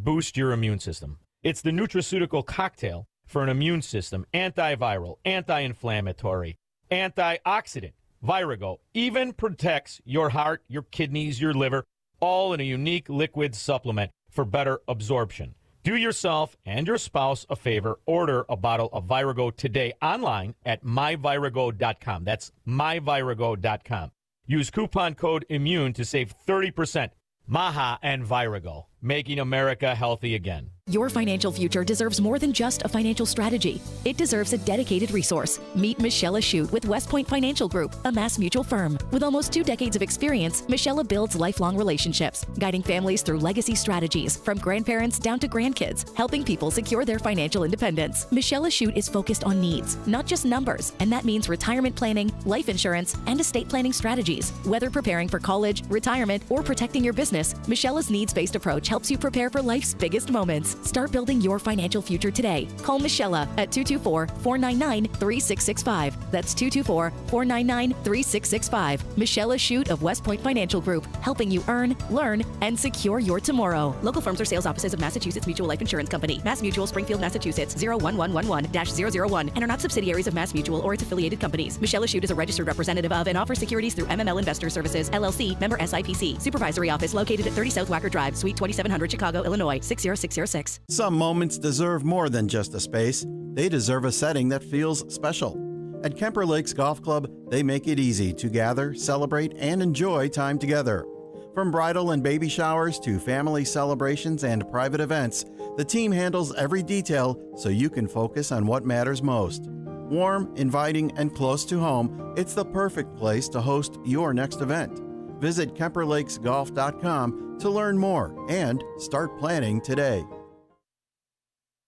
boost your immune system. It's the nutraceutical cocktail for an immune system, antiviral, anti-inflammatory, antioxidant. Virago even protects your heart, your kidneys, your liver, all in a unique liquid supplement for better absorption. Do yourself and your spouse a favor. Order a bottle of Virago today online at myvirago.com. That's myvirago.com. Use coupon code IMMUNE to save 30%. Maha and Virago, making America healthy again. Your financial future deserves more than just a financial strategy. It deserves a dedicated resource. Meet Michelle Ashute with West Point Financial Group, a Mass Mutual firm. With almost 2 decades of experience, Michelle builds lifelong relationships, guiding families through legacy strategies, from grandparents down to grandkids, helping people secure their financial independence. Michelle Ashute is focused on needs, not just numbers, and that means retirement planning, life insurance, and estate planning strategies. Whether preparing for college, retirement, or protecting your business, Michelle's needs-based approach helps you prepare for life's biggest moments. Start building your financial future today. Call Michelle at 224-499-3665. That's 224-499-3665. Michelle Ashute of West Point Financial Group, helping you earn, learn, and secure your tomorrow. Local firms or sales offices of Massachusetts Mutual Life Insurance Company. Mass Mutual, Springfield, Massachusetts, 01111-001, and are not subsidiaries of Mass Mutual or its affiliated companies. Michelle Ashute is a registered representative of and offers securities through MML Investor Services, LLC, member SIPC. Supervisory office located at 30 South Wacker Drive, Suite 2700, Chicago, Illinois, 60606. Some moments deserve more than just a space. They deserve a setting that feels special. At Kemper Lakes Golf Club, they make it easy to gather, celebrate, and enjoy time together. From bridal and baby showers to family celebrations and private events, the team handles every detail so you can focus on what matters most. Warm, inviting, and close to home, it's the perfect place to host your next event. Visit KemperLakesGolf.com to learn more and start planning today.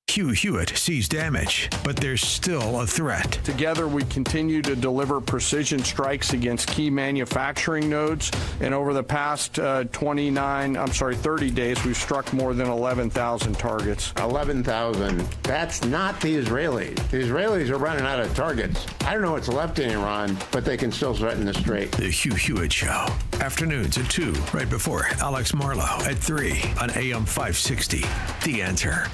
Hugh Hewitt sees damage, but there's still a threat. Together, we continue to deliver precision strikes against key manufacturing nodes, and over the past 30 days, we've struck more than 11,000 targets. 11,000. That's not the Israelis. The Israelis are running out of targets. I don't know what's left in Iran, but they can still threaten the Strait. The Hugh Hewitt Show. Afternoons at 2, right before Alex Marlowe at 3 on AM 560. The Answer.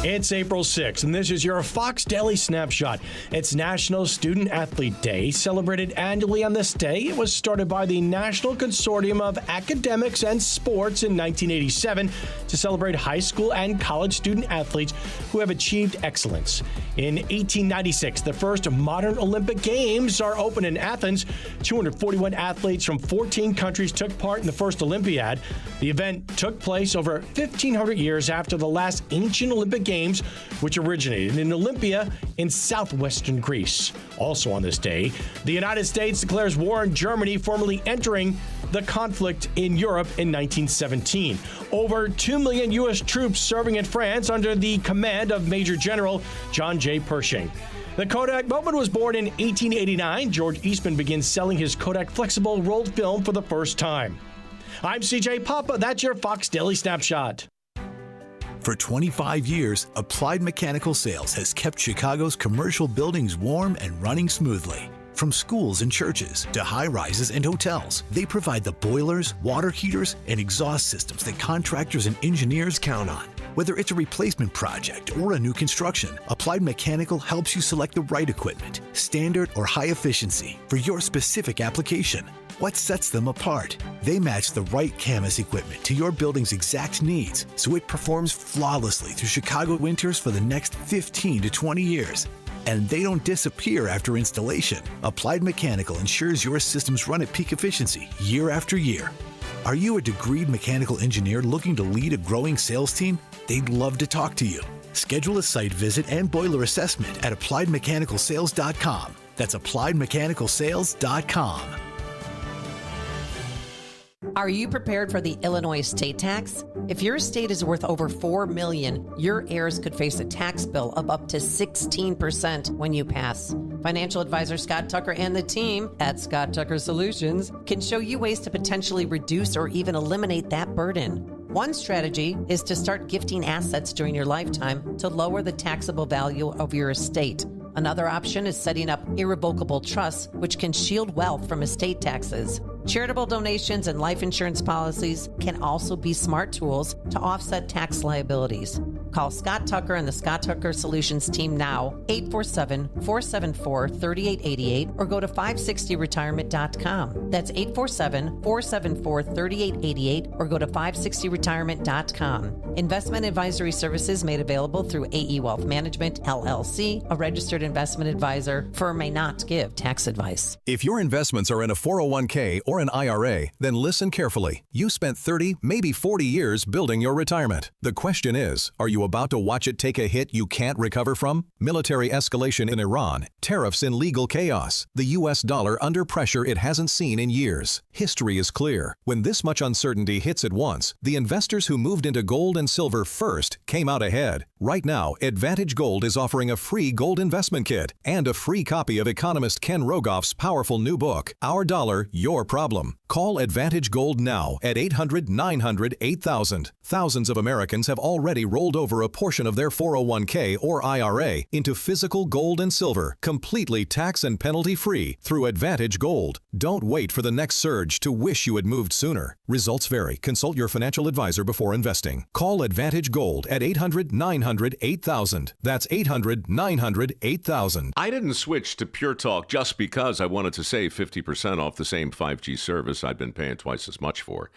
It's April 6th, and this is your Fox Daily Snapshot. It's National Student Athlete Day, celebrated annually on this day. It was started by the National Consortium of Academics and Sports in 1987 to celebrate high school and college student athletes who have achieved excellence. In 1896, the first modern Olympic Games are opened in Athens. 241 athletes from 14 countries took part in the first Olympiad. The event took place over 1,500 years after the last ancient Olympic Games, which originated in Olympia in southwestern Greece. Also on this day, the United States declares war on Germany, formally entering the conflict in Europe in 1917. Over 2 million U.S. troops serving in France under the command of Major General John J. Pershing. The Kodak moment was born in 1889. George Eastman begins selling his Kodak flexible rolled film for the first time. I'm CJ Papa. That's your Fox Daily Snapshot. For 25 years, Applied Mechanical Sales has kept Chicago's commercial buildings warm and running smoothly. From schools and churches to high-rises and hotels, they provide the boilers, water heaters, and exhaust systems that contractors and engineers count on. Whether it's a replacement project or a new construction, Applied Mechanical helps you select the right equipment, standard or high efficiency, for your specific application. What sets them apart? They match the right Camas equipment to your building's exact needs, so it performs flawlessly through Chicago winters for the next 15 to 20 years. And they don't disappear after installation. Applied Mechanical ensures your systems run at peak efficiency year after year. Are you a degreed mechanical engineer looking to lead a growing sales team? They'd love to talk to you. Schedule a site visit and boiler assessment at AppliedMechanicalSales.com. That's AppliedMechanicalSales.com. Are you prepared for the Illinois state tax? If your estate is worth over $4 million, your heirs could face a tax bill of up to 16% when you pass. Financial advisor Scott Tucker and the team at Scott Tucker Solutions can show you ways to potentially reduce or even eliminate that burden. One strategy is to start gifting assets during your lifetime to lower the taxable value of your estate. Another option is setting up irrevocable trusts, which can shield wealth from estate taxes. Charitable donations and life insurance policies can also be smart tools to offset tax liabilities. Call Scott Tucker and the Scott Tucker Solutions team now, 847-474-3888, or go to 560retirement.com. That's 847-474-3888, or go to 560retirement.com. Investment advisory services made available through AE Wealth Management, LLC, a registered investment advisor. Firm may not give tax advice. If your investments are in a 401k or an IRA, then listen carefully. You spent 30, maybe 40 years building your retirement. The question is, are you about to watch it take a hit you can't recover from? Military escalation in Iran, tariffs in legal chaos, the U.S. dollar under pressure it hasn't seen in years. History is clear. When this much uncertainty hits at once, the investors who moved into gold and silver first came out ahead. Right now, Advantage Gold is offering a free gold investment kit and a free copy of economist Ken Rogoff's powerful new book, Our Dollar, Your Problem. Call Advantage Gold now at 800-900-8000. Thousands of Americans have already rolled over a portion of their 401k or IRA into physical gold and silver, completely tax and penalty free through Advantage Gold. Don't wait for the next surge to wish you had moved sooner. Results vary. Consult your financial advisor before investing. Call Advantage Gold at 800-900-8000. That's 800-900-8000. I didn't switch to Pure Talk just because I wanted to save 50% off the same 5G service I'd been paying twice as much for.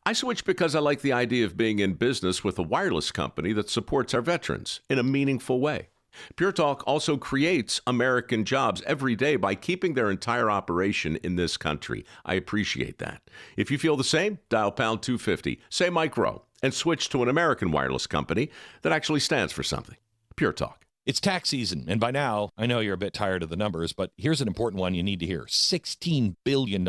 I switched because I like the idea of being in business with a wireless company that supports our veterans in a meaningful way. Pure Talk also creates American jobs every day by keeping their entire operation in this country. I appreciate that. If you feel the same, dial pound 250, say Mike Rowe, and switch to an American wireless company that actually stands for something. Pure Talk. It's tax season, and by now, I know you're a bit tired of the numbers, but here's an important one you need to hear. $16 billion.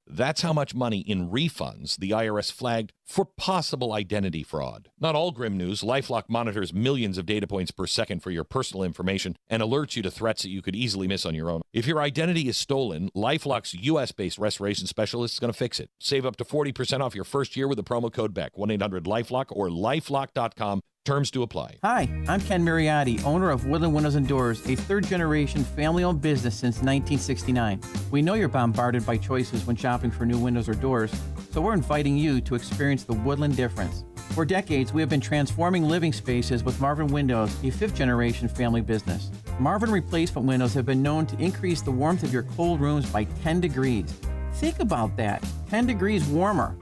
That's how much money in refunds the IRS flagged for possible identity fraud. Not all grim news. LifeLock monitors millions of data points per second for your personal information and alerts you to threats that you could easily miss on your own. If your identity is stolen, LifeLock's U.S.-based restoration specialist is going to fix it. Save up to 40% off your first year with the promo code BECK, 1-800-LifeLock or lifelock.com. Terms to apply. Hi, I'm Ken Mariotti, owner of Woodland Windows and Doors, a third-generation family-owned business since 1969. We know you're bombarded by choices when shopping for new windows or doors, so we're inviting you to experience the Woodland difference. For decades, we have been transforming living spaces with Marvin Windows, a fifth-generation family business. Marvin replacement windows have been known to increase the warmth of your cold rooms by 10 degrees. Think about that, 10 degrees warmer.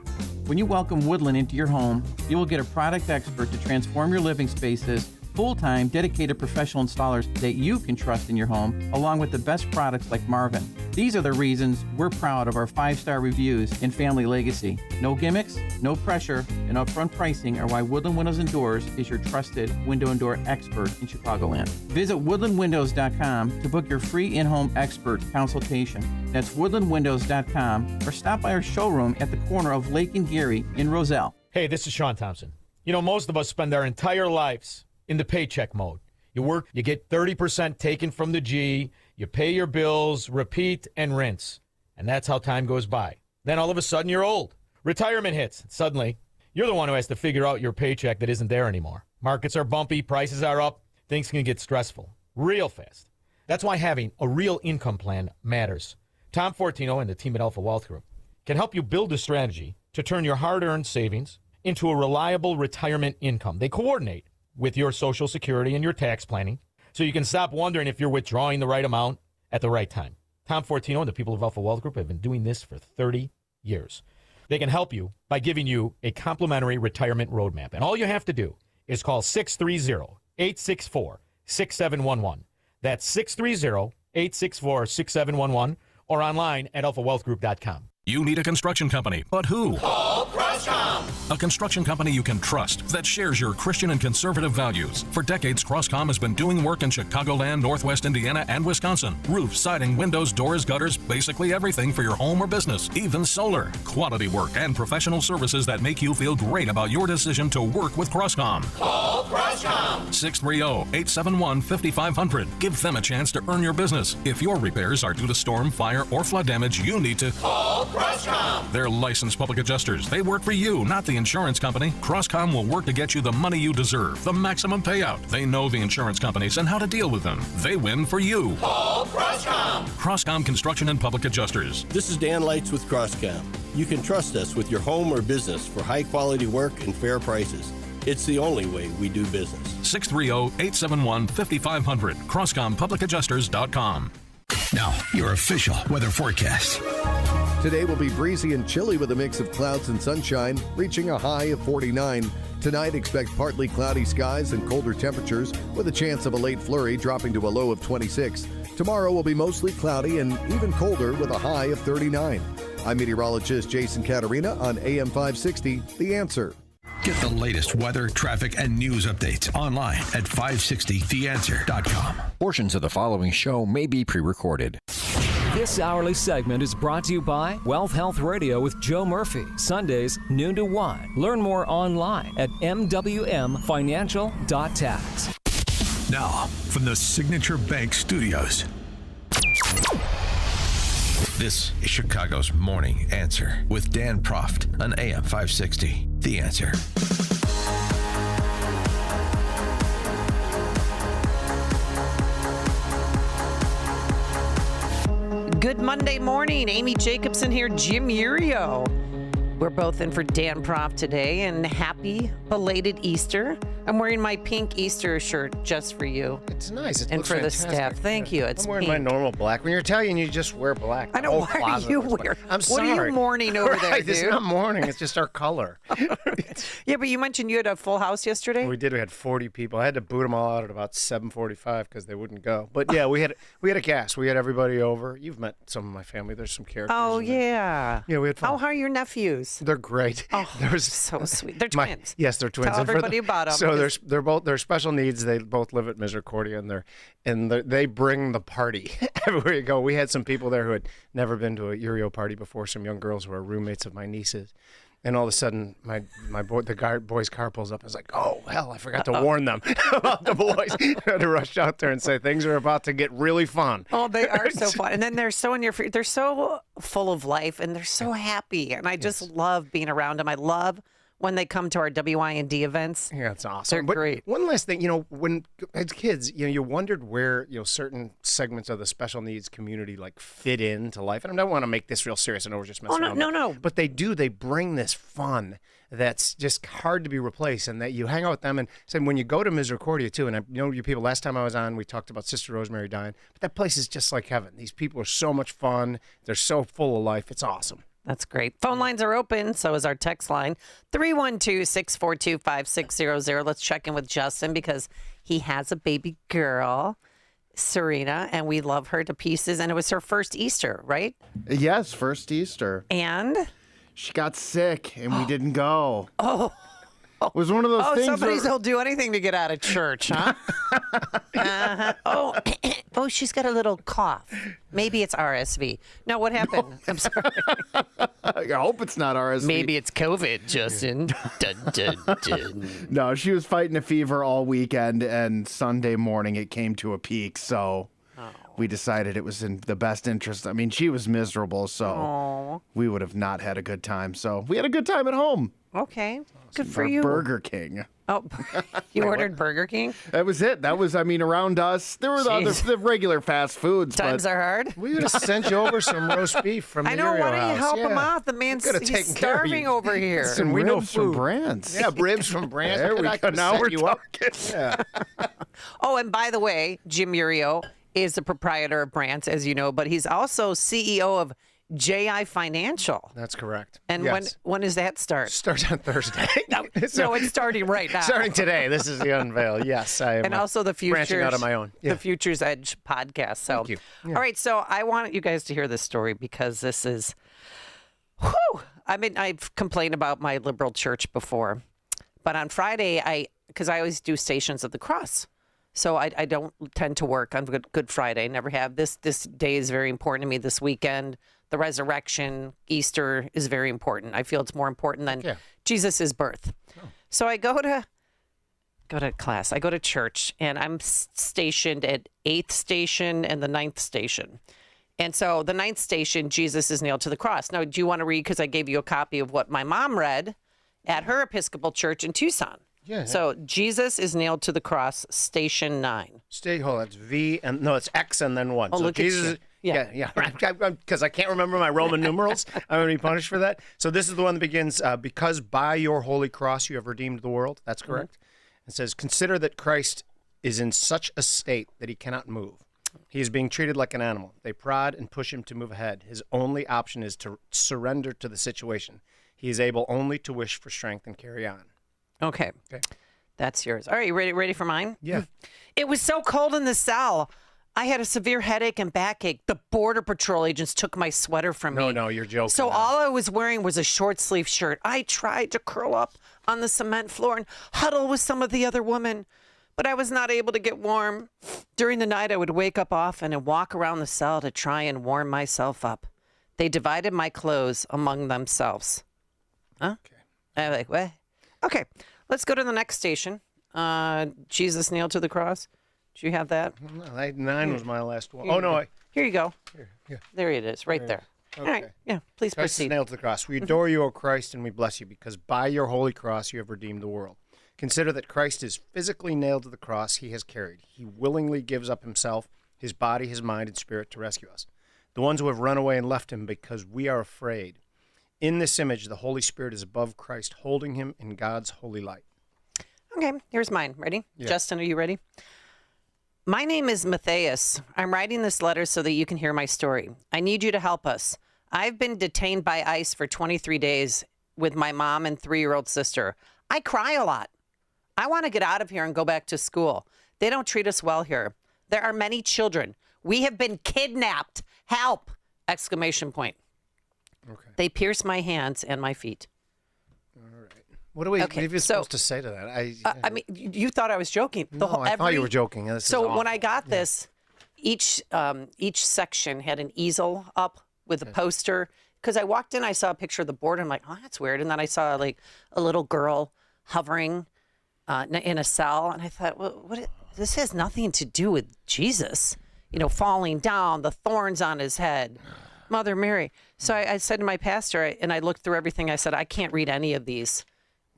When you welcome Woodland into your home, you will get a product expert to transform your living spaces, full-time, dedicated professional installers that you can trust in your home, along with the best products like Marvin. These are the reasons we're proud of our 5-star reviews and family legacy. No gimmicks, no pressure, and upfront pricing are why Woodland Windows and Doors is your trusted window and door expert in Chicagoland. Visit woodlandwindows.com to book your free in-home expert consultation. That's woodlandwindows.com, or stop by our showroom at the corner of Lake and Geary in Roselle. Hey, this is Sean Thompson. You know, most of us spend our entire lives in the paycheck mode. You work, you get 30% taken from the G, you pay your bills, repeat and rinse. And that's how time goes by. Then all of a sudden you're old. Retirement hits. Suddenly, you're the one who has to figure out your paycheck that isn't there anymore. Markets are bumpy, prices are up, things can get stressful real fast. That's why having a real income plan matters. Tom Fortino and the team at Alpha Wealth Group can help you build a strategy to turn your hard-earned savings into a reliable retirement income. They coordinate with your Social Security and your tax planning, so you can stop wondering if you're withdrawing the right amount at the right time. Tom Fortino and the people of Alpha Wealth Group have been doing this for 30 years. They can help you by giving you a complimentary retirement roadmap. And all you have to do is call 630-864-6711. That's 630-864-6711, or online at alphawealthgroup.com. You need a construction company, but who? Call Crosscom. A construction company you can trust that shares your Christian and conservative values. For decades, Crosscom has been doing work in Chicagoland, Northwest Indiana, and Wisconsin. Roof, siding, windows, doors, gutters, basically everything for your home or business, even solar. Quality work and professional services that make you feel great about your decision to work with Crosscom. Call Crosscom. Croscom. 630-871-5500. Give them a chance to earn your business. If your repairs are due to storm, fire, or flood damage, you need to call Croscom. They're licensed public adjusters. They work for you, not the insurance company. Croscom will work to get you the money you deserve, the maximum payout. They know the insurance companies and how to deal with them. They win for you. Call Croscom. Croscom Construction and Public Adjusters. This is Dan Lights with Croscom. You can trust us with your home or business for high-quality work and fair prices. It's the only way we do business. 630-871-5500. CroscomPublicAdjusters.com. Now, your official weather forecast. Today will be breezy and chilly with a mix of clouds and sunshine, reaching a high of 49. Tonight, expect partly cloudy skies and colder temperatures with a chance of a late flurry dropping to a low of 26. Tomorrow will be mostly cloudy and even colder with a high of 39. I'm meteorologist Jason Caterina on AM 560, The Answer. Get the latest weather, traffic, and news updates online at 560theanswer.com. Portions of the following show may be pre-recorded. This hourly segment is brought to you by Wealth Health Radio with Joe Murphy, Sundays, noon to 1. Learn more online at mwmfinancial.tax. Now, from the Signature Bank Studios, this is Chicago's Morning Answer with Dan Proft on AM 560. The Answer. Good Monday morning. Amy Jacobson here, Jim Urio. We're both in for Dan Proft today, and happy belated Easter. I'm wearing my pink Easter shirt just for you. It's nice. It and looks for fantastic. the staff. Thank you. It's I'm wearing pink. my normal black. When you're Italian, you just wear black. I know. Why are you wearing? I'm sorry. What are you mourning over there, Right, dude? It's not mourning. It's just our color. Yeah, but you mentioned you had a full house yesterday. We did. We had 40 people. I had to boot them all out at about 7:45 because they wouldn't go. But yeah, we had a cast. We had everybody over. You've met some of my family. There's some characters. Oh in there. yeah. Yeah, we had fun. How are your nephews? They're great. Oh, so sweet. They're My- twins. yes, they're twins. Tell And for everybody about them. So they're special needs. They both live at Misericordia, and they bring the party everywhere you go. We had some people there who had never been to a Urio party before. Some young girls who are roommates of my nieces. And all of a sudden, my boy, boy's car pulls up. I was like, "Oh hell, I forgot to warn them about the boys." I had to rush out there and say things are about to get really fun. Oh, they are so fun, and then they're so they're so full of life, and they're so happy, and I just love being around them. I love when they come to our WIND events. Yeah, it's awesome. They're great. One last thing, when as kids, you wondered where certain segments of the special needs community like fit into life. And I don't want to make this real serious. I know we're just messing around. No. But they do. They bring this fun that's just hard to be replaced, and that you hang out with them. And so when you go to Misericordia too, and I know you people. Last time I was on, we talked about Sister Rosemary dying, but that place is just like heaven. These people are so much fun. They're so full of life. It's awesome. That's great. Phone lines are open. So is our text line, 312-642-5600. Let's check in with Justin because he has a baby girl, Serena, and we love her to pieces. And it was her first Easter, right? Yes, first Easter. And? She got sick, and we didn't go. Oh. It was one of those things Somebody'll do anything to get out of church, huh? Oh, she's got a little cough. Maybe it's RSV. No, what happened? I'm sorry. I hope it's not RSV. Maybe it's COVID, Justin. Dun, dun, dun. No, she was fighting a fever all weekend, and Sunday morning it came to a peak, so we decided it was in the best interest. I mean, she was miserable, so we would have not had a good time. So we had a good time at home. Okay. Good for Our you. Burger King. Oh, you ordered Burger King? That was it. That was, around us. There were the regular fast foods. Times are hard. We would have sent you over some roast beef from the I know. Urio Why don't you house. help him Yeah. out? The man's Could have he's taken care of starving you. over here. Some we know ribs from food. Brands. Yeah, ribs from Brands. There we go. Now we're talking. Yeah. Oh, and by the way, Jim Urio is the proprietor of Brands, as you know, but he's also CEO of JI Financial. That's correct. And Yes. when does that start? Starts on Thursday. No, it's starting right now. Starting today. This is the unveil. Yes, I am. And also the Futures, branching out on my own. Yeah. The Futures Edge podcast. So, Thank you. Yeah. All right. So I want you guys to hear this story because this is, whew. I mean, I've complained about my liberal church before, but on Friday, because I always do Stations of the Cross. So I don't tend to work on Good Friday. Never have. This day is very important to me this weekend. The resurrection, Easter is very important. I feel it's more important than Jesus' birth. So I go to go to class. I go to church, and I'm stationed at 8th station and the 9th station. And so the 9th station, Jesus is nailed to the cross. Now, do you want to read? Because I gave you a copy of what my mom read at her Episcopal church in Tucson. Yeah. So Jesus is nailed to the cross, station 9. Hold on, it's V, and no, it's X and then 1. Oh, so look Jesus, at you. Yeah. Because I can't remember my Roman numerals. I'm going to be punished for that. So this is the one that begins, because by your holy cross you have redeemed the world. That's correct. It says, consider that Christ is in such a state that he cannot move. He is being treated like an animal. They prod and push him to move ahead. His only option is to surrender to the situation. He is able only to wish for strength and carry on. Okay. That's yours. All right, you ready for mine? Yeah. It was so cold in the cell. I had a severe headache and backache. The Border Patrol agents took my sweater from me. No, you're joking. So all I was wearing was a short sleeve shirt. I tried to curl up on the cement floor and huddle with some of the other women, but I was not able to get warm. During the night, I would wake up often and walk around the cell to try and warm myself up. They divided my clothes among themselves. Huh? Okay. I'm like, what? Okay, let's go to the next station. Jesus nailed to the cross. Do you have that? No, 9 was my last one. Here you go. Here. There it is, right there. Okay. All right, yeah, please Christ proceed. is nailed to the cross. We adore you, O Christ, and we bless you, because by your holy cross you have redeemed the world. Consider that Christ is physically nailed to the cross he has carried. He willingly gives up himself, his body, his mind, and spirit to rescue us. The ones who have run away and left him because we are afraid. In this image, the Holy Spirit is above Christ, holding him in God's holy light. Okay, here's mine. Ready? Yeah. Justin, are you ready? My name is Matthias. I'm writing this letter so that you can hear my story. I need you to help us. I've been detained by ICE for 23 days with my mom and 3-year-old sister. I cry a lot. I want to get out of here and go back to school. They don't treat us well here. There are many children. We have been kidnapped. Help! Exclamation point. Okay. They pierce my hands and my feet. All right. What are we supposed to say to that? I mean, you thought I was joking. I thought you were joking. When I got this, each section had an easel up with a poster. Because I walked in, I saw a picture of the board. I'm like, oh, that's weird. And then I saw like a little girl hovering in a cell, and I thought, well, this has nothing to do with Jesus. Falling down, the thorns on his head, Mother Mary. So I said to my pastor, and I looked through everything. I said, I can't read any of these.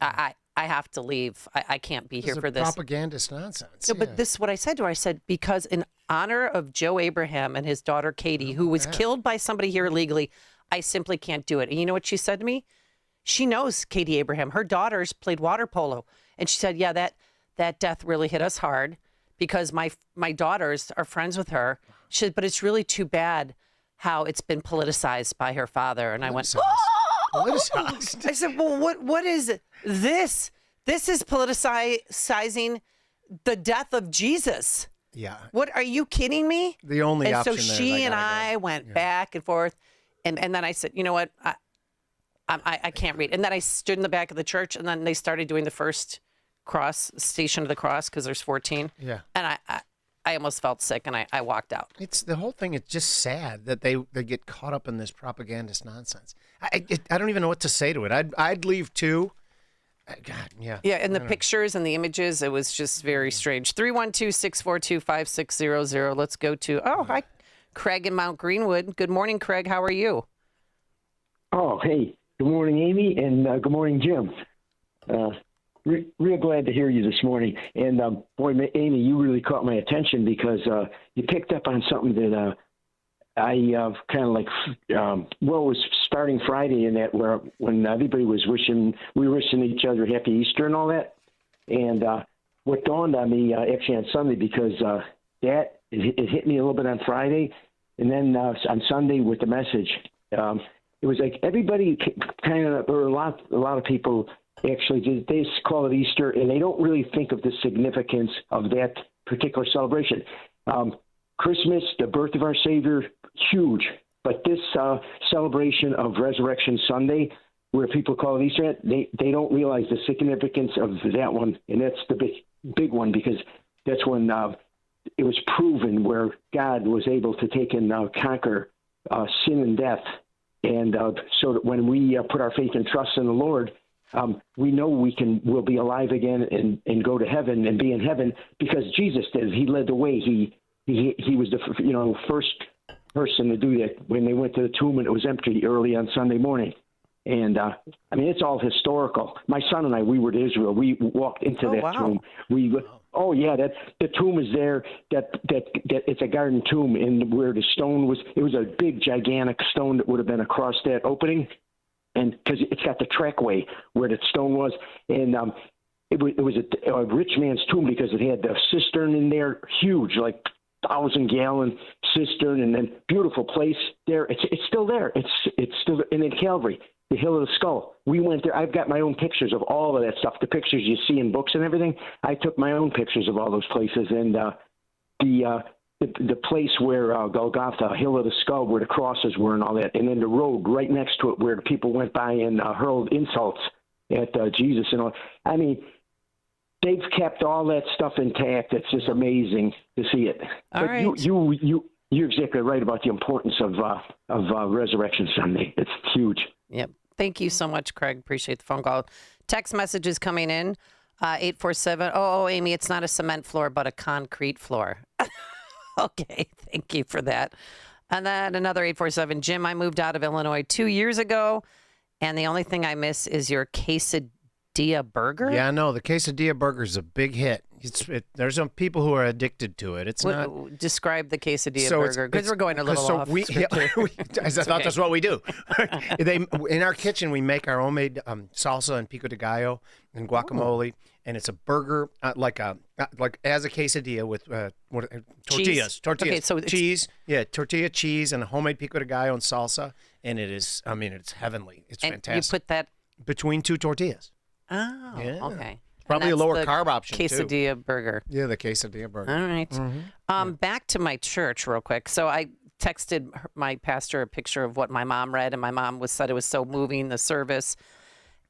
I have to leave. I can't be here for this. Propagandist nonsense. No, but this is what I said to her. I said, because in honor of Joe Abraham and his daughter Katie, who was killed by somebody here illegally, I simply can't do it. And you know what she said to me? She knows Katie Abraham. Her daughters played water polo. And she said, yeah, that death really hit us hard because my daughters are friends with her. She said, but it's really too bad how it's been politicized by her father. And I went, politicized. I said, well, what is it? This is politicizing the death of Jesus. Yeah. What, are you kidding me? The only option. So she and I went back and forth. And then I said, you know what? I can't read. And then I stood in the back of the church, and then they started doing the first Station of the Cross, because there's 14. Yeah. And I almost felt sick, and I walked out. It's the whole thing. It's just sad that they get caught up in this propagandist nonsense. I don't even know what to say to it. I'd leave too. God, yeah. Yeah, and the pictures and the images, it was just very strange. 312-642-5600. Let's go to, hi, Craig in Mount Greenwood. Good morning, Craig. How are you? Oh, hey. Good morning, Amy, and good morning, Jim. Real glad to hear you this morning. And boy, Amy, you really caught my attention because you picked up on something that I kind of like. It was starting Friday in that when everybody was we were wishing each other Happy Easter and all that. And what dawned on me actually on Sunday, because it hit me a little bit on Friday, and then on Sunday with the message. It was like everybody kind of, or a lot of people actually they call it Easter, and they don't really think of the significance of that particular celebration. Christmas, the birth of our Savior, huge. But this celebration of Resurrection Sunday, where people call it Easter, they don't realize the significance of that one, and that's the big one, because that's when it was proven where God was able to take and conquer sin and death. And so that when we put our faith and trust in the Lord, we know we'll be alive again and go to heaven and be in heaven because Jesus did. He led the way. He was the first person to do that when they went to the tomb and it was empty early on Sunday morning. And it's all historical. My son and I, we were to Israel. We walked into that tomb. The tomb is there. That it's a garden tomb, and where the stone was, it was a big, gigantic stone that would have been across that opening, and because it's got the trackway where the stone was, and it was a rich man's tomb because it had the cistern in there, huge, like 1,000-gallon cistern, and then beautiful place there. It's still there. It's still in Calvary. The Hill of the Skull. We went there. I've got my own pictures of all of that stuff. The pictures you see in books and everything. I took my own pictures of all those places. And the place where Golgotha, Hill of the Skull, where the crosses were and all that. And then the road right next to it where the people went by and hurled insults at Jesus and all. I mean, they've kept all that stuff intact. It's just amazing to see it. All right. You're exactly right about the importance of Resurrection Sunday. It's huge. Yep. Thank you so much, Craig. Appreciate the phone call. Text messages coming in, 847. Oh, Amy, it's not a cement floor, but a concrete floor. Okay. Thank you for that. And then another 847. Jim, I moved out of Illinois 2 years ago, and the only thing I miss is your quesadilla burger. Yeah, no, the quesadilla burger is a big hit. There's some people who are addicted to it. It's not. Describe the quesadilla burger because we're going a little off. I thought that's what we do. In our kitchen, we make our homemade salsa and pico de gallo and guacamole, and it's a burger like as a quesadilla with tortillas. Okay, so cheese, tortilla, cheese, and homemade pico de gallo and salsa, and it is. I mean, it's heavenly. It's fantastic. You put that between two tortillas. Oh, yeah. Okay. Probably a lower carb option, quesadilla burger. Yeah, the quesadilla burger. All right. Back to my church real quick. So I texted my pastor a picture of what my mom read, and my mom said it was so moving, the service.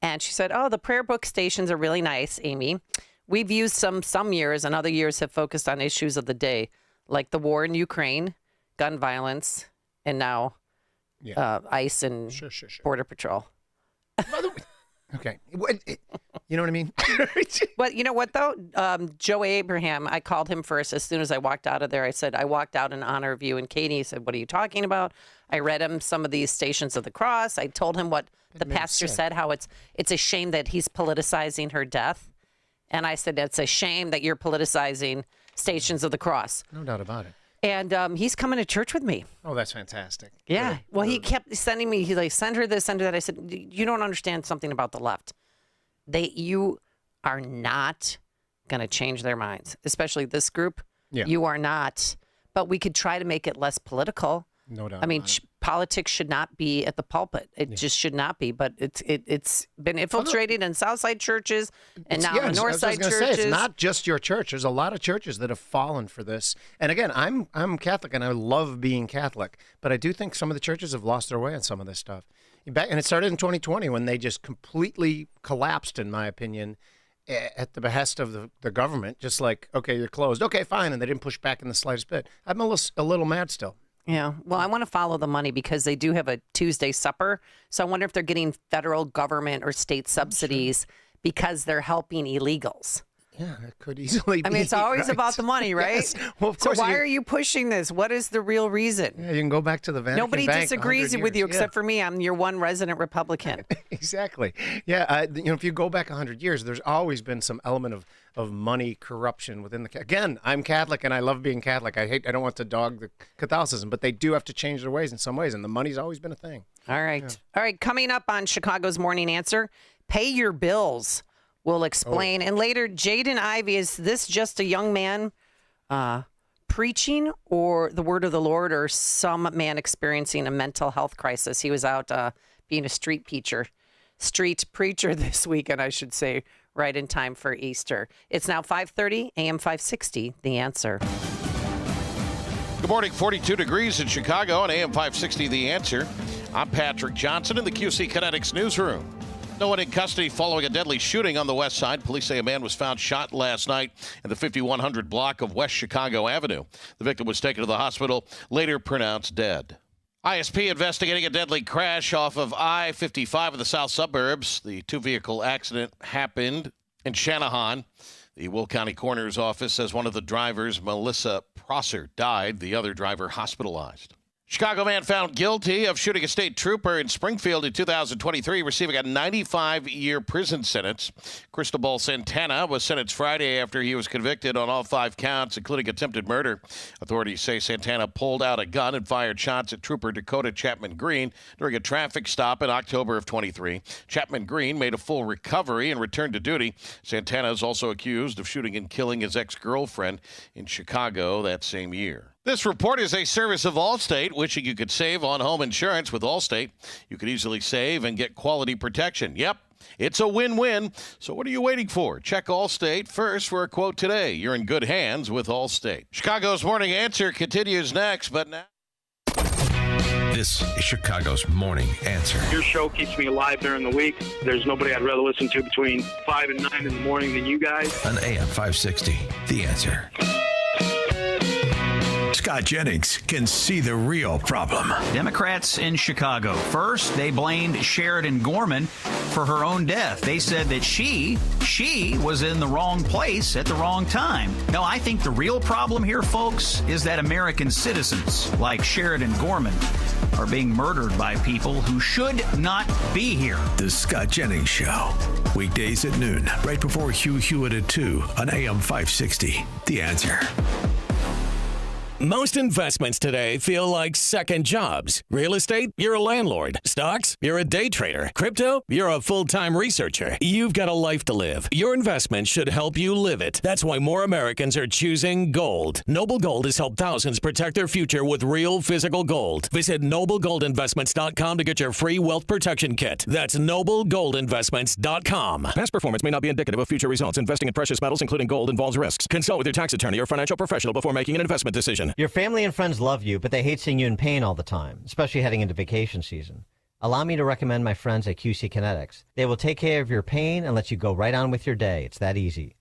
And she said, the prayer book stations are really nice, Amy. We've used some years, and other years have focused on issues of the day, like the war in Ukraine, gun violence, and now ICE and Border Patrol. Okay. You know what I mean? But you know what, though? Joe Abraham, I called him first as soon as I walked out of there. I said, I walked out in honor of you and Katie. He said, what are you talking about? I read him some of these Stations of the Cross. I told him what the pastor said, how it's a shame that he's politicizing her death. And I said, it's a shame that you're politicizing Stations of the Cross. No doubt about it. And he's coming to church with me. Oh, that's fantastic. Yeah. Well, he kept sending me, he's like, send her this, send her that. I said, you don't understand something about the left. You are not going to change their minds, especially this group. Yeah. You are not. But we could try to make it less political. No doubt. I mean, politics should not be at the pulpit. It just should not be. But it's been infiltrated in Southside churches and now in Northside churches. Say, it's not just your church. There's a lot of churches that have fallen for this. And again, I'm Catholic and I love being Catholic, but I do think some of the churches have lost their way on some of this stuff. And it started in 2020 when they just completely collapsed, in my opinion, at the behest of the government. Just like, okay, you're closed. Okay, fine. And they didn't push back in the slightest bit. I'm a little mad still. Yeah. Well, I want to follow the money because they do have a Tuesday supper. So I wonder if they're getting federal government or state subsidies because they're helping illegals. Yeah, it could easily be. I mean, it's always about the money, right? Yes. Well, of course. So why are you pushing this? What is the real reason? Yeah, you can go back to the Vatican Nobody Bank disagrees with you except for me. I'm your one resident Republican. Exactly. Yeah. If you go back 100 years, there's always been some element of money corruption within the. Again, I'm Catholic and I love being Catholic. I don't want to dog the Catholicism, but they do have to change their ways in some ways, and the money's always been a thing. All right. Yeah. All right. Coming up on Chicago's Morning Answer, pay your bills. We'll explain. And later, Jaden Ivey, is this just a young man preaching or the word of the Lord or some man experiencing a mental health crisis? He was out being a street preacher this weekend, I should say, right in time for Easter. It's now 5:30, AM 560, The Answer. Good morning, 42 degrees in Chicago on AM 560, The Answer. I'm Patrick Johnson in the QC Kinetics newsroom. No one in custody following a deadly shooting on the west side. Police say a man was found shot last night in the 5100 block of West Chicago Avenue. The victim was taken to the hospital, later pronounced dead. ISP investigating a deadly crash off of I-55 in the south suburbs. The two-vehicle accident happened in Channahon. The Will County Coroner's Office says one of the drivers, Melissa Prosser, died. The other driver hospitalized. Chicago man found guilty of shooting a state trooper in Springfield in 2023, receiving a 95-year prison sentence. Cristobal Santana was sentenced Friday after he was convicted on all 5 counts, including attempted murder. Authorities say Santana pulled out a gun and fired shots at Trooper Dakota Chapman Green during a traffic stop in October of 23. Chapman Green made a full recovery and returned to duty. Santana is also accused of shooting and killing his ex-girlfriend in Chicago that same year. This report is a service of Allstate, wishing you could save on home insurance with Allstate. You could easily save and get quality protection. Yep, it's a win-win. So what are you waiting for? Check Allstate first for a quote today. You're in good hands with Allstate. Chicago's Morning Answer continues next, but now... This is Chicago's Morning Answer. Your show keeps me alive during the week. There's nobody I'd rather listen to between 5 and 9 in the morning than you guys. On AM 560, The Answer. Scott Jennings can see the real problem. Democrats in Chicago. First, they blamed Sheridan Gorman for her own death. They said that she was in the wrong place at the wrong time. No, I think the real problem here, folks, is that American citizens like Sheridan Gorman are being murdered by people who should not be here. The Scott Jennings Show. Weekdays at noon, right before Hugh Hewitt at 2 on AM 560. The Answer. Most investments today feel like second jobs. Real estate, you're a landlord. Stocks, you're a day trader. Crypto, you're a full-time researcher. You've got a life to live. Your investment should help you live it. That's why more Americans are choosing gold. Noble Gold has helped thousands protect their future with real physical gold. Visit NobleGoldInvestments.com to get your free wealth protection kit. That's NobleGoldInvestments.com. Past performance may not be indicative of future results. Investing in precious metals, including gold, involves risks. Consult with your tax attorney or financial professional before making an investment decision. Your family and friends love you, but they hate seeing you in pain all the time, especially heading into vacation season. Allow me to recommend my friends at QC Kinetics. They will take care of your pain and let you go right on with your day. It's that easy.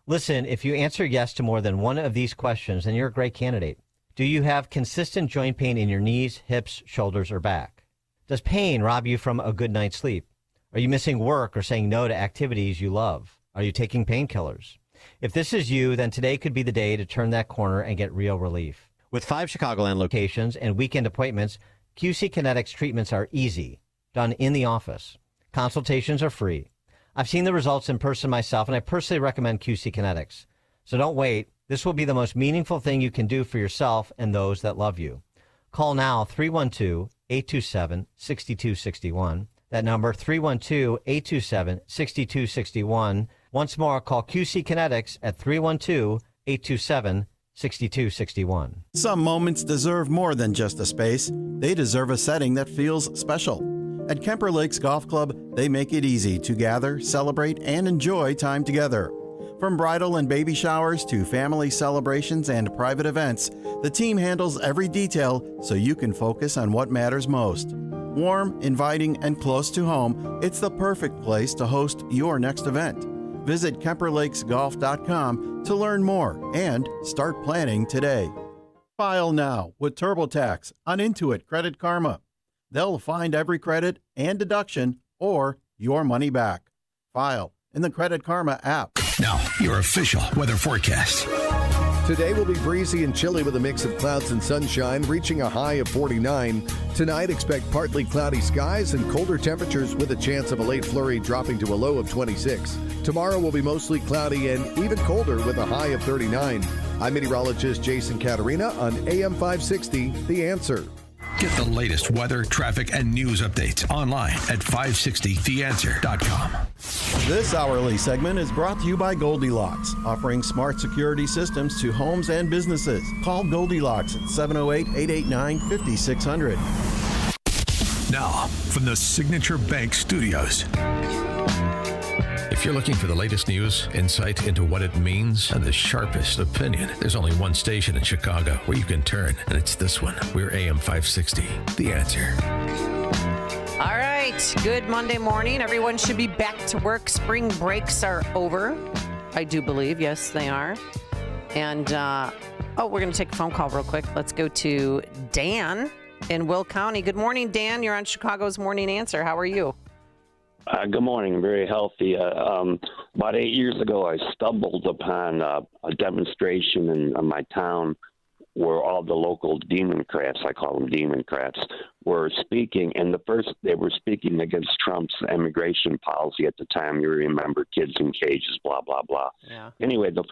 Listen, if you answer yes to more than one of these questions, then you're a great candidate. Do you have consistent joint pain in your knees, hips, shoulders, or back? Does pain rob you from a good night's sleep? Are you missing work or saying no to activities you love? Are you taking painkillers? If this is you, then today could be the day to turn that corner and get real relief. With 5 Chicagoland locations and weekend appointments, QC Kinetics treatments are easy, done in the office. Consultations are free. I've seen the results in person myself, and I personally recommend QC Kinetics. So don't wait. This will be the most meaningful thing you can do for yourself and those that love you. Call now 312-827-6261. That number, 312-827-6261. Once more, call QC Kinetics at 312-827-6261. Some moments deserve more than just a space. They deserve a setting that feels special. At Kemper Lakes Golf Club, they make it easy to gather, celebrate, and enjoy time together. From bridal and baby showers to family celebrations and private events, the team handles every detail so you can focus on what matters most. Warm, inviting, and close to home, it's the perfect place to host your next event. Visit KemperLakesGolf.com to learn more and start planning today. File now with TurboTax on Intuit Credit Karma. They'll find every credit and deduction or your money back. File in the Credit Karma app. Now, your official weather forecast. Today will be breezy and chilly with a mix of clouds and sunshine, reaching a high of 49. Tonight, expect partly cloudy skies and colder temperatures with a chance of a late flurry dropping to a low of 26. Tomorrow will be mostly cloudy and even colder with a high of 39. I'm meteorologist Jason Caterina on AM 560, The Answer. Get the latest weather, traffic, and news updates online at 560theanswer.com. This hourly segment is brought to you by Goldilocks, offering smart security systems to homes and businesses. Call Goldilocks at 708-889-5600. Now, from the Signature Bank Studios. If you're looking for the latest news, insight into what it means, and the sharpest opinion, there's only one station in Chicago where you can turn, and it's this one. We're AM 560, The Answer. All right. Good Monday morning. Everyone should be back to work. Spring breaks are over. I do believe. Yes, they are. And, we're going to take a phone call real quick. Let's go to Dan in Will County. Good morning, Dan. You're on Chicago's Morning Answer. How are you? Good morning. I'm very healthy. About 8 years ago, I stumbled upon a demonstration in my town where all the local Democrats, I call them Democrats, were speaking. And they were speaking against Trump's immigration policy at the time. You remember, kids in cages, blah, blah, blah. Yeah. Anyway, the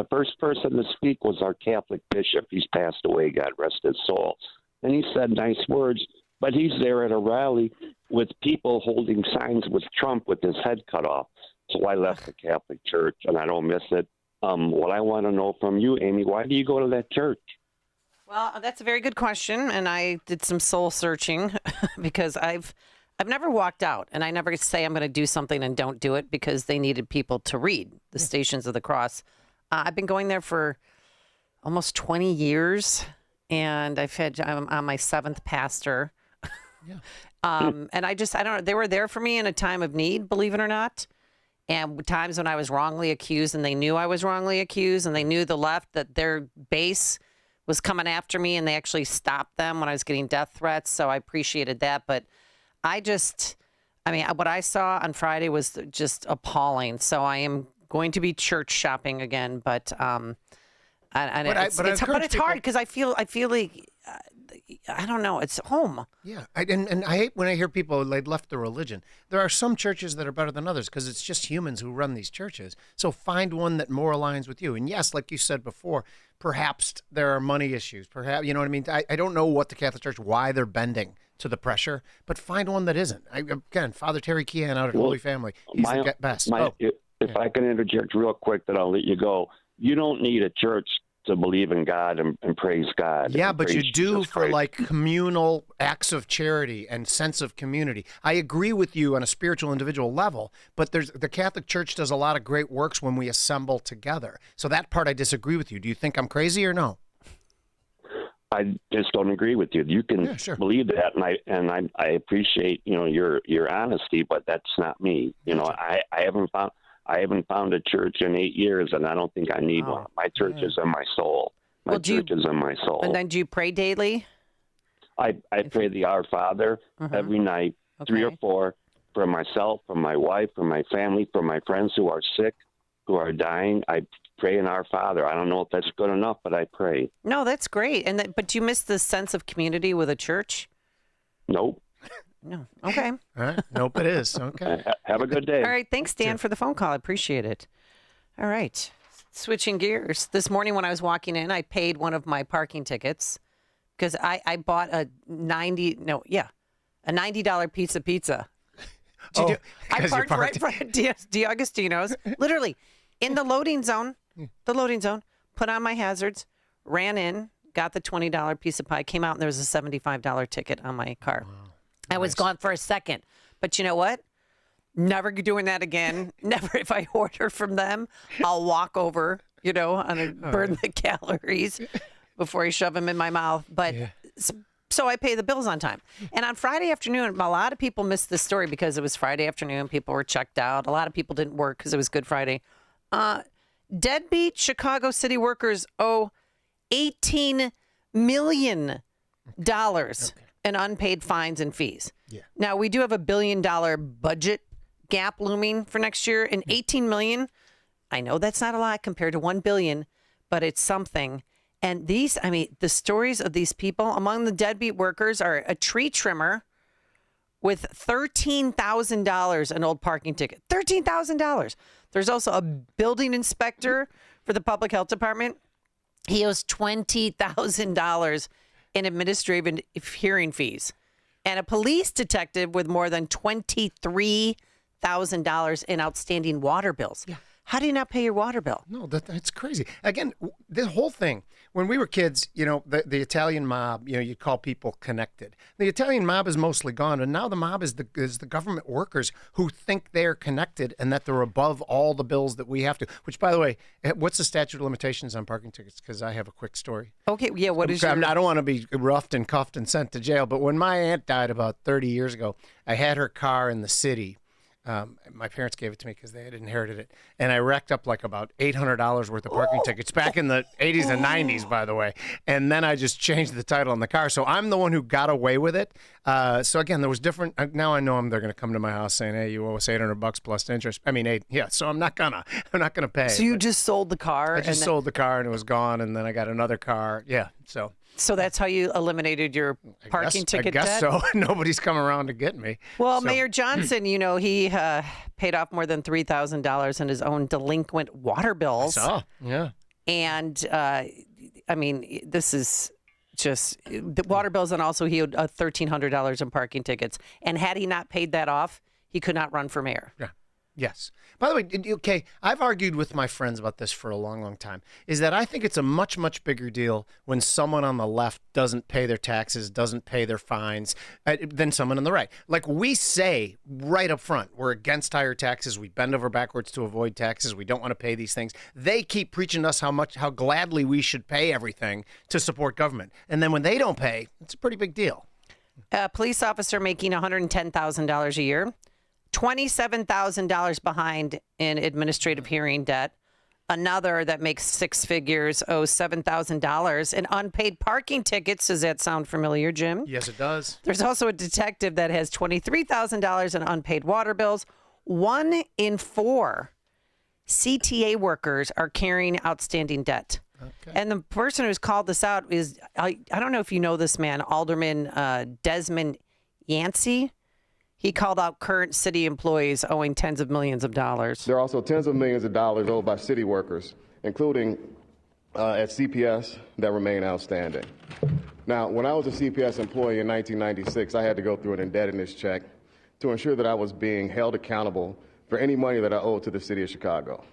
first person to speak was our Catholic bishop. He's passed away, God rest his soul. And he said nice words, but he's there at a rally with people holding signs with Trump with his head cut off. So I left the Catholic Church, and I don't miss it. What I want to know from you, Amy, why do you go to that church? Well, that's a very good question, and I did some soul searching because I've never walked out, and I never say I'm going to do something and don't do it because they needed people to read the Stations of the Cross. I've been going there for almost 20 years, and I'm on my 7th pastor. Yeah. And I don't know, they were there for me in a time of need, believe it or not. And times when I was wrongly accused and they knew I was wrongly accused and they knew the left that their base was coming after me and they actually stopped them when I was getting death threats. So I appreciated that. But what I saw on Friday was just appalling. So I am going to be church shopping again, but it's hard because I feel like I don't know. It's home. Yeah, and I hate when I hear people they left the religion. There are some churches that are better than others because it's just humans who run these churches. So find one that more aligns with you. And yes, like you said before, perhaps there are money issues. Perhaps, you know what I mean? I don't know what the Catholic Church, why they're bending to the pressure, but find one that isn't. Again, Father Terry Keehan out at Holy Family, he's the best. If I can interject real quick, then I'll let you go. You don't need a church to believe in God and praise God. Yeah, but you do Jesus for Christ. like communal acts of charity and sense of community. I agree with you on a spiritual individual level, but the Catholic Church does a lot of great works when we assemble together. So that part I disagree with you. Do you think I'm crazy or no? I just don't agree with you. You can believe that, and I appreciate your honesty, but that's not me. I haven't found a church in 8 years, and I don't think I need one. My church is in my soul. My church is in my soul. And then do you pray daily? I pray the Our Father every night, 3 or 4, for myself, for my wife, for my family, for my friends who are sick, who are dying. I pray in Our Father. I don't know if that's good enough, but I pray. No, that's great. But do you miss the sense of community with a church? Nope. No. Okay. All right. Nope, it is. Okay. Have a good day. All right. Thanks, Dan, for the phone call. I appreciate it. All right. Switching gears. This morning when I was walking in, I paid one of my parking tickets because I bought a $90 pizza. I parked right in front of D'Agostino's, literally in the loading zone, put on my hazards, ran in, got the $20 piece of pie, came out, and there was a $75 ticket on my car. Wow. I was gone for a second. But you know what? Never doing that again. Never. If I order from them, I'll walk over, and burn the calories before I shove them in my mouth. But so I pay the bills on time. And on Friday afternoon, a lot of people missed this story because it was Friday afternoon. People were checked out. A lot of people didn't work because it was Good Friday. Deadbeat Chicago city workers owe $18 million in unpaid fines and fees. Yeah. Now, we do have $1 billion budget gap looming for next year. And $18 million, I know that's not a lot compared to $1 billion, but it's something. And the stories of these people, among the deadbeat workers are a tree trimmer with $13,000 an old parking ticket. $13,000. There's also a building inspector for the public health department. He owes $20,000 in administrative hearing fees. And a police detective with more than $23,000 in outstanding water bills. Yeah. How do you not pay your water bill? No, that's crazy. Again, the whole thing, when we were kids, the Italian mob, you'd call people connected. The Italian mob is mostly gone, and now the mob is the government workers who think they're connected and that they're above all the bills that we have to. Which, by the way, what's the statute of limitations on parking tickets? Because I have a quick story. Okay, yeah, what is I don't want to be roughed and cuffed and sent to jail, but when my aunt died about 30 years ago, I had her car in the city. My parents gave it to me because they had inherited it. And I racked up like about $800 worth of parking tickets back in the 80s and 90s, by the way. And then I just changed the title on the car. So I'm the one who got away with it. So again, there was different. Now I know they're going to come to my house saying, hey, you owe us $800 plus interest. I mean, so I'm not going to pay. So you just sold the car? I just sold the car and it was gone. And then I got another car. Yeah. So that's how you eliminated your parking ticket debt? I guess so. Nobody's come around to get me. Well, Mayor Johnson, he paid off more than $3,000 in his own delinquent water bills. I saw, yeah. And, I mean, this is just the water bills, and also he owed $1,300 in parking tickets. And had he not paid that off, he could not run for mayor. Yeah. Yes. By the way, okay, I've argued with my friends about this for a long, long time, is that I think it's a much, much bigger deal when someone on the left doesn't pay their taxes, doesn't pay their fines, than someone on the right. Like we say right up front, we're against higher taxes. We bend over backwards to avoid taxes. We don't want to pay these things. They keep preaching to us how gladly we should pay everything to support government. And then when they don't pay, it's a pretty big deal. A police officer making $110,000 a year. $27,000 behind in administrative hearing debt. Another that makes six figures owes $7,000 in unpaid parking tickets. Does that sound familiar, Jim? Yes, it does. There's also a detective that has $23,000 in unpaid water bills. 1 in 4 CTA workers are carrying outstanding debt. Okay. And the person who's called this out is, I don't know if you know this man, Alderman Desmond Yancey. He called out current city employees owing tens of millions of dollars. There are also tens of millions of dollars owed by city workers, including at CPS, that remain outstanding. Now, when I was a CPS employee in 1996, I had to go through an indebtedness check to ensure that I was being held accountable for any money that I owed to the city of Chicago.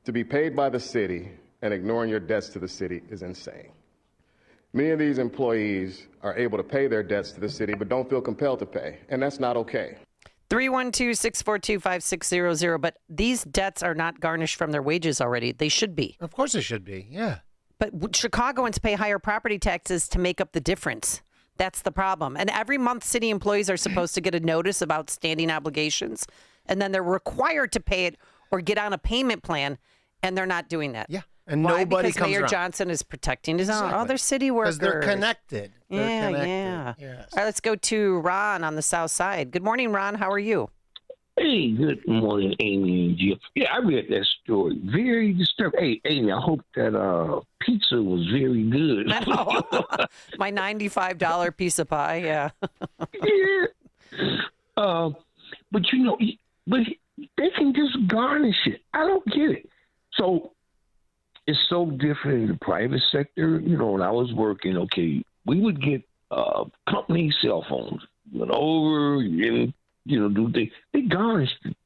To be paid by the city and ignoring your debts to the city is insane. Many of these employees are able to pay their debts to the city, but don't feel compelled to pay, and that's not okay. 312-642-5600, but these debts are not garnished from their wages already. They should be. Of course they should be, yeah. But Chicagoans pay higher property taxes to make up the difference. That's the problem. And every month, city employees are supposed to get a notice of outstanding obligations, and then they're required to pay it or get on a payment plan, and they're not doing that. Yeah. And why? nobody because comes Mayor around. Johnson is protecting his own. Oh, they're city workers. Because they're connected. Yeah. Yes. All right, let's go to Ron on the south side. Good morning, Ron. How are you? Hey, good morning, Amy and Jim. Yeah, I read that story. Very disturbing. Hey, Amy, I hope that pizza was very good. I know. My $95 piece of pie, yeah. Yeah. But they can just garnish it. I don't get it. So it's so different in the private sector. When I was working, okay, we would get company cell phones. Went over and, do they garnished it.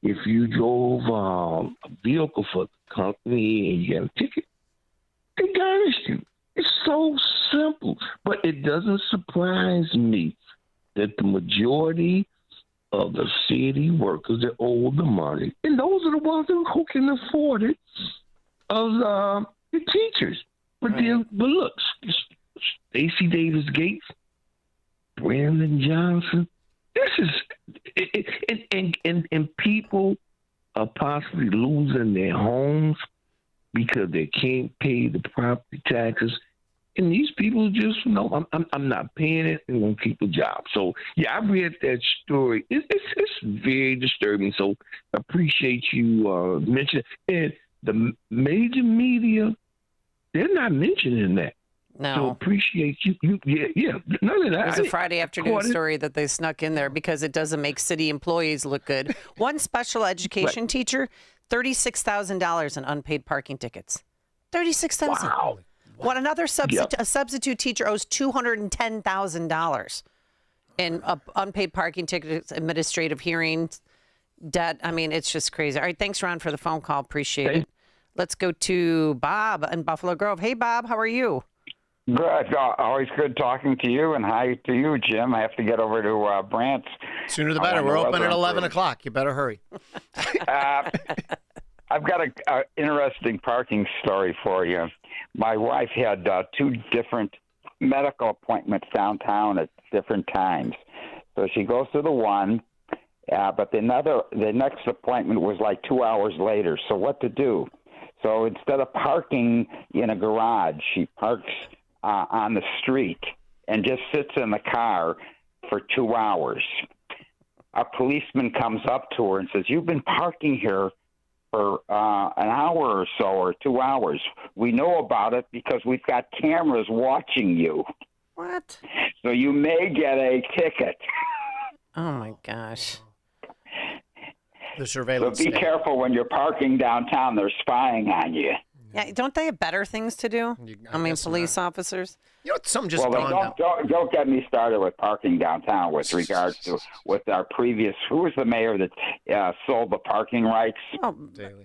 If you drove a vehicle for the company and you got a ticket, they garnished you. It's so simple. But it doesn't surprise me that the majority of the city workers that owe the money, and those are the ones who can afford it, of the teachers. But look, Stacey Davis Gates, Brandon Johnson, this is and people are possibly losing their homes because they can't pay the property taxes. And these people just, I'm not paying it and won't keep a job. So, yeah, I read that story. It's very disturbing. So, I appreciate you mentioning it. And the major media, they're not mentioning that. No. So, appreciate you. Yeah. None of that. It was a Friday afternoon story that they snuck in there because it doesn't make city employees look good. One special education teacher, $36,000 in unpaid parking tickets. $36,000. Wow. What another a substitute teacher owes $210,000 in unpaid parking tickets, administrative hearings, debt. I mean, it's just crazy. All right, thanks, Ron, for the phone call. Appreciate it. Let's go to Bob in Buffalo Grove. Hey, Bob, how are you? Good. Always good talking to you, and hi to you, Jim. I have to get over to Brant's. Sooner the better. We're open at 11 o'clock. You better hurry. I've got an interesting parking story for you. My wife had 2 different medical appointments downtown at different times. So she goes to the one, but the next appointment was like 2 hours later. So what to do? So instead of parking in a garage, she parks on the street and just sits in the car for 2 hours. A policeman comes up to her and says, "You've been parking here for an hour or so, or 2 hours. We know about it because we've got cameras watching you. What? So you may get a ticket." Oh, my gosh. The surveillance. So be careful when you're parking downtown. They're spying on you. Yeah, don't they have better things to do? I mean, police officers. You know, something just don't get me started with parking downtown with regards to with our previous. Who was the mayor that sold the parking rights? Oh,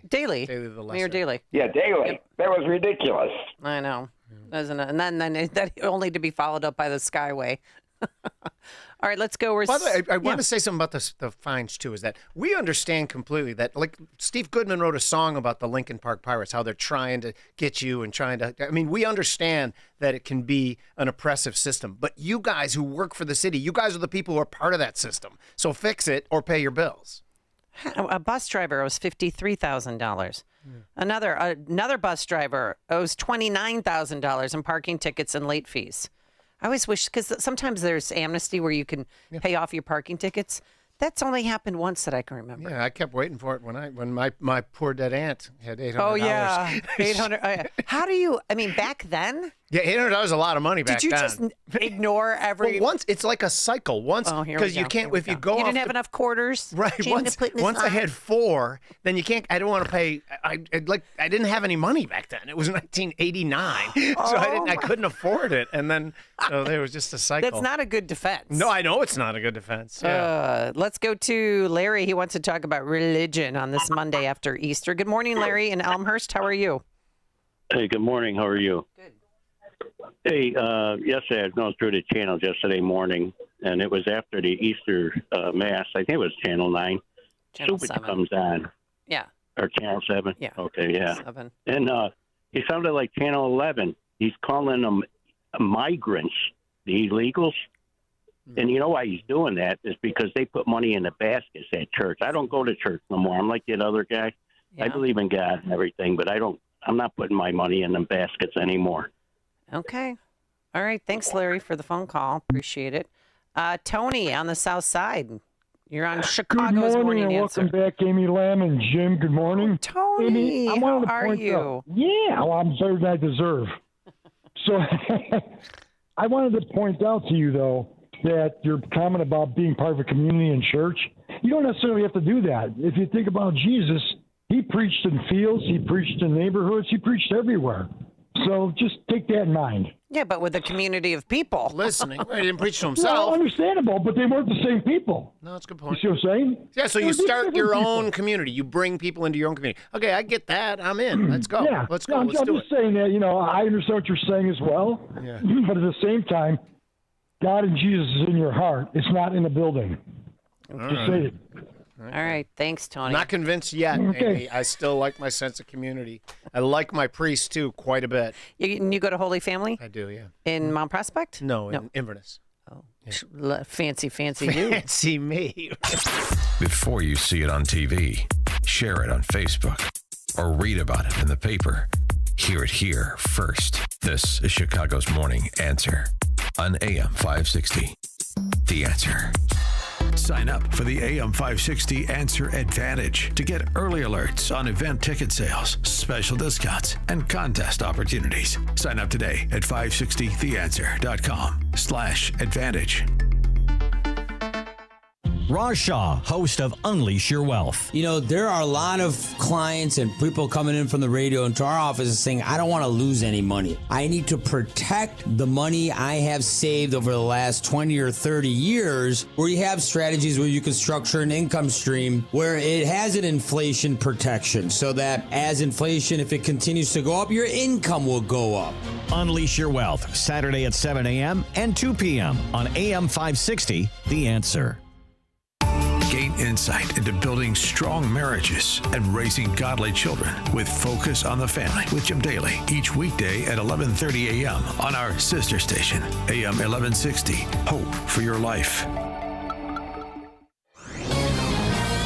Daley. Mayor Daley. Yeah, Daley. Yep. That was ridiculous. I know, isn't it? And then that only to be followed up by the Skyway. All right, let's go. By the way, I want to say something about the fines, too, is that we understand completely that, like, Steve Goodman wrote a song about the Lincoln Park Pirates, how they're trying to get you and trying to, I mean, we understand that it can be an oppressive system, but you guys who work for the city, you guys are the people who are part of that system. So fix it or pay your bills. A bus driver owes $53,000. Another bus driver owes $29,000 in parking tickets and late fees. I always wish, because sometimes there's amnesty where you can pay off your parking tickets. That's only happened once that I can remember. Yeah, I kept waiting for it when my poor dead aunt had $800. Oh, yeah, $800. How do you, I mean, back then? Yeah, $800 is a lot of money back then. Did you just ignore every... Well, once, it's like a cycle. Once, because you can't, if you go You off didn't have enough quarters? Right. Once I had 4, then you can't, I don't want to pay, I didn't have any money back then. It was 1989, so I couldn't afford it. And then, so there was just a cycle. That's not a good defense. No, I know it's not a good defense. Yeah. Let's go to Larry. He wants to talk about religion on this Monday after Easter. Good morning, Larry in Elmhurst. How are you? Hey, good morning. How are you? Good. Hey, yesterday I was going through the channels yesterday morning, and it was after the Easter Mass. I think it was Channel 9. Channel Super 7. comes on. Yeah. Or Channel 7? Yeah. Okay, yeah. 7. And he sounded like Channel 11. He's calling them migrants, the illegals. And you know why he's doing that is because they put money in the baskets at church. I don't go to church no more. I'm like that other guy. Yeah. I believe in God and everything, but I'm not putting my money in the baskets anymore. Okay. All right. Thanks, Larry, for the phone call. Appreciate it. Tony on the South Side. You're on Chicago's Good morning Morning and Answer. welcome back, Amy Lamb and Jim. Good morning. Tony, Amy, I how wanted to are point you? out- yeah, well, I'm better than I deserve. So I wanted to point out to you, though, that your comment about being part of a community in church, you don't necessarily have to do that. If you think about Jesus, he preached in fields, he preached in neighborhoods, he preached everywhere. So just take that in mind. Yeah, but with a community of people. Listening. He didn't preach to Well, himself. understandable, but they weren't the same people. No, that's a good You point. see what I'm saying? Yeah, so you They're start different your people. own community. You bring people into your own community. Okay, I get that. I'm in. Let's go. Yeah. Let's go. No, I'm Let's do it. just saying that, I understand what you're saying as well. Yeah. But at the same time, God and Jesus is in your heart. It's not in a building. Just say it. All right. Thanks, Tony. Not convinced yet, Okay. Amy. I still like my sense of community. I like my priest, too, quite a bit. You go to Holy Family? I do, yeah. In Mount Prospect? No, in Inverness. Oh, fancy you. Fancy me. Before you see it on TV, share it on Facebook, or read about it in the paper, hear it here first. This is Chicago's Morning Answer on AM 560. The Answer. Sign up for the AM 560 Answer Advantage to get early alerts on event ticket sales, special discounts, and contest opportunities. Sign up today at 560theanswer.com/advantage. Raj Shah, host of Unleash Your Wealth. You know, there are a lot of clients and people coming in from the radio into our office saying, I don't want to lose any money. I need to protect the money I have saved over the last 20 or 30 years, where you have strategies where you can structure an income stream where it has an inflation protection so that as inflation, if it continues to go up, your income will go up. Unleash Your Wealth, Saturday at 7 a.m. and 2 p.m. on AM 560, The Answer. Gain insight into building strong marriages and raising godly children with Focus on the Family with Jim Daly each weekday at 11:30 a.m. on our sister station, AM 1160. Hope for your life.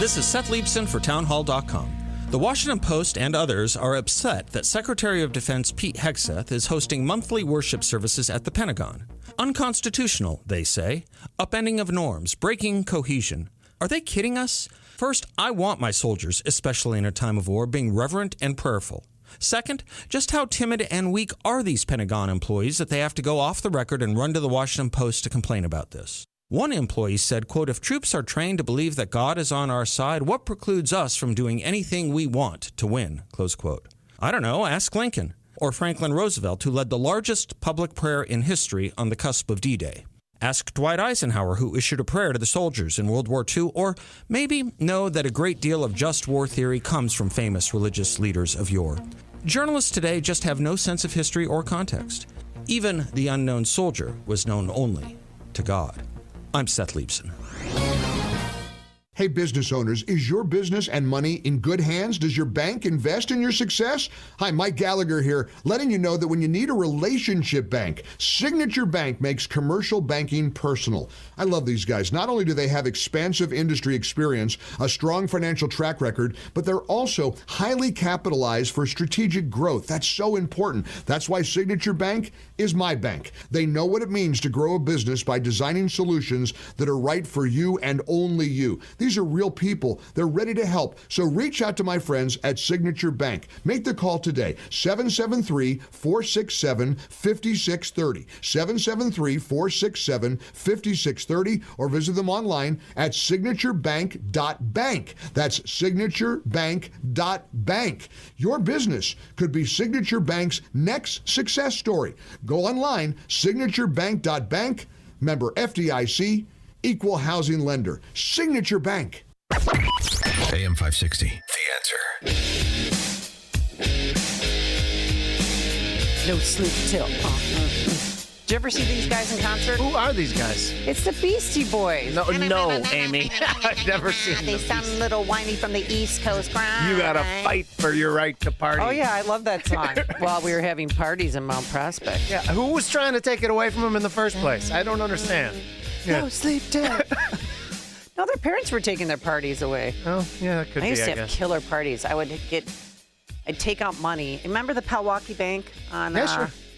This is Seth Leibson for Townhall.com. The Washington Post and others are upset that Secretary of Defense Pete Hegseth is hosting monthly worship services at the Pentagon. Unconstitutional, they say. Upending of norms, breaking cohesion. Are they kidding us? First, I want my soldiers, especially in a time of war, being reverent and prayerful. Second, just how timid and weak are these Pentagon employees that they have to go off the record and run to the Washington Post to complain about this? One employee said, quote, "If troops are trained to believe that God is on our side, what precludes us from doing anything we want to win?" Close quote. I don't know, ask Lincoln. Or Franklin Roosevelt, who led the largest public prayer in history on the cusp of D-Day. Ask Dwight Eisenhower, who issued a prayer to the soldiers in World War II. Or maybe know that a great deal of just war theory comes from famous religious leaders of yore. Journalists today just have no sense of history or context. Even the unknown soldier was known only to God. I'm Seth Leibson. Hey, business owners, is your business and money in good hands? Does your bank invest in your success? Hi, Mike Gallagher here, letting you know that when you need a relationship bank, Signature Bank makes commercial banking personal. I love these guys. Not only do they have expansive industry experience, a strong financial track record, but they're also highly capitalized for strategic growth. That's so important. That's why Signature Bank is my bank. They know what it means to grow a business by designing solutions that are right for you and only you. These are real people. They're ready to help. So reach out to my friends at Signature Bank. Make the call today, 773-467-5630, 773-467-5630, or visit them online at signaturebank.bank. That's signaturebank.bank. Your business could be Signature Bank's next success story. Go online, signaturebank.bank, member FDIC, equal housing lender. Signature Bank. AM 560, The Answer. No sleep till. Did you ever see these guys in concert? Who are these guys? It's the Beastie Boys. No, Amy. I've never seen They sound a little whiny from the East Coast. You gotta fight for your right to party. Oh, yeah, I love that song. While we were having parties in Mount Prospect. Yeah, who was trying to take it away from them in the first place? I don't understand. Yeah. No sleep till. No, their parents were taking their parties away. Oh, yeah, that could be, I used to have guess. killer parties. I'd take out money. Remember the Pewaukee Bank on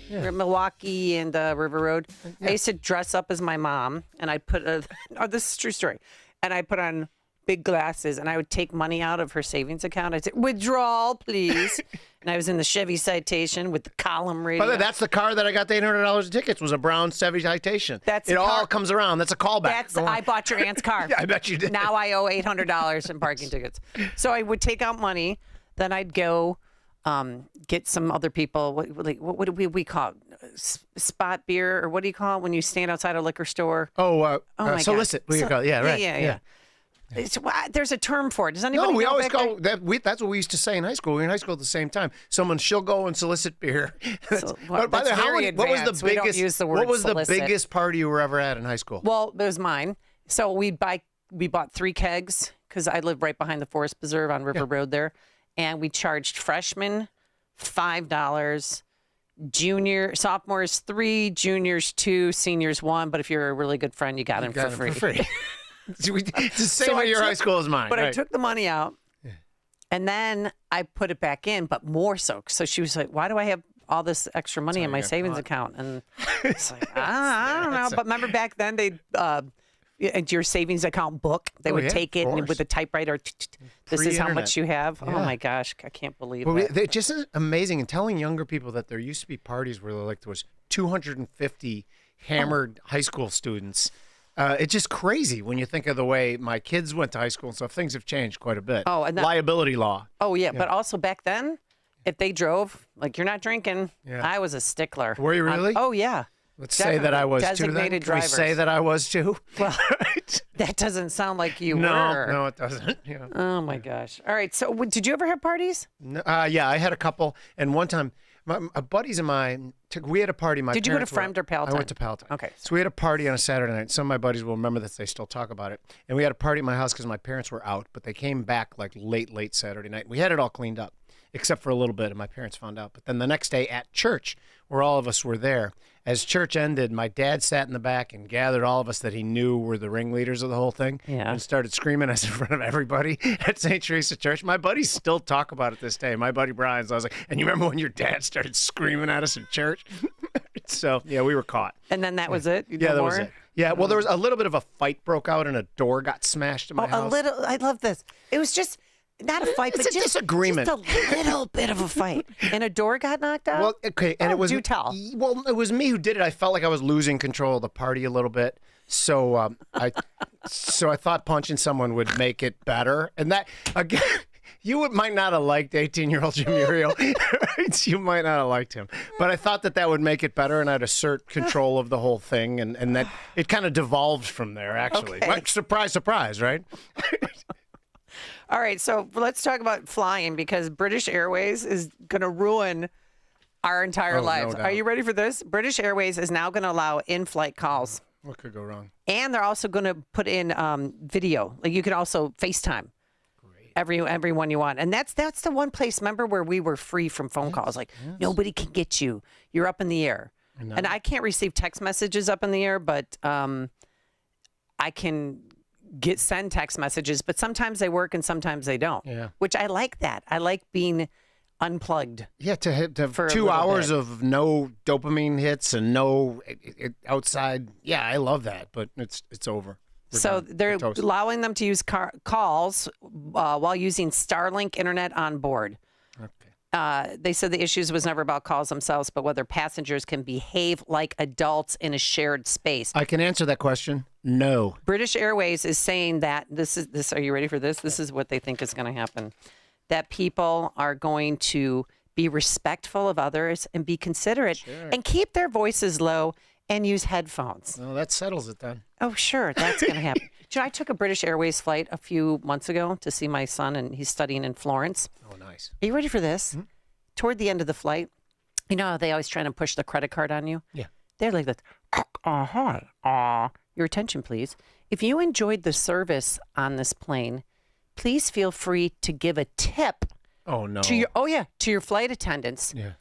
Milwaukee and River Road? Yeah. I used to dress up as my mom, and I'd put this is a true story, and I put on big glasses, and I would take money out of her savings account. I'd say, "Withdrawal, please." And I was in the Chevy Citation with the column radio. By the way, that's the car that I got the $800 in tickets, was a brown Chevy Citation. It all comes around. That's a callback. I bought your aunt's car. Yeah, I bet you did. Now I owe $800 in parking tickets. So I would take out money. Then I'd go get some other people. What do we call it? Spot beer, or what do you call it when you stand outside a liquor store? Solicit. What do you call it? Yeah, right. Yeah. There's a term for it. Does anybody No, we know always back go. That's what we used to say in high school. We were in high school at the same time. She'll go and solicit beer. But by the way, what was the biggest? We don't use the word what was solicit. the biggest party you were ever at in high school? Well, it was mine. So we bought 3 kegs because I lived right behind the Forest Preserve on River Road there, and we charged freshmen $5. Sophomores 3, juniors 2, seniors 1. But if you're a really good friend, you got them for free. It's the same way your high school as mine. But right. I took the money out, and then I put it back in, but more so. So she was like, "Why do I have all this extra money in my savings account?" And it's like, I don't know. But remember back then, they'd your savings account book. They would take it and with a typewriter. This is how much you have. Yeah. Oh my gosh, I can't believe it. It's just amazing. And telling younger people that there used to be parties where there was 250 hammered high school students. It's just crazy when you think of the way my kids went to high school and stuff. Things have changed quite a bit. Oh, and liability law. Oh, yeah. But also back then, if they drove, like, you're not drinking, I was a stickler. Were you really? Oh, yeah. Let's say that I was too. Then. Can we say that I was too? Well, that doesn't sound like you were. No, it doesn't. Yeah. Oh, my gosh. All right. So did you ever have parties? No, yeah, I had a couple. And one time, my buddies of mine, we had a party. Did you go to Fremd or Palatine? I went to Palatine. Okay. So we had a party on a Saturday night. Some of my buddies will remember this. They still talk about it. And we had a party at my house because my parents were out, but they came back like late Saturday night. We had it all cleaned up. except for a little bit, and my parents found out. But then the next day at church, where all of us were there, as church ended, my dad sat in the back and gathered all of us that he knew were the ringleaders of the whole thing and started screaming us in front of everybody at St. Teresa Church. My buddies still talk about it this day. My buddy Brian's, I was like, and you remember when your dad started screaming at us in church? So, yeah, we were caught. And then that was it? Yeah, that was it. Yeah, well, there was a little bit of a fight broke out and a door got smashed in my house. A little. I love this. It was just not a fight, It's but a disagreement. Just a little bit of a fight. And a door got knocked out? Well, okay, and it was do tell. Well, it was me who did it. I felt like I was losing control of the party a little bit. So I thought punching someone would make it better. And that again, you might not have liked 18-year-old Jim Uriel. Right? You might not have liked him. But I thought that would make it better, and I'd assert control of the whole thing, and that it kind of devolved from there, actually. Okay. Like, surprise, surprise, right? All right, so let's talk about flying, because British Airways is going to ruin our entire lives. doubt. Are you ready for this? British Airways is now going to allow in-flight calls. What could go wrong? And they're also going to put in video. Like, you can also FaceTime everyone you want. And that's the one place, remember, where we were free from phone calls. Like, nobody can get you. You're up in the air. And I can't receive text messages up in the air, but I can send text messages. But sometimes they work and sometimes they don't. Yeah. Which I like that. I like being unplugged. Yeah, to have for a 2 little hours bit. of no dopamine hits and no outside. Yeah, I love that, but it's over. We're So done. they're We're toast. allowing them to use calls while using Starlink internet on board. They said the issues was never about calls themselves, but whether passengers can behave like adults in a shared space. I can answer that question. No. British Airways is saying that this. Are you ready for this? This is what they think is going to happen. That people are going to be respectful of others and be considerate and keep their voices low and use headphones. Well, that settles it then. Oh, sure. That's going to happen. You know, I took a British Airways flight a few months ago to see my son, and he's studying in Florence. Oh, nice. Are you ready for this? Toward the end of the flight, you know how they always try to push the credit card on you? Yeah. They're like this. Hi. Your attention, please. If you enjoyed the service on this plane, please feel free to give a tip. Oh, no. To your flight attendants. Yeah.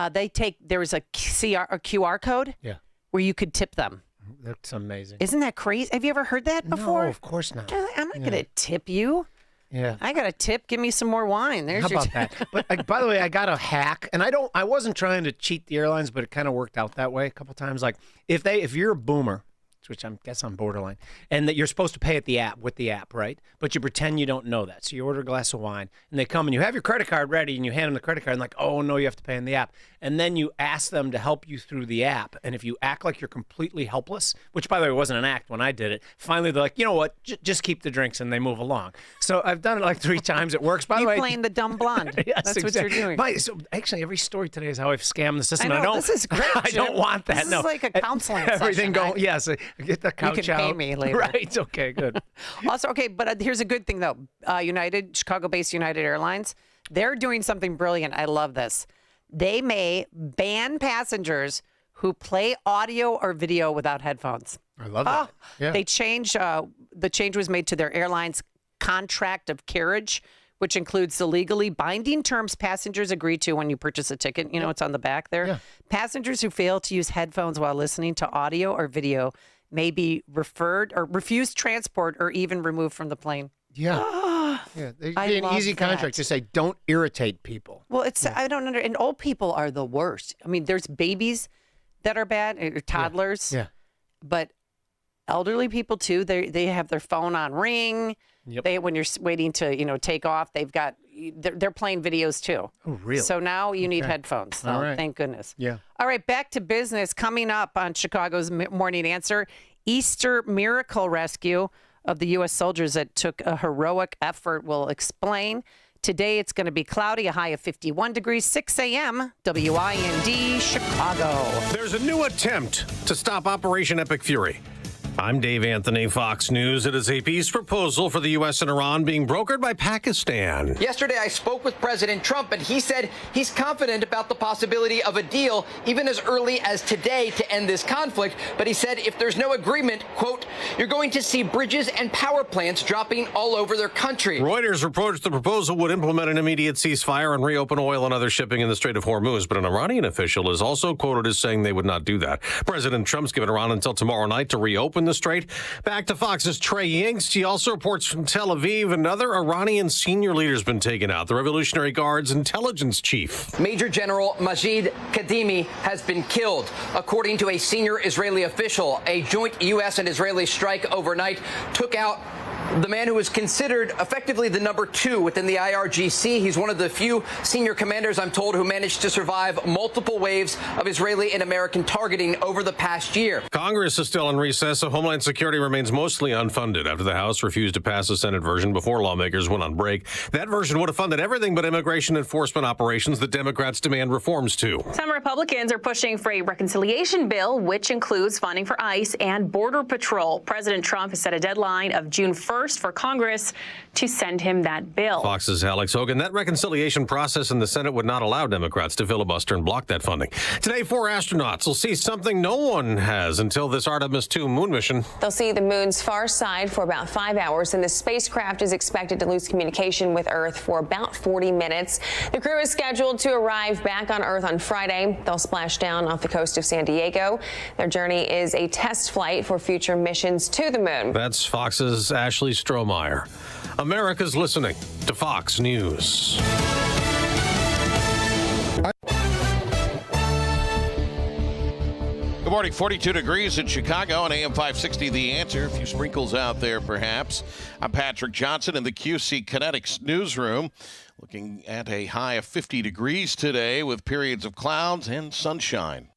There was a QR code. Yeah. Where you could tip them. That's amazing. Isn't that crazy? Have you ever heard that before? No, of course not. I'm not going to tip you. Yeah. I got a tip. Give me some more wine. There's How your about that? But by the way, I got a hack, and I wasn't trying to cheat the airlines, but it kind of worked out that way a couple times. Like if you're a boomer, which I guess I'm borderline, and that you're supposed to pay at the app with the app, right? But you pretend you don't know that. So you order a glass of wine, and they come and you have your credit card ready, and you hand them the credit card, and like, oh no, you have to pay in the app. And then you ask them to help you through the app. And if you act like you're completely helpless, which by the way wasn't an act when I did it, finally they're like, you know what, just keep the drinks, and they move along. So I've done it like 3 times. It works. By the way, you're playing the dumb blonde. Yes, That's exactly. what you're doing. So actually, every story today is how I've scammed the system. I know, this is great, I don't Jim. want that. This no, is like a counseling Everything session. going. Yes, get the couch You can pay out. me later. Right. Okay. Good. Also, okay, but here's a good thing, though. Chicago-based United Airlines, they're doing something brilliant. I love this. They may ban passengers who play audio or video without headphones. I love that. Yeah. They changed. The change was made to their airline's contract of carriage, which includes the legally binding terms passengers agree to when you purchase a ticket. You know, it's on the back there. Yeah. Passengers who fail to use headphones while listening to audio or video may be referred or refused transport or even removed from the plane. Yeah. Yeah. There'd I be an love easy that. contract to say, don't irritate people. Well, it's I don't understand. And old people are the worst. I mean, there's babies that are bad, or toddlers. Yeah. But elderly people too. They have their phone on ring. Yep. When you're waiting to take off, they're playing videos too. Oh, really? So now you need Okay. headphones. So All right. thank goodness. Yeah. All right, back to business. Coming up on Chicago's Morning Answer, Easter Miracle Rescue of the U.S. soldiers that took a heroic effort. Will explain. Today it's going to be cloudy, a high of 51 degrees, 6 a.m., WIND, Chicago. There's a new attempt to stop Operation Epic Fury. I'm Dave Anthony, Fox News. It is a peace proposal for the U.S. and Iran being brokered by Pakistan. Yesterday, I spoke with President Trump, and he said he's confident about the possibility of a deal even as early as today to end this conflict. But he said if there's no agreement, quote, you're going to see bridges and power plants dropping all over their country. Reuters reports the proposal would implement an immediate ceasefire and reopen oil and other shipping in the Strait of Hormuz. But an Iranian official is also quoted as saying they would not do that. President Trump's given Iran until tomorrow night to reopen the strait. Back to Fox's Trey Yingst. He also reports from Tel Aviv another Iranian senior leader has been taken out, the Revolutionary Guard's intelligence chief. Major General Majid Kadimi has been killed. According to a senior Israeli official, a joint U.S. and Israeli strike overnight took out the man who is considered effectively the number 2 within the IRGC. He's one of the few senior commanders, I'm told, who managed to survive multiple waves of Israeli and American targeting over the past year. Congress is still in recess, so Homeland Security remains mostly unfunded after the House refused to pass the Senate version before lawmakers went on break. That version would have funded everything but immigration enforcement operations that Democrats demand reforms to. Some Republicans are pushing for a reconciliation bill, which includes funding for ICE and Border Patrol. President Trump has set a deadline of June 1st for Congress to send him that bill. Fox's Alex Hogan. That reconciliation process in the Senate would not allow Democrats to filibuster and block that funding. Today, 4 astronauts will see something no one has until this Artemis II moon mission. They'll see the moon's far side for about 5 hours, and the spacecraft is expected to lose communication with Earth for about 40 minutes. The crew is scheduled to arrive back on Earth on Friday. They'll splash down off the coast of San Diego. Their journey is a test flight for future missions to the moon. That's Fox's Ashley Strohmeyer. America's listening to Fox News. Good morning, 42 degrees in Chicago on AM 560, The Answer. A few sprinkles out there, perhaps. I'm Patrick Johnson in the QC Kinetics newsroom, looking at a high of 50 degrees today with periods of clouds and sunshine.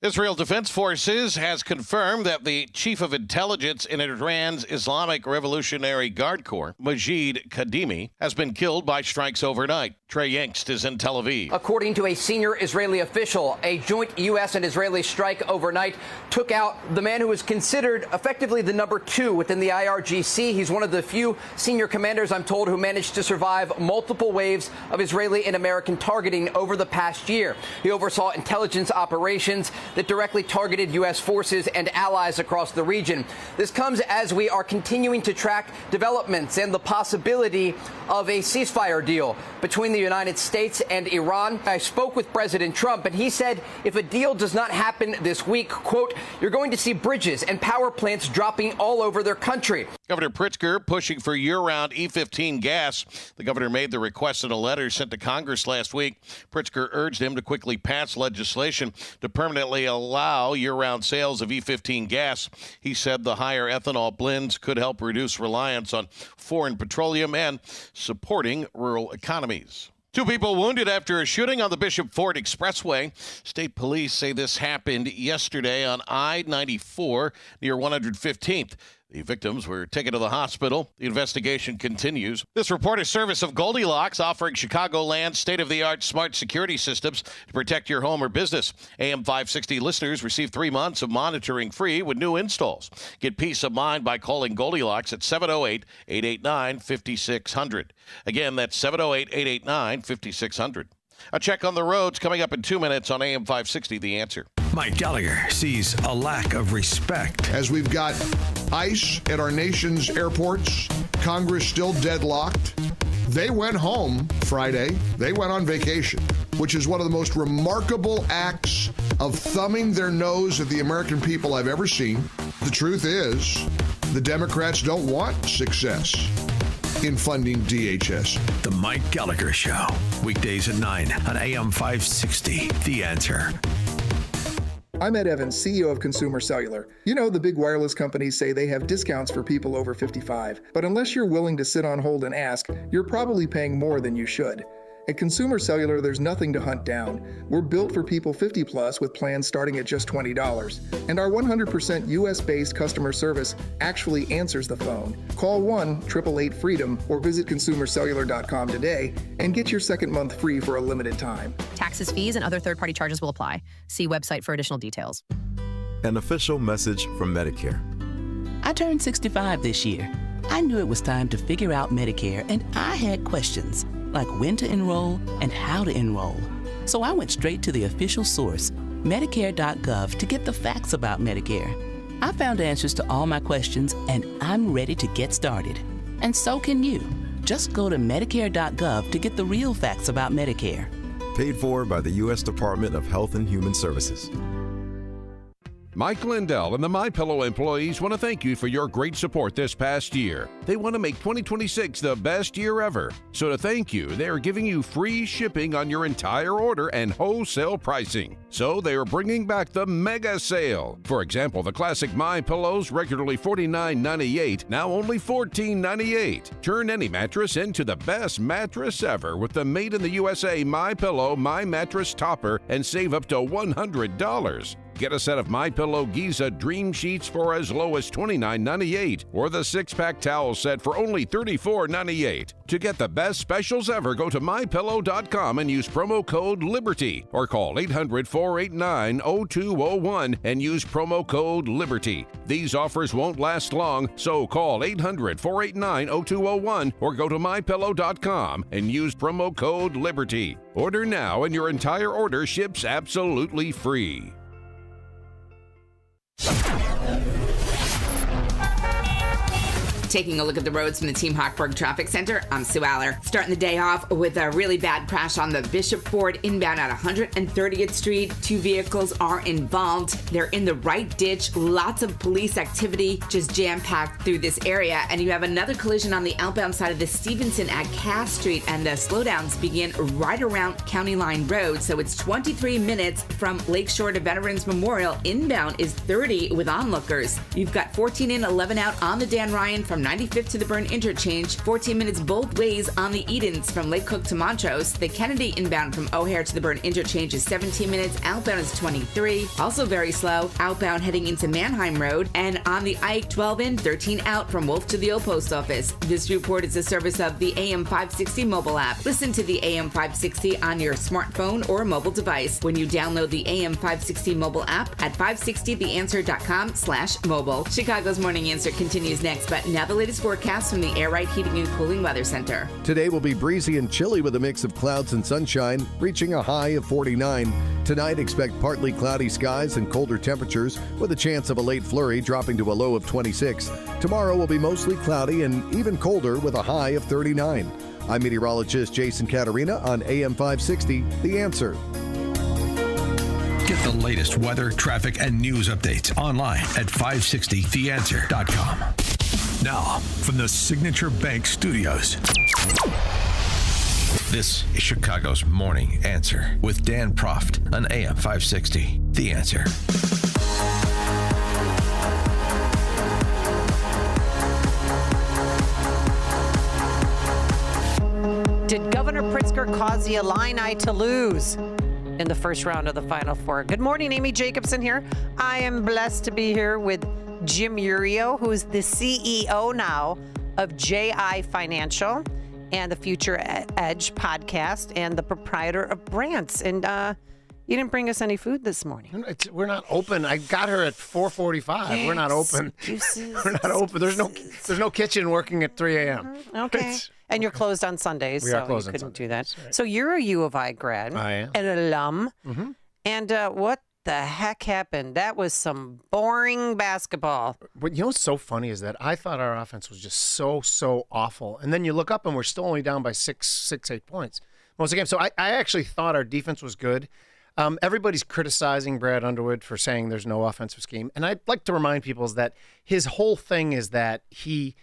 Israel Defense Forces has confirmed that the chief of intelligence in Iran's Islamic Revolutionary Guard Corps, Majid Kadimi, has been killed by strikes overnight. Trey Yingst is in Tel Aviv. According to a senior Israeli official, a joint U.S. and Israeli strike overnight took out the man who is considered effectively the number 2 within the IRGC. He's one of the few senior commanders, I'm told, who managed to survive multiple waves of Israeli and American targeting over the past year. He oversaw intelligence operations that directly targeted U.S. forces and allies across the region. This comes as we are continuing to track developments and the possibility of a ceasefire deal between the United States and Iran. I spoke with President Trump, and he said if a deal does not happen this week, quote, you're going to see bridges and power plants dropping all over their country. Governor Pritzker pushing for year-round E15 gas. The governor made the request in a letter sent to Congress last week. Pritzker urged him to quickly pass legislation to permanently allow year-round sales of E15 gas. He said the higher ethanol blends could help reduce reliance on foreign petroleum and supporting rural economies. 2 people wounded after a shooting on the Bishop Ford Expressway. State police say this happened yesterday on I-94 near 115th. The victims were taken to the hospital. The investigation continues. This report is service of Goldilocks, offering Chicagoland state-of-the-art smart security systems to protect your home or business. AM 560 listeners receive 3 months of monitoring free with new installs. Get peace of mind by calling Goldilocks at 708-889-5600. Again, that's 708-889-5600. A check on the roads coming up in 2 minutes on AM 560, The Answer. Mike Gallagher sees a lack of respect. As we've got ICE at our nation's airports, Congress still deadlocked. They went home Friday. They went on vacation, which is one of the most remarkable acts of thumbing their nose at the American people I've ever seen. The truth is, the Democrats don't want success in funding DHS. The Mike Gallagher Show, weekdays at 9 on AM 560, The Answer. I'm Ed Evans, CEO of Consumer Cellular. You know, the big wireless companies say they have discounts for people over 55, but unless you're willing to sit on hold and ask, you're probably paying more than you should. At Consumer Cellular, there's nothing to hunt down. We're built for people 50 plus with plans starting at just $20. And our 100% US-based customer service actually answers the phone. Call 1-888-FREEDOM or visit consumercellular.com today and get your second month free for a limited time. Taxes, fees, and other third-party charges will apply. See website for additional details. An official message from Medicare. I turned 65 this year. I knew it was time to figure out Medicare, and I had questions, like when to enroll and how to enroll. So I went straight to the official source, Medicare.gov, to get the facts about Medicare. I found answers to all my questions, and I'm ready to get started. And so can you. Just go to Medicare.gov to get the real facts about Medicare. Paid for by the U.S. Department of Health and Human Services. Mike Lindell and the MyPillow employees want to thank you for your great support this past year. They want to make 2026 the best year ever. So to thank you, they are giving you free shipping on your entire order and wholesale pricing. So they are bringing back the mega sale. For example, the classic MyPillows, regularly $49.98, now only $14.98. Turn any mattress into the best mattress ever with the Made in the USA MyPillow My Mattress Topper and save up to $100. Get a set of MyPillow Giza Dream Sheets for as low as $29.98 or the 6-pack towel set for only $34.98. To get the best specials ever, go to MyPillow.com and use promo code LIBERTY or call 800-489-0201 and use promo code LIBERTY. These offers won't last long, so call 800-489-0201 or go to MyPillow.com and use promo code LIBERTY. Order now and your entire order ships absolutely free. Taking a look at the roads from the Team Hochberg Traffic Center, I'm Sue Aller. Starting the day off with a really bad crash on the Bishop Ford inbound at 130th Street. 2 vehicles are involved. They're in the right ditch. Lots of police activity just jam-packed through this area. And you have another collision on the outbound side of the Stevenson at Cass Street, and the slowdowns begin right around County Line Road. So it's 23 minutes from Lakeshore to Veterans Memorial. Inbound is 30 with onlookers. You've got 14 in, 11 out on the Dan Ryan from 95th to the Byrne Interchange, 14 minutes both ways on the Edens from Lake Cook to Montrose. The Kennedy inbound from O'Hare to the Byrne Interchange is 17 minutes, outbound is 23. Also very slow, outbound heading into Mannheim Road, and on the Ike, 12 in, 13 out from Wolf to the Old Post Office. This report is a service of the AM 560 mobile app. Listen to the AM 560 on your smartphone or mobile device when you download the AM 560 mobile app at 560theanswer.com/mobile. Chicago's Morning Answer continues next, but now the latest forecast from the Air Right Heating and Cooling Weather Center. Today will be breezy and chilly with a mix of clouds and sunshine, reaching a high of 49. Tonight, expect partly cloudy skies and colder temperatures with a chance of a late flurry dropping to a low of 26. Tomorrow will be mostly cloudy and even colder with a high of 39. I'm meteorologist Jason Caterina on AM 560, The Answer. Get the latest weather, traffic, and news updates online at 560theanswer.com. Now, from the Signature Bank Studios, this is Chicago's Morning Answer with Dan Proft on AM 560. The Answer. Did Governor Pritzker cause the Illini to lose in the first round of the Final Four? Good morning, Amy Jacobson here. I am blessed to be here with Jim Urio, who's the CEO now of JI Financial and the Future Edge podcast and the proprietor of Brandt's. And you didn't bring us any food this morning. We're not open. I got her at 4:45. We're not open. We're not open. There's no kitchen working at 3 a.m. Okay. And you're closed on Sundays, so you couldn't do that. Right. So you're a U of I grad. I am. An alum. Mm-hmm. And what the heck happened? That was some boring basketball. But you know what's so funny is that I thought our offense was just so awful. And then you look up and we're still only down by 8 points most of the game. So I actually thought our defense was good. Everybody's criticizing Brad Underwood for saying there's no offensive scheme. And I'd like to remind people is that his whole thing is that he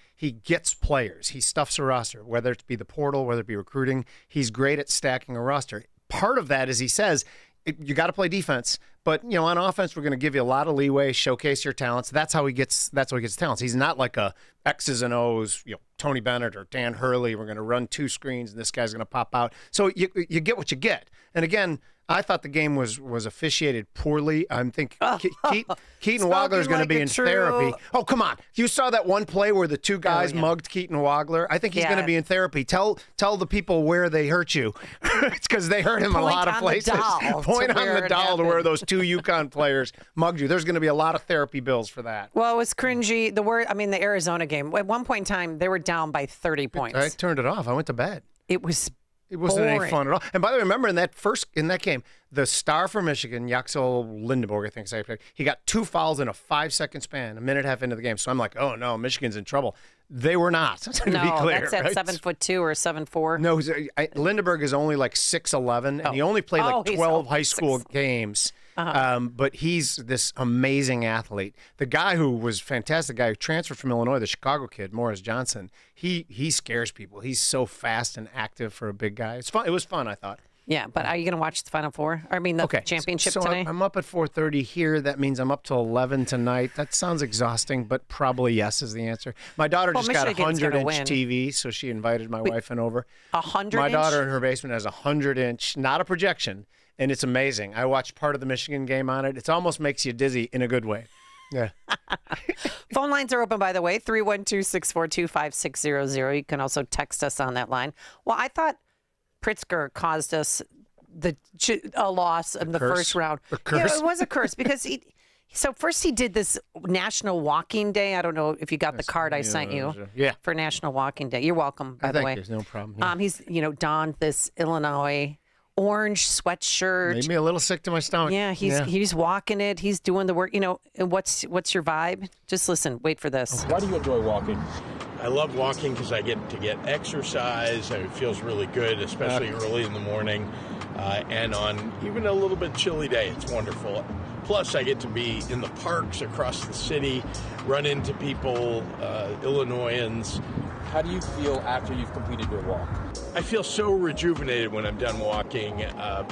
gets players. He stuffs a roster, whether it be the portal, whether it be recruiting. He's great at stacking a roster. Part of that is he says, you got to play defense, but on offense we're going to give you a lot of leeway, showcase your talents. That's how he gets talents. He's not like a X's and O's, Tony Bennett or Dan Hurley. We're going to run 2 screens and this guy's going to pop out. So you get what you get. And again, I thought the game was officiated poorly. I'm thinking Keaton Wagler is going to be in therapy. Oh, come on. You saw that one play where the two guys mugged Keaton Wagler? I think he's going to be in therapy. Tell the people where they hurt you. It's because they hurt him in a lot of places. Point on the doll to where those two UConn players mugged you. There's going to be a lot of therapy bills for that. Well, it was cringy. The Arizona game, at one point in time, they were down by 30 points. I turned it off. I went to bed. It wasn't boring. Any fun at all. And by the way, remember in that game, the star for Michigan, Yaxel Lindenberg, I think, he got 2 fouls in a 5-second span, a minute and a half into the game. So I'm like, oh no, Michigan's in trouble. They were not. To be clear, that's at 7'2" or 7'4". No, Lindenberg is only like 6'11", and he only played 12 high school games. But he's this amazing athlete. The guy who was fantastic, the guy who transferred from Illinois, the Chicago kid, Morris Johnson, he scares people. He's so fast and active for a big guy. It's fun. It was fun, I thought. Yeah, but are you going to watch the Final Four? The championship today? I'm up at 4:30 here. That means I'm up till 11 tonight. That sounds exhausting, but probably yes is the answer. My daughter just got a 100-inch TV, so she invited my wife and over. 100-inch? My daughter in her basement has a 100-inch, not a projection, and it's amazing. I watched part of the Michigan game on it. It almost makes you dizzy in a good way. Yeah. Phone lines are open, by the way, 312-642-5600. You can also text us on that line. Well, I thought Pritzker caused us a loss in the first round. A curse? Yeah, it was a curse because so first he did this National Walking Day. I don't know if you got the card I sent you for National Walking Day. You're welcome, by the way. There's no problem. Yeah. He's donned this Illinois orange sweatshirt. Made me a little sick to my stomach. Yeah, he's walking it. He's doing the work. And what's your vibe? Just listen. Wait for this. Why do you enjoy walking? I love walking because I get to get exercise, and it feels really good, especially early in the morning, and on even a little bit chilly day. It's wonderful. Plus, I get to be in the parks across the city, run into people, Illinoisans. How do you feel after you've completed your walk? I feel so rejuvenated when I'm done walking.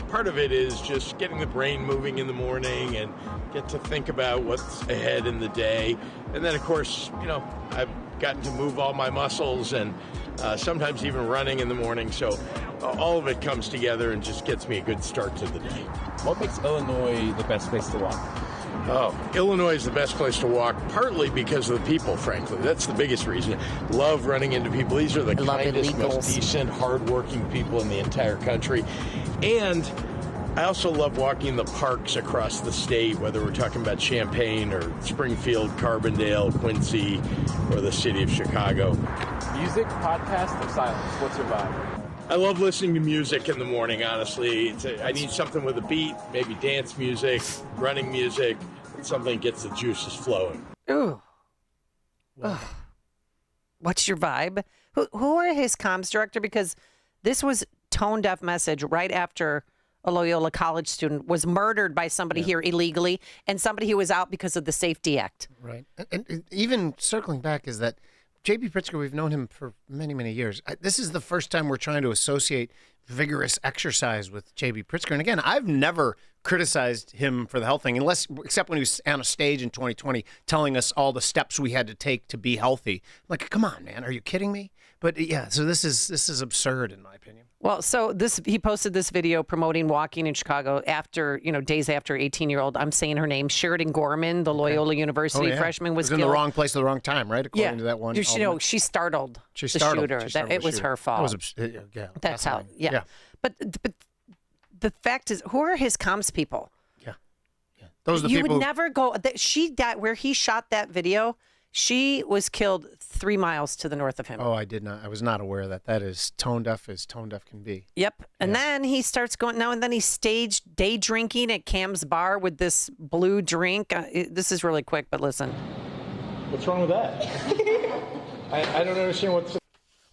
Part of it is just getting the brain moving in the morning and get to think about what's ahead in the day. And then, of course, I've gotten to move all my muscles and sometimes even running in the morning. So all of it comes together and just gets me a good start to the day. What makes Illinois the best place to walk? Oh, Illinois is the best place to walk, partly because of the people, frankly. That's the biggest reason. Love running into people. These are the kindest, most decent, hardworking people in the entire country. And I also love walking the parks across the state, whether we're talking about Champaign or Springfield, Carbondale, Quincy, or the city of Chicago. Music, podcast, or silence? What's your vibe? I love listening to music in the morning, honestly. I need something with a beat, maybe dance music, running music, something that gets the juices flowing. Ooh. What's your vibe? Who are his comms director? Because this was tone deaf message right after a Loyola College student was murdered by somebody here illegally and somebody who was out because of the Safety Act. Right. And even circling back is that J.B. Pritzker, we've known him for many, many years. This is the first time we're trying to associate vigorous exercise with J.B. Pritzker. And again, I've never criticized him for the health thing, except when he was on a stage in 2020 telling us all the steps we had to take to be healthy. Like, come on, man, are you kidding me? But yeah, so this is absurd in my opinion. Well, so he posted this video promoting walking in Chicago after, days after 18-year-old, I'm saying her name, Sheridan Gorman, the Loyola University freshman, was in the wrong place at the wrong time, right? According to that one. She startled the shooter. It was her fault. That's how. Yeah. But the fact is, who are his comms people? Yeah. Those are the people. You would never go. She died where he shot that video. She was killed 3 miles to the north of him. Oh, I did not. I was not aware of that. That is tone deaf as tone deaf can be. Yep. And then he starts going now, and then he staged day drinking at Cam's bar with this blue drink. This is really quick, but listen. What's wrong with that? I don't understand what's.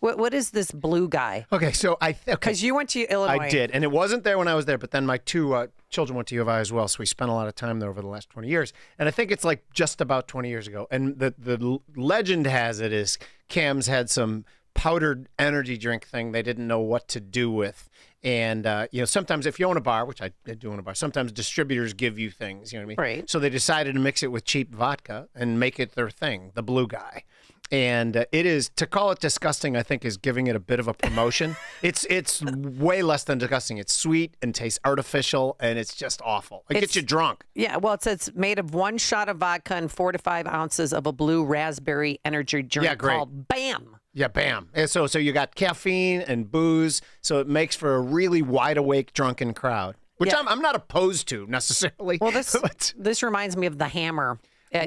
What is this blue guy? Okay, so because you went to Illinois. I did, and it wasn't there when I was there, but then my 2 children went to U of I as well, so we spent a lot of time there over the last 20 years. And I think it's like just about 20 years ago. And the legend has it is Cam's had some powdered energy drink thing they didn't know what to do with. And, sometimes if you own a bar, which I do own a bar, sometimes distributors give you things, you know what I mean? Right. So they decided to mix it with cheap vodka and make it their thing, the Blue Guy. And it is, to call it disgusting, I think, is giving it a bit of a promotion. It's way less than disgusting. It's sweet and tastes artificial, and it's just awful. It gets you drunk. Yeah, well, it's made of 1 shot of vodka and 4 to 5 ounces of a blue raspberry energy drink called BAM. Yeah, BAM. And so you got caffeine and booze, so it makes for a really wide awake, drunken crowd, which I'm not opposed to necessarily. Well, this reminds me of the Hammer.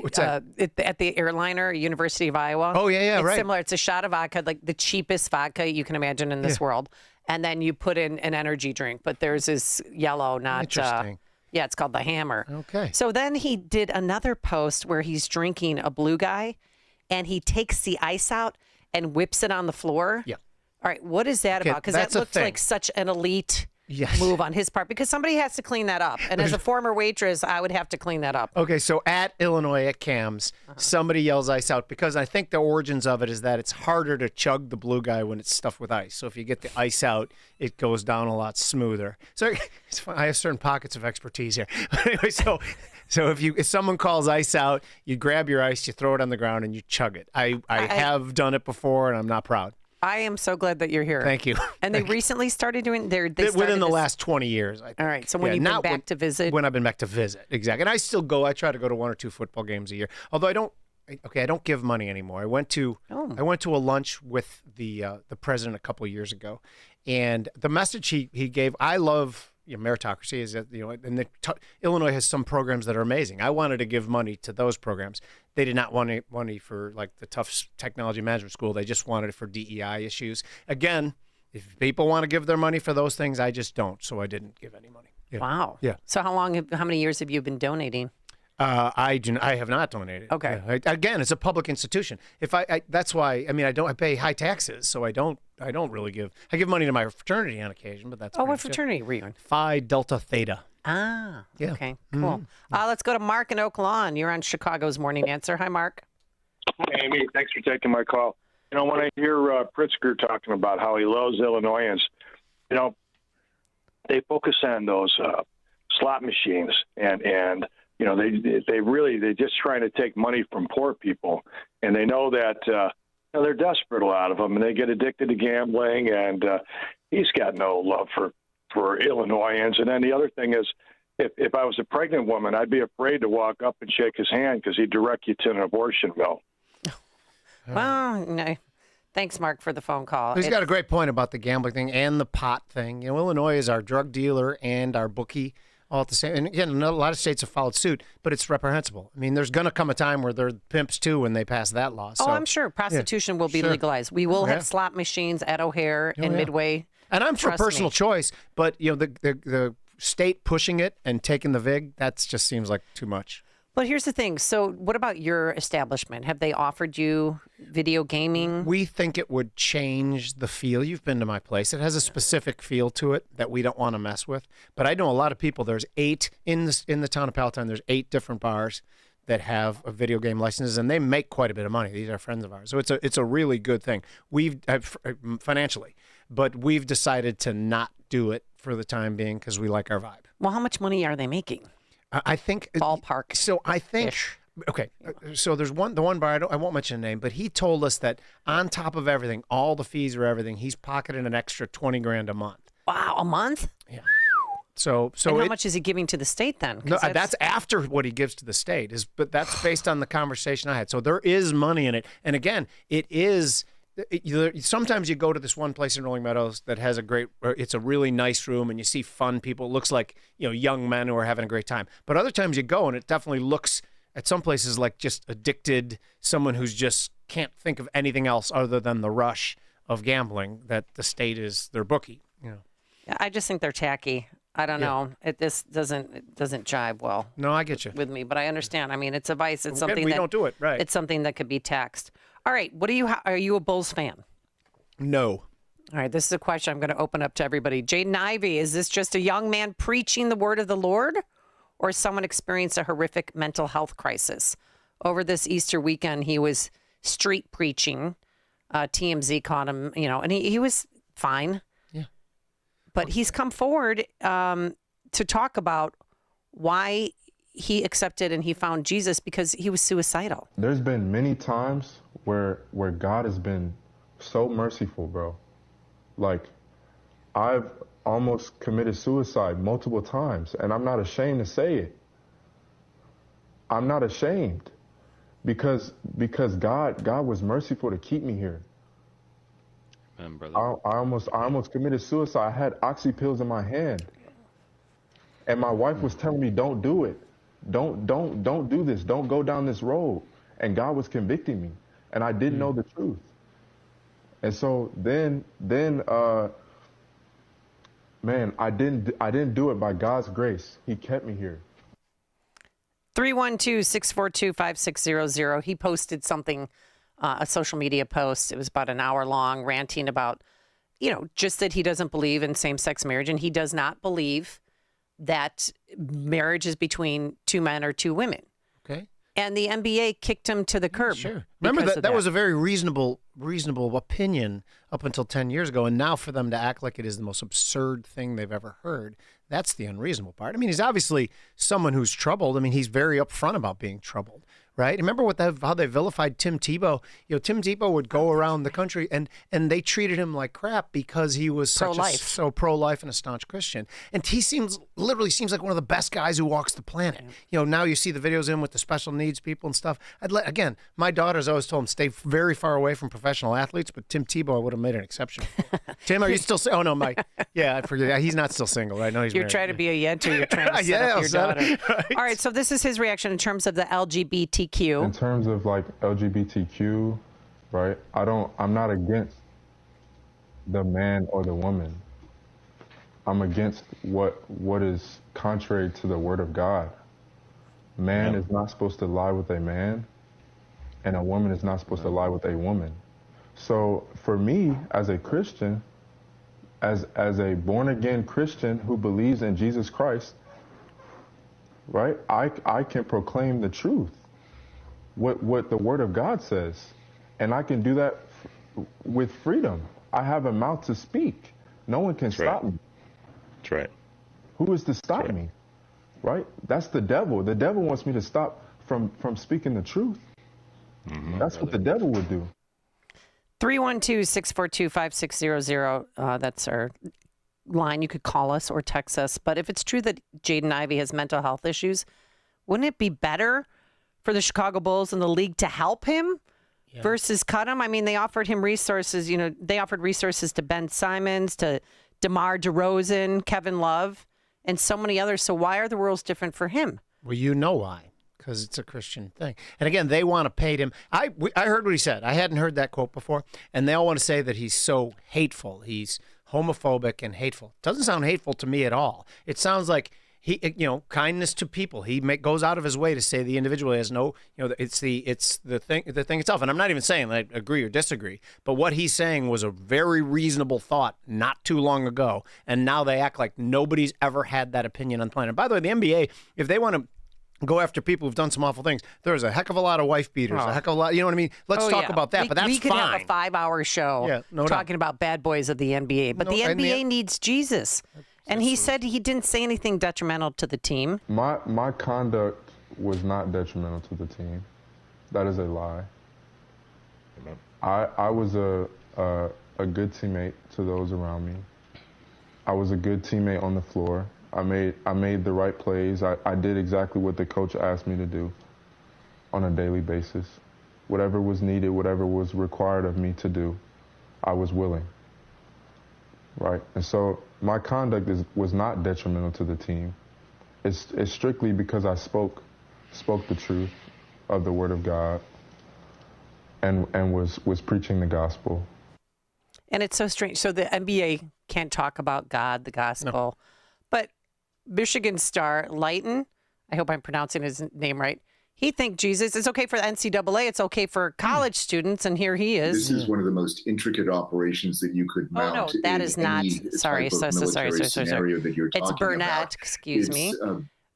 What's that? At the airliner, University of Iowa. Oh, yeah, it's right. Similar. It's a shot of vodka, like the cheapest vodka you can imagine in this world. And then you put in an energy drink, but theirs is yellow, not. Interesting. Yeah, it's called the Hammer. Okay. So then he did another post where he's drinking a Blue Guy, and he takes the ice out and whips it on the floor. Yeah. All right, what is that Okay, about? Because that that's a looks thing. like such an elite move on his part, because somebody has to clean that up. And as a former waitress, I would have to clean that up. Okay, so at Illinois at Cam's, somebody yells ice out, because I think the origins of it is that it's harder to chug the Blue Guy when it's stuffed with ice. So if you get the ice out, it goes down a lot smoother. So it's fun. I have certain pockets of expertise here. Anyway, so if someone calls ice out, you grab your ice, you throw it on the ground, and you chug it. I have done it before, and I'm not proud. I am so glad that you're here. Thank you. And they recently started doing within the last 20 years. I think. All right. So when you've been back to visit, when I've been back to visit, exactly. And I still go. I try to go to 1 or 2 football games a year. Although I don't give money anymore. I went to a lunch with the president a couple of years ago, and the message he gave. I love. Meritocracy is that, and Illinois has some programs that are amazing. I wanted to give money to those programs. They did not want money for like the Tufts Technology Management School. They just wanted it for DEI issues. Again, if people want to give their money for those things, I just don't. So I didn't give any money. Yeah. Wow. Yeah. So how many years have you been donating? I have not donated. Okay. Again, it's a public institution. That's why. I mean, I pay high taxes, so I don't really give. I give money to my fraternity on occasion, but that's. What fraternity were you in? Phi Delta Theta. Ah. Yeah. Okay. Cool. Let's go to Mark in Oak Lawn. You're on Chicago's Morning Answer. Hi, Mark. Hey, Amy. Thanks for taking my call. When I hear Pritzker talking about how he loves Illinoisans, they focus on those slot machines and. They're just trying to take money from poor people, and they know that they're desperate, a lot of them, and they get addicted to gambling. And he's got no love for Illinoisans. And then the other thing is, if I was a pregnant woman, I'd be afraid to walk up and shake his hand because he'd direct you to an abortion mill. Well, no. Thanks, Mark, for the phone call. He's got a great point about the gambling thing and the pot thing. Illinois is our drug dealer and our bookie. All at the same, and again, a lot of states have followed suit, but it's reprehensible. I mean, there's going to come a time where they're pimps too when they pass that law. So, I'm sure prostitution will be legalized. We will have slot machines at O'Hare and Midway. And I'm for personal choice, but the state pushing it and taking the vig, that just seems like too much. But here's the thing. So what about your establishment? Have they offered you video gaming? We think it would change the feel. You've been to my place. It has a specific feel to it that we don't want to mess with. But I know a lot of people. There's 8 in the town of Palatine. There's 8 different bars that have a video game licenses, and they make quite a bit of money. These are friends of ours. So it's a really good thing. We've financially, but we've decided to not do it for the time being because we like our vibe. Well, how much money are they making? I think ballpark. So I think okay. So there's the one bar I won't mention the name, but he told us that on top of everything, all the fees or everything, he's pocketing an extra $20,000 a month. Wow, a month? Yeah. So and how much is he giving to the state then? No, that's after what he gives to the state. But that's based on the conversation I had. So there is money in it, and again, it is. Sometimes you go to this one place in Rolling Meadows that has it's a really nice room and you see fun people. It looks like, young men who are having a great time. But other times you go and it definitely looks at some places like just addicted, someone who's just can't think of anything else other than the rush of gambling that the state is their bookie. I just think they're tacky. I don't know. This doesn't jive well. No, I get you. With me, but I understand. I mean, it's a vice. It's something we don't do it right. It's something that could be taxed. All right. Are you a Bulls fan? No. All right. This is a question I'm going to open up to everybody. Jaden Ivey, is this just a young man preaching the word of the Lord, or someone experienced a horrific mental health crisis? Over this Easter weekend, he was street preaching. TMZ caught him, and he was fine. Yeah. But he's come forward to talk about why he accepted and he found Jesus, because he was suicidal. There's been many times where God has been so merciful, bro. Like, I've almost committed suicide multiple times, and I'm not ashamed to say it. I'm not ashamed because God was merciful to keep me here. Man, brother. I almost committed suicide. I had oxy pills in my hand, and my wife was telling me, "Don't do it. Don't do this. Don't go down this road." And God was convicting me, and I didn't know the truth. And so then, man, I didn't do it by God's grace. He kept me here. 312-642-5600. He posted something, a social media post. It was about an hour long, ranting about, just that he doesn't believe in same-sex marriage, and he does not believe that marriage is between two men or two women. Okay. And the NBA kicked him to the curb. Sure. Remember that was a very reasonable opinion up until 10 years ago, and now for them to act like it is the most absurd thing they've ever heard, that's the unreasonable part. I mean, he's obviously someone who's troubled. I mean, he's very upfront about being troubled, right? Remember how they vilified Tim Tebow? Tim Tebow would go around the country and they treated him like crap because he was so pro-life and a staunch Christian. And he literally seems like one of the best guys who walks the planet. Now you see the videos in with the special needs people and stuff. Again, my daughters always told him stay very far away from professional athletes, but Tim Tebow, I would have made an exception. Tim, are you still? Oh no, Mike. Yeah, I forget. He's not still single, right? No, he's. You're married. trying to be a yenter. You're trying to set up your daughter. Right. All right. So this is his reaction in terms of the LGBTQ. In terms of like LGBTQ, right? I'm not against the man or the woman. I'm against what is contrary to the word of God. Man is not supposed to lie with a man, and a woman is not supposed to lie with a woman. So for me, as a Christian, as a born-again Christian who believes in Jesus Christ, right, I can proclaim the truth, what the Word of God says, and I can do that with freedom. I have a mouth to speak. No one can stop me. That's right. Who is to stop me? Right? That's the devil. The devil wants me to stop from speaking the truth. That's what the devil would do. 312-642-5600. That's our line. You could call us or text us. But if it's true that Jaden Ivey has mental health issues, wouldn't it be better for the Chicago Bulls and the league to help him versus cut him? I mean, they offered him resources. They offered resources to Ben Simons, to DeMar DeRozan, Kevin Love, and so many others. So why are the rules different for him? Well, you know why. Because it's a Christian thing. And again, they want to pay him. I heard what he said. I hadn't heard that quote before. And they all want to say that he's so hateful. He's homophobic and hateful. Doesn't sound hateful to me at all. It sounds like kindness to people. He goes out of his way to say the individual has no, it's the thing itself. And I'm not even saying that I agree or disagree, but what he's saying was a very reasonable thought not too long ago. And now they act like nobody's ever had that opinion on the planet. By the way, the NBA, if they want to go after people who've done some awful things, there's a heck of a lot of wife beaters, a heck of a lot, you know what I mean? Let's talk about that, but that's fine. We could have a 5-hour show talking about bad boys of the NBA, but the NBA needs Jesus. And he said he didn't say anything detrimental to the team. My conduct was not detrimental to the team. That is a lie. I was a good teammate to those around me. I was a good teammate on the floor. I made the right plays. I did exactly what the coach asked me to do on a daily basis. Whatever was needed, whatever was required of me to do, I was willing. Right? And so my conduct was not detrimental to the team. It's strictly because I spoke the truth of the Word of God and was preaching the gospel. And it's so strange. So the NBA can't talk about God, the gospel. No. But Michigan star Leighton, I hope I'm pronouncing his name right, he thinks Jesus, it's okay for the NCAA, it's okay for college students, and here he is. This is one of the most intricate operations that you could mount. Oh, no, that is not. Sorry. Scenario that you're it's talking Burnett, about. Excuse me.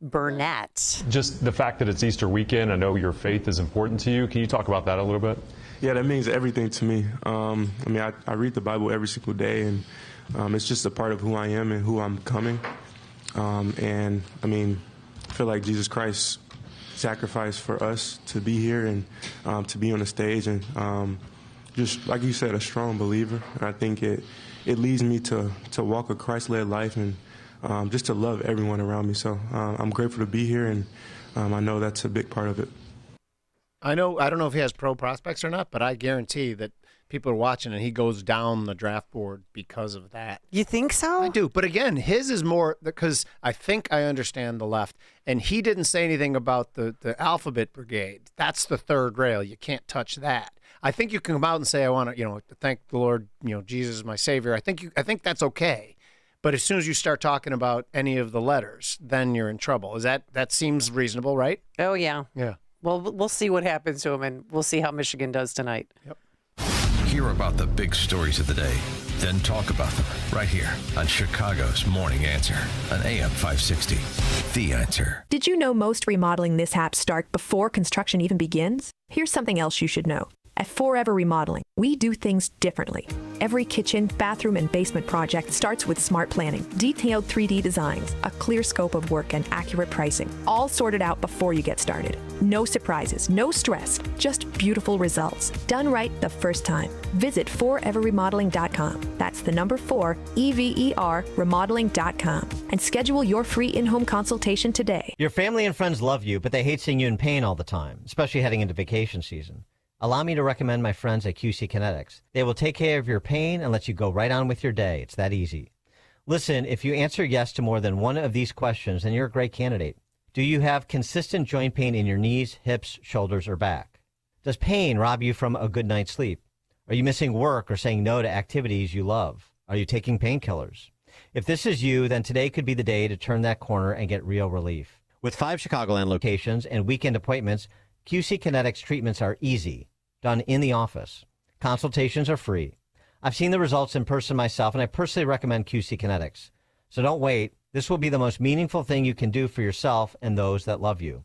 Burnett. Just the fact that it's Easter weekend, I know your faith is important to you. Can you talk about that a little bit? Yeah, that means everything to me. I read the Bible every single day, and it's just a part of who I am and who I'm becoming. And I mean, I feel like Jesus Christ sacrificed for us to be here and to be on the stage, and just like you said, a strong believer. And I think it leads me to walk a Christ-led life and just to love everyone around me. So I'm grateful to be here, and I know that's a big part of it. I don't know if he has pro prospects or not, but I guarantee that people are watching and he goes down the draft board because of that. You think so? I do. But again, his is more because I think I understand the left. And he didn't say anything about the Alphabet Brigade. That's the third rail. You can't touch that. I think you can come out and say, I want to, thank the Lord, Jesus is my Savior. I think that's okay. But as soon as you start talking about any of the letters, then you're in trouble. That seems reasonable, right? Oh, yeah. Yeah. Well, we'll see what happens to him, and we'll see how Michigan does tonight. Yep. Hear about the big stories of the day, then talk about them right here on Chicago's Morning Answer on AM 560. The Answer. Did you know most remodeling mishaps start before construction even begins? Here's something else you should know. At Forever Remodeling, we do things differently. Every kitchen, bathroom, and basement project starts with smart planning, detailed 3D designs, a clear scope of work, and accurate pricing, all sorted out before you get started. No surprises, no stress, just beautiful results. Done right the first time. Visit foreverremodeling.com. That's the number 4, EVER, remodeling.com. And schedule your free in-home consultation today. Your family and friends love you, but they hate seeing you in pain all the time, especially heading into vacation season. Allow me to recommend my friends at QC Kinetics. They will take care of your pain and let you go right on with your day. It's that easy. Listen, if you answer yes to more than one of these questions, then you're a great candidate. Do you have consistent joint pain in your knees, hips, shoulders, or back? Does pain rob you from a good night's sleep? Are you missing work or saying no to activities you love? Are you taking painkillers? If this is you, then today could be the day to turn that corner and get real relief. With 5 Chicagoland locations and weekend appointments, QC Kinetics treatments are easy. Done in the office. Consultations are free. I've seen the results in person myself, and I personally recommend QC Kinetics. So don't wait. This will be the most meaningful thing you can do for yourself and those that love you.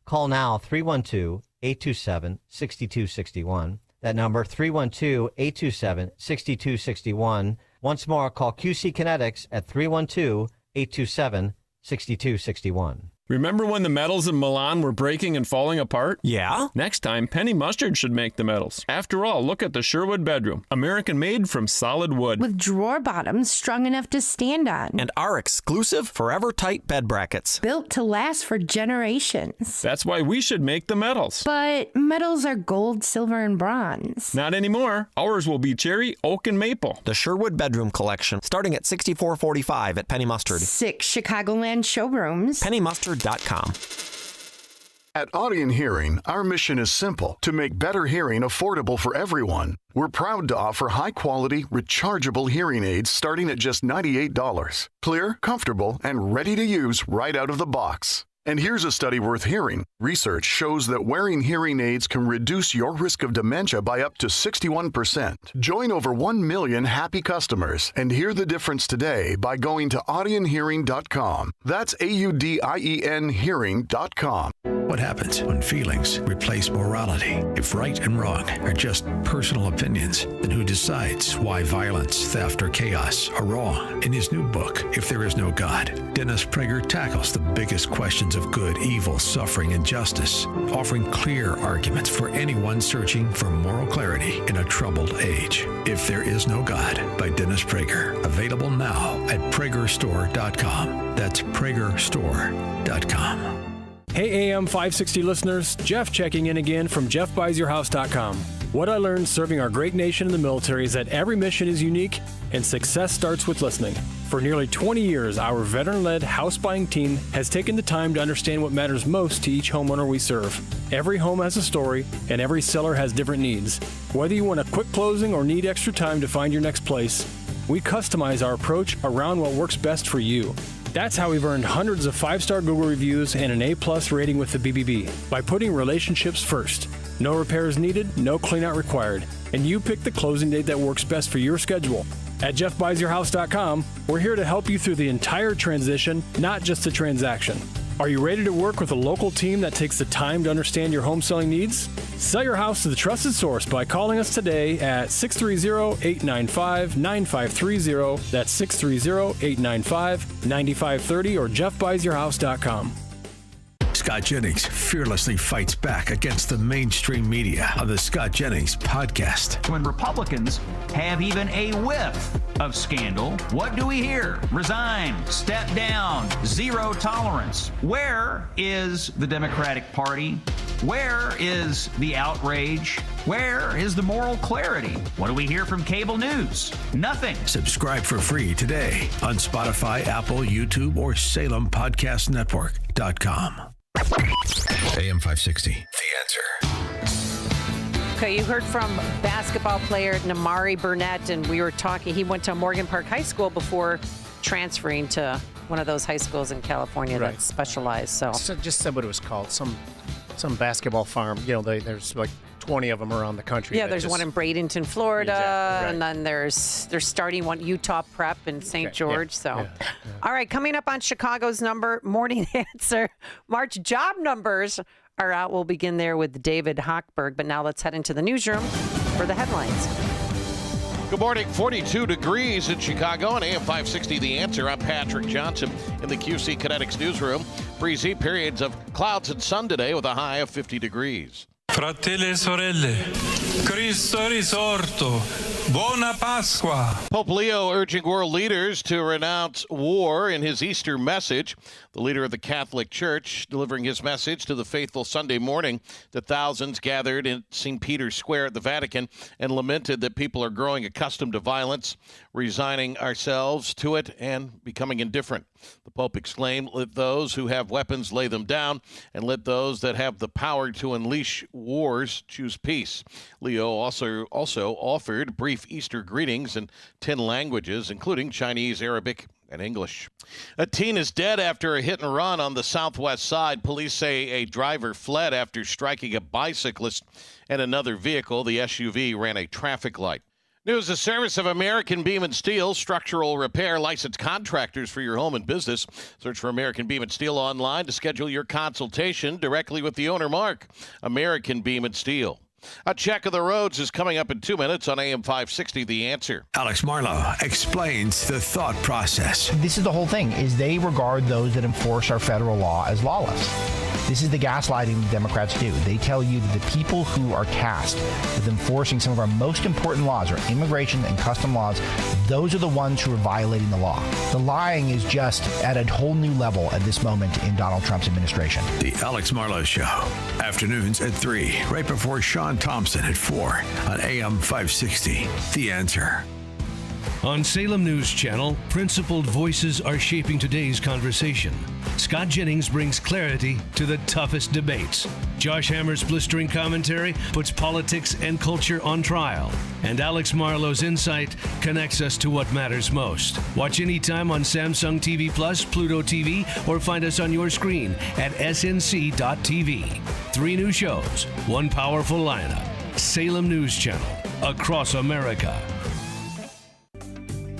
Call now 312-827-6261. That number, 312-827-6261. Once more, call QC Kinetics at 312-827-6261. Remember when the metals in Milan were breaking and falling apart? Yeah. Next time, Penny Mustard should make the metals. After all, look at the Sherwood bedroom. American-made from solid wood. With drawer bottoms strong enough to stand on. And our exclusive Forever Tight bed brackets. Built to last for generations. That's why we should make the metals. But metals are gold, silver, and bronze. Not anymore. Ours will be cherry, oak, and maple. The Sherwood bedroom collection, starting at $64.45 at Penny Mustard. 6 Chicagoland showrooms. PennyMustard.com. At Audion Hearing, our mission is simple: to make better hearing affordable for everyone. We're proud to offer high-quality, rechargeable hearing aids starting at just $98. Clear, comfortable, and ready to use right out of the box. And here's a study worth hearing. Research shows that wearing hearing aids can reduce your risk of dementia by up to 61%. Join over 1 million happy customers and hear the difference today by going to audionhearing.com. That's AUDIEN hearing.com. What happens when feelings replace morality? If right and wrong are just personal opinions, then who decides why violence, theft, or chaos are wrong? In his new book, If There Is No God, Dennis Prager tackles the biggest questions of good, evil, suffering, and justice, offering clear arguments for anyone searching for moral clarity in a troubled age. If There Is No God by Dennis Prager. Available now at PragerStore.com. That's PragerStore.com. Hey AM 560 listeners, Jeff checking in again from JeffBuysYourHouse.com. What I learned serving our great nation in the military is that every mission is unique and success starts with listening. For nearly 20 years, our veteran-led house buying team has taken the time to understand what matters most to each homeowner we serve. Every home has a story, and every seller has different needs. Whether you want a quick closing or need extra time to find your next place, we customize our approach around what works best for you. That's how we've earned hundreds of 5-star Google reviews and an A+ rating with the BBB, by putting relationships first. No repairs needed, no cleanout required, and you pick the closing date that works best for your schedule. At JeffBuysYourHouse.com, we're here to help you through the entire transition, not just the transaction. Are you ready to work with a local team that takes the time to understand your home selling needs? Sell your house to the trusted source by calling us today at 630-895-9530. That's 630-895-9530 or jeffbuysyourhouse.com. Scott Jennings fearlessly fights back against the mainstream media on the Scott Jennings podcast. When Republicans have even a whiff of scandal, what do we hear? Resign, step down, zero tolerance. Where is the Democratic Party? Where is the outrage? Where is the moral clarity? What do we hear from cable news? Nothing. Subscribe for free today on Spotify, Apple, YouTube, or SalemPodcastNetwork.com. AM 560, The Answer. Okay, you heard from basketball player Namari Burnett, and we were talking. He went to Morgan Park High School before transferring to one of those high schools in California that's specialized. So just said what it was called. Some basketball farm. You know, there's like 20 of them around the country. Yeah, there's one in Bradenton, Florida, Exactly, right. and then they're starting one Utah Prep in St. George. All right, coming up on Chicago's Morning Answer, March job numbers are out. We'll begin there with David Hochberg, but now let's head into the newsroom for the headlines. Good morning. 42 degrees in Chicago on AM 560 The Answer. I'm Patrick Johnson in the QC Kinetics newsroom. Breezy periods of clouds and sun today with a high of 50 degrees. Fratelli e sorelle, Cristo risorto, buona Pasqua. Pope Leo urging world leaders to renounce war in his Easter message. The leader of the Catholic Church delivering his message to the faithful Sunday morning. The thousands gathered in St. Peter's Square at the Vatican and lamented that people are growing accustomed to violence, resigning ourselves to it, and becoming indifferent. The Pope exclaimed, "Let those who have weapons lay them down, and let those that have the power to unleash wars choose peace." Leo also offered brief Easter greetings in 10 languages, including Chinese, Arabic, and English. A teen is dead after a hit and run on the southwest side. Police say a driver fled after striking a bicyclist and another vehicle. The SUV ran a traffic light. News: the service of American Beam and Steel, structural repair, licensed contractors for your home and business. Search for American Beam and Steel online to schedule your consultation directly with the owner, Mark. American Beam and Steel. A check of the roads is coming up in 2 minutes on AM 560 The Answer. Alex Marlowe explains the thought process. This is the whole thing, is they regard those that enforce our federal law as lawless. This is the gaslighting the Democrats do. They tell you that the people who are tasked with enforcing some of our most important laws, our immigration and custom laws, those are the ones who are violating the law. The lying is just at a whole new level at this moment in Donald Trump's administration. The Alex Marlowe Show. Afternoons at 3, right before Sean Thompson at 4 on AM 560. The Answer. On Salem News Channel, principled voices are shaping today's conversation. Scott Jennings brings clarity to the toughest debates. Josh Hammer's blistering commentary puts politics and culture on trial. And Alex Marlowe's insight connects us to what matters most. Watch anytime on Samsung TV Plus, Pluto TV, or find us on your screen at snc.tv. 3 new shows, 1 powerful lineup. Salem News Channel, across America.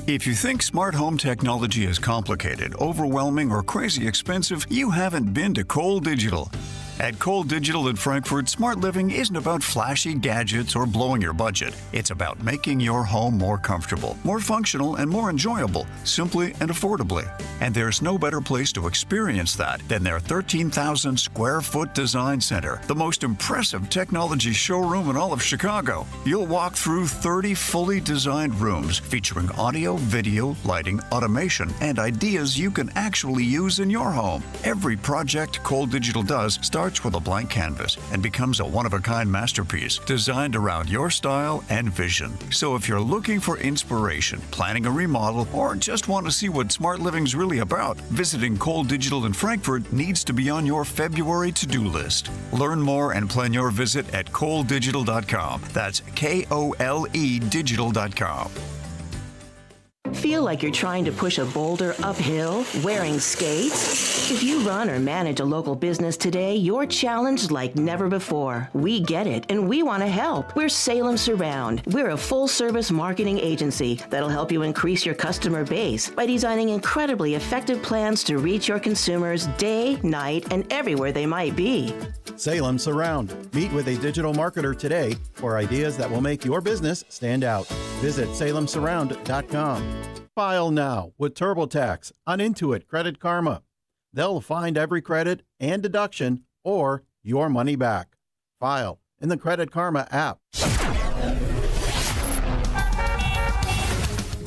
If you think smart home technology is complicated, overwhelming, or crazy expensive, you haven't been to Cole Digital. At Cole Digital in Frankfurt, smart living isn't about flashy gadgets or blowing your budget. It's about making your home more comfortable, more functional, and more enjoyable, simply and affordably. And there's no better place to experience that than their 13,000 square foot design center, the most impressive technology showroom in all of Chicago. You'll walk through 30 fully designed rooms featuring audio, video, lighting, automation, and ideas you can actually use in your home. Every project Cole Digital does starts with a blank canvas and becomes a one-of-a-kind masterpiece designed around your style and vision. So if you're looking for inspiration, planning a remodel, or just want to see what smart living's really about, visiting Cole Digital in Frankfurt needs to be on your February to-do list. Learn more and plan your visit at koledigital.com. That's KOLE digital.com. Feel like you're trying to push a boulder uphill wearing skates? If you run or manage a local business today, you're challenged like never before. We get it, and we want to help. We're Salem Surround. We're a full-service marketing agency that'll help you increase your customer base by designing incredibly effective plans to reach your consumers day, night, and everywhere they might be. Salem Surround. Meet with a digital marketer today for ideas that will make your business stand out. Visit salemsurround.com. File now with TurboTax on Intuit Credit Karma. They'll find every credit and deduction or your money back. File in the Credit Karma app.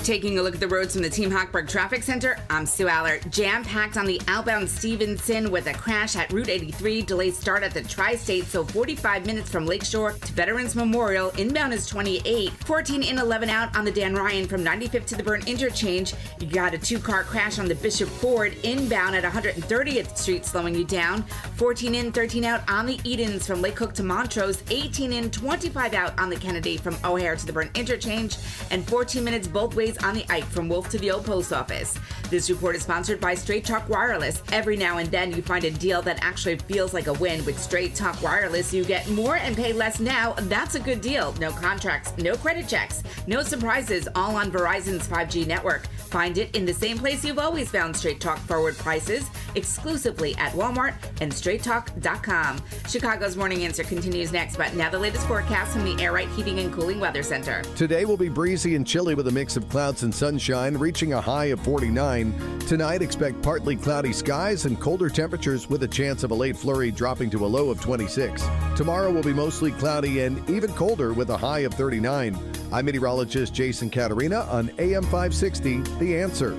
Taking a look at the roads from the Team Hochberg Traffic Center, I'm Sue Allert. Jam-packed on the outbound Stevenson with a crash at Route 83. Delays start at the Tri-State, so 45 minutes from Lakeshore to Veterans Memorial. Inbound is 28. 14 in, 11 out on the Dan Ryan from 95th to the Burn Interchange. You got a two-car crash on the Bishop Ford. Inbound at 130th Street, slowing you down. 14 in, 13 out on the Edens from Lake Cook to Montrose. 18 in, 25 out on the Kennedy from O'Hare to the Burn Interchange. And 14 minutes both ways on the Ike from Wolf to the Old Post Office. This report is sponsored by Straight Talk Wireless. Every now and then you find a deal that actually feels like a win. With Straight Talk Wireless, you get more and pay less now. That's a good deal. No contracts, no credit checks, no surprises, all on Verizon's 5G network. Find it in the same place you've always found Straight Talk forward prices, exclusively at Walmart and straighttalk.com. Chicago's Morning Answer continues next, but now the latest forecast from the Air Right Heating and Cooling Weather Center. Today will be breezy and chilly with a mix of clouds and sunshine, reaching a high of 49. Tonight, expect partly cloudy skies and colder temperatures with a chance of a late flurry dropping to a low of 26. Tomorrow will be mostly cloudy and even colder with a high of 39. I'm meteorologist Jason Caterina on AM 560, The Answer.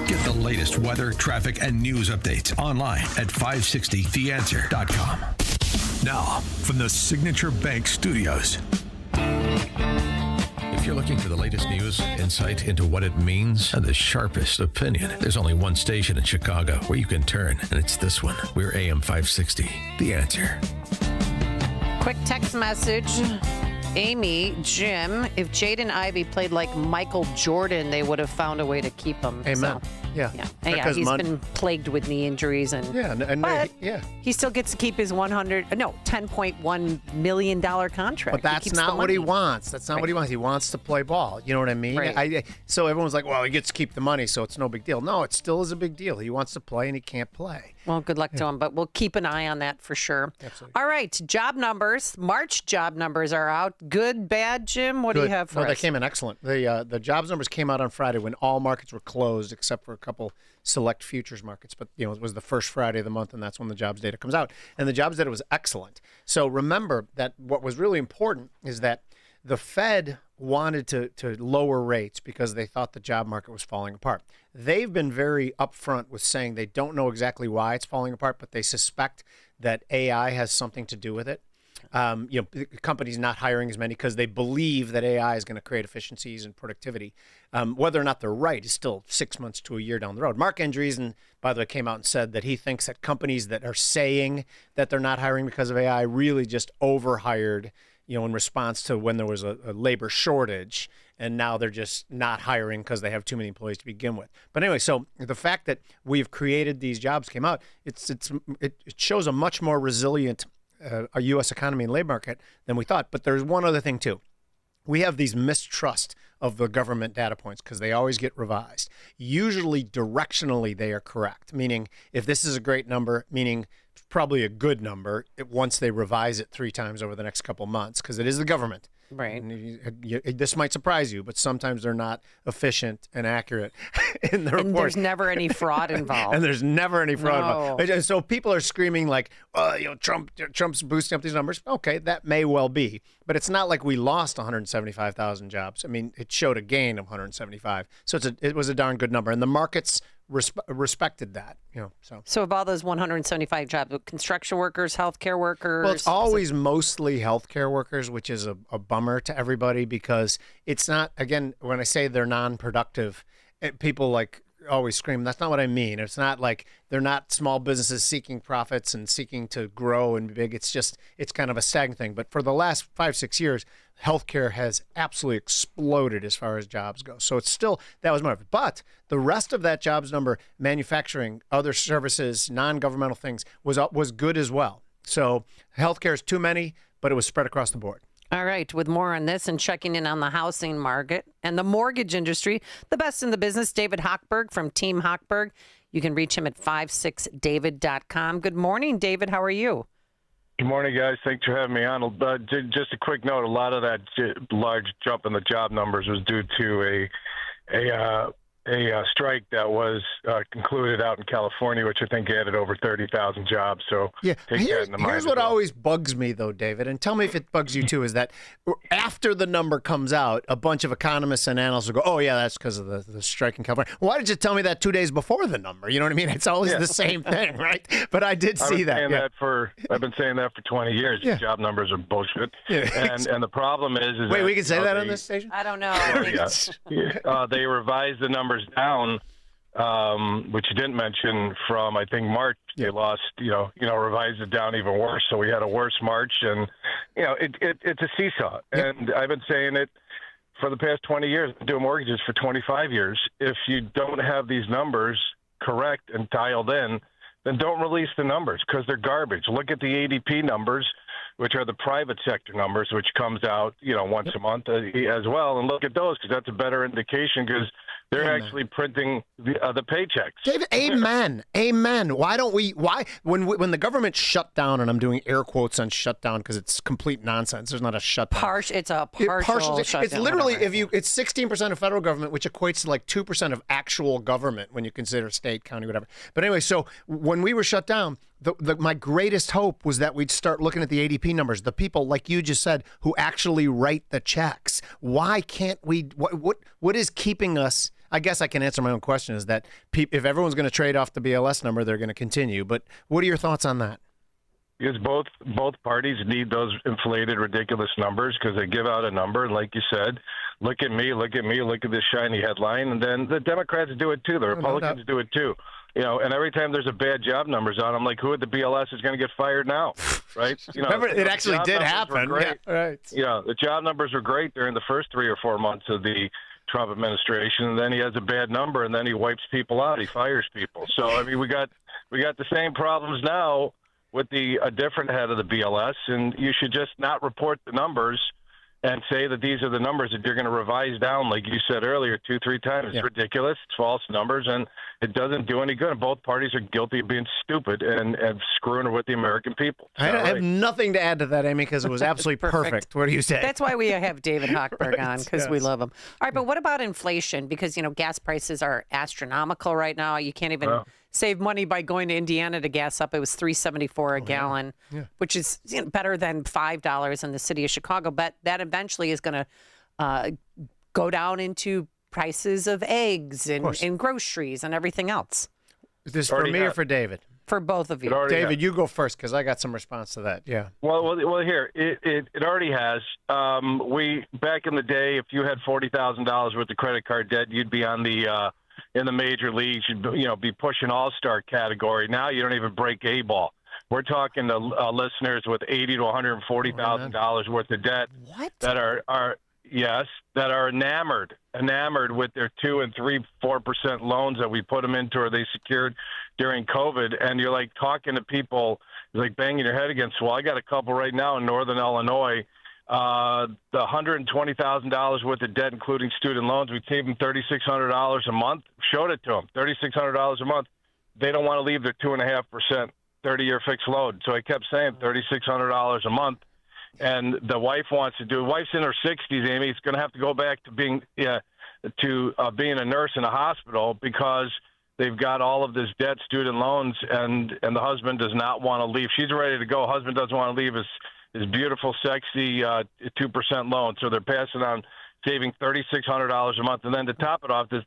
Get the latest weather, traffic, and news updates online at 560theanswer.com. Now, from the Signature Bank Studios. If you're looking for the latest news, insight into what it means, and the sharpest opinion, there's only one station in Chicago where you can turn, and it's this one. We're AM 560, The Answer. Quick text message. Amy, Jim, if Jaden Ivey played like Michael Jordan, they would have found a way to keep him. Amen. So, yeah. He's been plagued with knee injuries, and he still gets to keep his $10.1 million contract. But that's not what he wants. That's not what he wants. He wants to play ball. You know what I mean? Right. So everyone's like, well, he gets to keep the money, so it's no big deal. No, it still is a big deal. He wants to play, and he can't play. Well, good luck to him, but we'll keep an eye on that for sure. Absolutely. All right, job numbers. March job numbers are out. Good, bad, Jim? What do you have for us? They came in excellent. The jobs numbers came out on Friday when all markets were closed except for a couple select futures markets. But, it was the first Friday of the month, and that's when the jobs data comes out. And the jobs data was excellent. So remember that what was really important is that the Fed wanted to lower rates because they thought the job market was falling apart. They've been very upfront with saying they don't know exactly why it's falling apart, but they suspect that AI has something to do with it. Companies not hiring as many because they believe that AI is going to create efficiencies and productivity. Whether or not they're right is still 6 months to a year down the road. Mark Andreessen, by the way, came out and said that he thinks that companies that are saying that they're not hiring because of AI really just overhired, in response to when there was a labor shortage, and now they're just not hiring because they have too many employees to begin with. But anyway, so the fact that we've created these jobs came out, it shows a much more resilient a U.S. economy and labor market than we thought. But there's one other thing, too. We have these mistrust of the government data points because they always get revised. Usually, directionally, they are correct, meaning if this is a great number, meaning probably a good number once they revise it 3 times over the next couple months because it is the government. Right. This might surprise you, but sometimes they're not efficient and accurate in the report. And there's never any fraud involved. And there's never any fraud involved. So people are screaming like, Trump's boosting up these numbers. Okay, that may well be. But it's not like we lost 175,000 jobs. I mean, it showed a gain of 175. So it was a darn good number. And the markets respected that. So of all those 175 jobs, construction workers, healthcare workers. Well, it's always mostly healthcare workers, which is a bummer to everybody because it's not. Again, when I say they're non-productive, people like always scream. That's not what I mean. It's not like they're not small businesses seeking profits and seeking to grow and be big. It's kind of a stagnant thing. But for the last 5-6 years, healthcare has absolutely exploded as far as jobs go. So it's still, that was more. But the rest of that jobs number, manufacturing, other services, non-governmental things, was good as well. So healthcare is too many, but it was spread across the board. All right, with more on this and checking in on the housing market and the mortgage industry, the best in the business, David Hochberg from Team Hochberg. You can reach him at 56david.com. Good morning, David. How are you? Good morning, guys. Thanks for having me on. Just a quick note, a lot of that large jump in the job numbers was due to a strike that was concluded out in California, which I think added over 30,000 jobs. So take that into mind. Here's what always bugs me, though, David, and tell me if it bugs you too, is that after the number comes out, a bunch of economists and analysts will go, oh, yeah, that's because of the strike in California. Why did you tell me that 2 days before the number? You know what I mean? It's always the same thing, right? But I did see that. I've been saying that for 20 years. Yeah. Job numbers are bullshit. Yeah. And the problem is wait, that, we can say that on this station? I don't know. They revised the numbers down, which you didn't mention, from I think March. They lost, revised it down even worse. So we had a worse March, and it's a seesaw. And I've been saying it for the past 20 years. I've been doing mortgages for 25 years. If you don't have these numbers correct and dialed in, then don't release the numbers because they're garbage. Look at the ADP numbers, which are the private sector numbers, which comes out, once a month as well. And look at those because that's a better indication because they're actually printing the paychecks. David, amen. Amen. Why when the government shut down, and I'm doing air quotes on shutdown because it's complete nonsense. There's not a shutdown. It's a partial shutdown. It's literally, it's 16% of federal government, which equates to like 2% of actual government when you consider state, county, whatever. But anyway, so when we were shut down, my greatest hope was that we'd start looking at the ADP numbers, the people, like you just said, who actually write the checks. Why can't we, what is keeping us? I guess I can answer my own question, is that if everyone's going to trade off the BLS number, they're going to continue. But what are your thoughts on that? Because both parties need those inflated, ridiculous numbers because they give out a number. And like you said, look at me, look at this shiny headline. And then the Democrats do it too. The Republicans do it too. And every time there's a bad job numbers on, I'm like, who at the BLS is going to get fired now? Right? Remember, it actually did happen. Yeah, right. The job numbers were great during the first 3 or 4 months of the Trump administration, and then he has a bad number, and then he wipes people out. He fires people. So, I mean, we got the same problems now with a different head of the BLS, and you should just not report the numbers and say that these are the numbers that you're going to revise down, like you said earlier, 2-3 times. It's ridiculous. It's false numbers, and it doesn't do any good. And both parties are guilty of being stupid and screwing with the American people. I have nothing to add to that, Amy, because it was absolutely perfect. What do you say? That's why we have David Hochberg on, because we love him. All right, but what about inflation? Because, gas prices are astronomical right now. You can't even save money by going to Indiana to gas up. It was $3.74 a gallon, which is better than $5 in the city of Chicago. But that eventually is going to go down into prices of eggs and groceries and everything else. Is this for me or for David? For both of you. David, you go first because I got some response to that. Yeah. Well, here it already has. We back in the day, if you had $40,000 worth of credit card debt, you'd be on the in the major leagues. You'd be pushing all-star category. Now you don't even break A ball. We're talking to listeners with $80,000 to $140,000 worth of debt that are enamored with their 2 and 3-4% loans that we put them into or they secured during COVID. And you're like talking to people, like banging your head against the wall. I got a couple right now in Northern Illinois. The $120,000 worth of debt, including student loans, we gave them $3,600 a month. Showed it to them, $3,600 a month. They don't want to leave their 2.5% 30-year fixed loan. So I kept saying $3,600 a month. And the wife wants to do it. Wife's in her 60s, Amy. It's going to have to go back to being a nurse in a hospital because they've got all of this debt, student loans, and the husband does not want to leave. She's ready to go. Husband doesn't want to leave his beautiful, sexy 2% loan. So they're passing on saving $3,600 a month. And then to top it off, this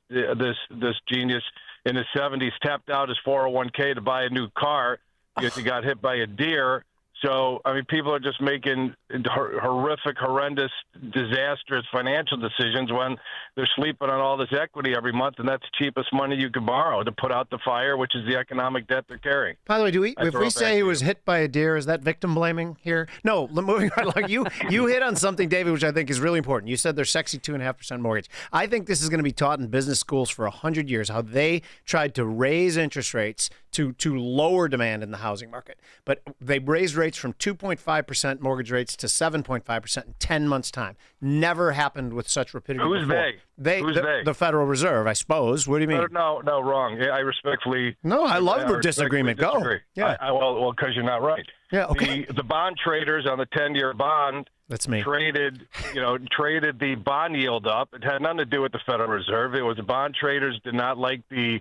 genius in his 70s tapped out his 401k to buy a new car because he got hit by a deer. So, I mean, people are just making horrific, horrendous, disastrous financial decisions when they're sleeping on all this equity every month, and that's the cheapest money you could borrow to put out the fire, which is the economic debt they're carrying. By the way, if we say he was hit by a deer, is that victim blaming here? No, moving right along. You hit on something, David, which I think is really important. You said they're sexy 2.5% mortgage. I think this is going to be taught in business schools for 100 years, how they tried to raise interest rates to lower demand in the housing market. But they raised rates from 2.5% mortgage rates to 7.5% in 10 months' time. Never happened with such rapidity Who's before. Who's they? The Federal Reserve, I suppose. What do you mean? No, wrong. I respectfully. No, I love the disagreement. Go. Yeah. Well, because you're not right. Yeah. Okay. The bond traders on the 10-year bond. That's me. Traded the bond yield up. It had nothing to do with the Federal Reserve. It was the bond traders did not like the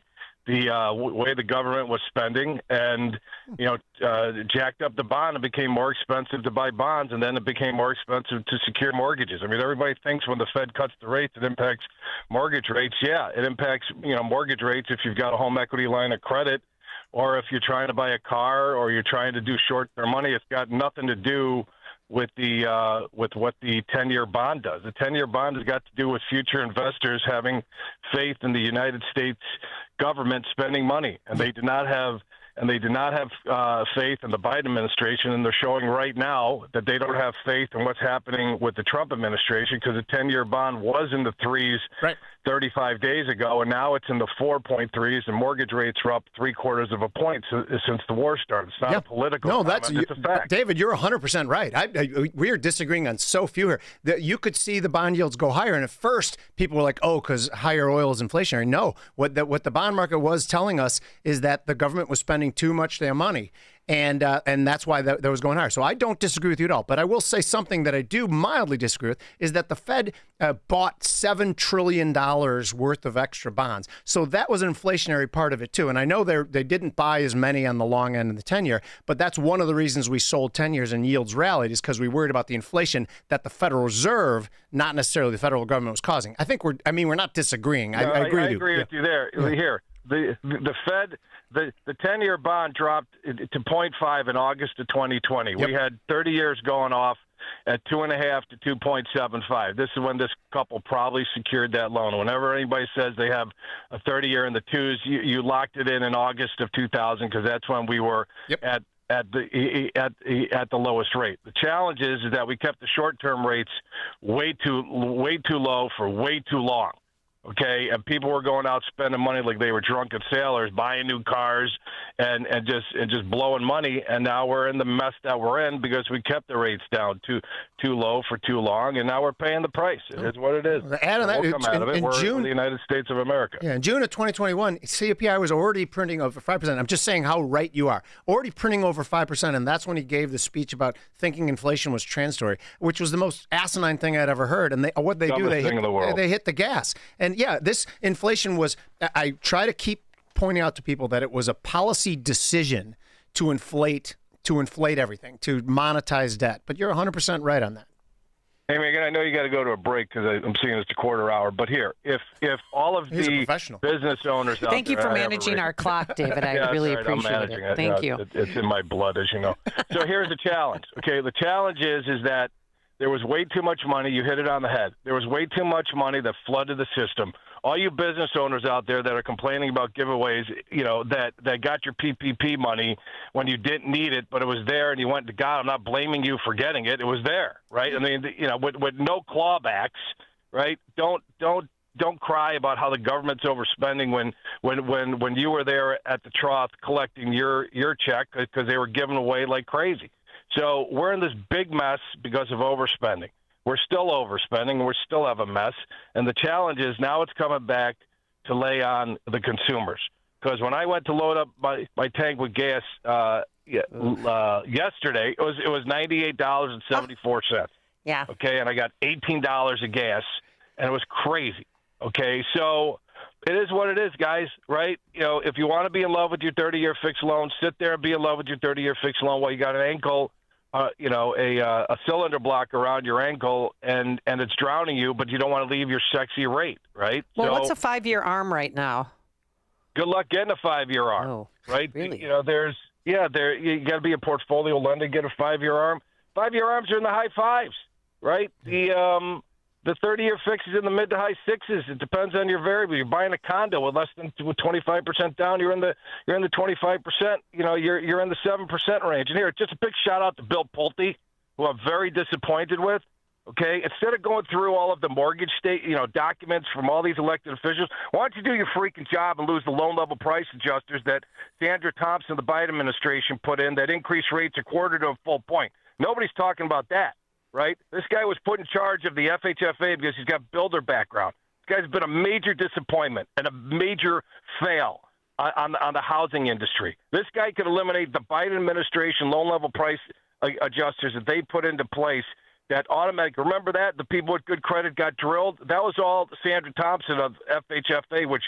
way the government was spending, and jacked up the bond and became more expensive to buy bonds, and then it became more expensive to secure mortgages. I mean, everybody thinks when the Fed cuts the rates, it impacts mortgage rates. Yeah, it impacts mortgage rates if you've got a home equity line of credit, or if you're trying to buy a car, or you're trying to do short-term money. It's got nothing to do with what the 10-year bond does. The 10-year bond has got to do with future investors having faith in the United States government spending money, and they did not have faith in the Biden administration, and they're showing right now that they don't have faith in what's happening with the Trump administration, because the 10-year bond was in the 3s 35 days ago, and now it's in the 4.3s, and mortgage rates are up 0.75 of a point since the war started. It's not a political comment, it's a fact. David, you're 100% right. We are disagreeing on so few here. You could see the bond yields go higher, and at first people were like, oh, because higher oil is inflationary. No, what the bond market was telling us is that the government was spending too much their money. And that's why that was going higher. So I don't disagree with you at all. But I will say something that I do mildly disagree with is that the Fed bought $7 trillion worth of extra bonds. So that was an inflationary part of it, too. And I know they didn't buy as many on the long end of the 10-year, but that's one of the reasons we sold 10 years and yields rallied, is because we worried about the inflation that the Federal Reserve, not necessarily the federal government, was causing. I think we're not disagreeing. No, I agree with you. I agree with you there. Yeah. Here, the Fed, the 10-year bond dropped to 0.5 in August of 2020. Yep. We had 30 years going off at 2.5 to 2.75. This is when this couple probably secured that loan. Whenever anybody says they have a 30-year in the 2s, you locked it in August of 2000, because that's when we were at the lowest rate. The challenge is that we kept the short-term rates way too low for way too long. Okay, and people were going out spending money like they were drunken sailors, buying new cars and just blowing money. And now we're in the mess that we're in because we kept the rates down too low for too long, and now we're paying the price. It is what it is. Add on that, we'll come out of it. We're June, in the United States of America. Yeah, in June of 2021, CPI was already printing over 5%. I'm just saying how right you are. Already printing over 5%, and that's when he gave the speech about thinking inflation was transitory, which was the most asinine thing I'd ever heard. And they hit the gas. And yeah, this inflation was, I try to keep pointing out to people that it was a policy decision to inflate everything, to monetize debt. But you're 100% right on that. Hey, Megan, I know you got to go to a break because I'm seeing it's a quarter hour. But here, if all of the business owners out Thank you for managing our clock, David. I really appreciate it. Thank you. It's in my blood, as you know. So here's the challenge. Okay, the challenge is that there was way too much money. You hit it on the head. There was way too much money that flooded the system. All you business owners out there that are complaining about giveaways, that got your PPP money when you didn't need it, but it was there and you went to God. I'm not blaming you for getting it. It was there, right? I mean, with no clawbacks, right? Don't cry about how the government's overspending when you were there at the trough collecting your check because they were giving away like crazy. So we're in this big mess because of overspending. We're still overspending. We still have a mess. And the challenge is now it's coming back to lay on the consumers. Because when I went to load up my tank with gas yesterday, it was $98.74. Yeah. Okay, and I got $18 of gas, and it was crazy. Okay, so it is what it is, guys, right? If you want to be in love with your 30-year fixed loan, sit there and be in love with your 30-year fixed loan while you got an ankle, a cylinder block around your ankle, and it's drowning you, but you don't want to leave your sexy rate, right? Well, what's a 5-year ARM right now? Good luck getting a 5-year ARM, right? Really? There's Yeah, you got to be a portfolio lender, get a 5-year ARM. 5-year ARMs are in the high 5s, right? The 30-year fix is in the mid to high 6s. It depends on your variable. You're buying a condo with less than 25% down. You're in the 25%. You're in the 7% range. And here, just a big shout out to Bill Pulte, who I'm very disappointed with. Okay, instead of going through all of the mortgage documents from all these elected officials, why don't you do your freaking job and lose the loan level price adjusters that Sandra Thompson, the Biden administration, put in that increase rates a quarter to a full point? Nobody's talking about that, right? This guy was put in charge of the FHFA because he's got builder background. This guy's been a major disappointment and a major fail on the housing industry. This guy could eliminate the Biden administration loan level price adjusters that they put into place. That automatic, remember that? The people with good credit got drilled. That was all Sandra Thompson of FHFA, which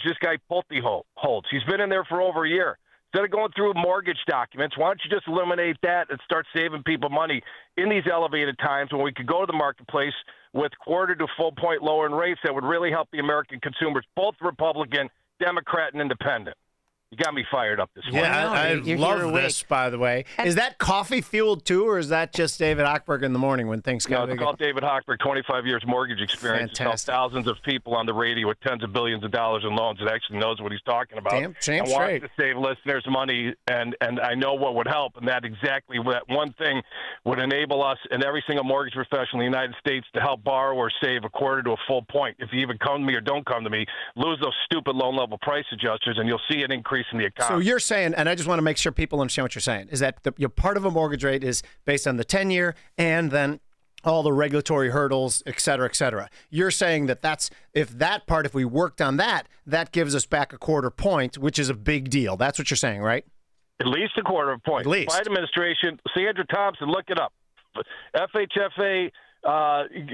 this guy Pulte holds. He's been in there for over a year. Instead of going through mortgage documents, why don't you just eliminate that and start saving people money in these elevated times when we could go to the marketplace with quarter to full point lower in rates that would really help the American consumers, both Republican, Democrat, and Independent. You got me fired up this morning. Yeah, I love this, by the way. Is that coffee-fueled, too, or is that just David Hochberg in the morning when things go? No, it's called David Hochberg, 25 years mortgage experience. Fantastic. Thousands of people on the radio with tens of billions of dollars in loans that actually knows what he's talking about. Damn I want to save listeners money, and I know what would help, and that one thing would enable us and every single mortgage professional in the United States to help borrowers save a quarter to a full point. If you even come to me or don't come to me, lose those stupid loan-level price adjusters, and you'll see an increase in the economy. So you're saying, and I just want to make sure people understand what you're saying, is that your part of a mortgage rate is based on the 10-year and then all the regulatory hurdles, et cetera, et cetera. You're saying if we worked on that, that gives us back a quarter point, which is a big deal. That's what you're saying, right? At least a quarter of a point. At least. Biden administration, Sandra Thompson, look it up. FHFA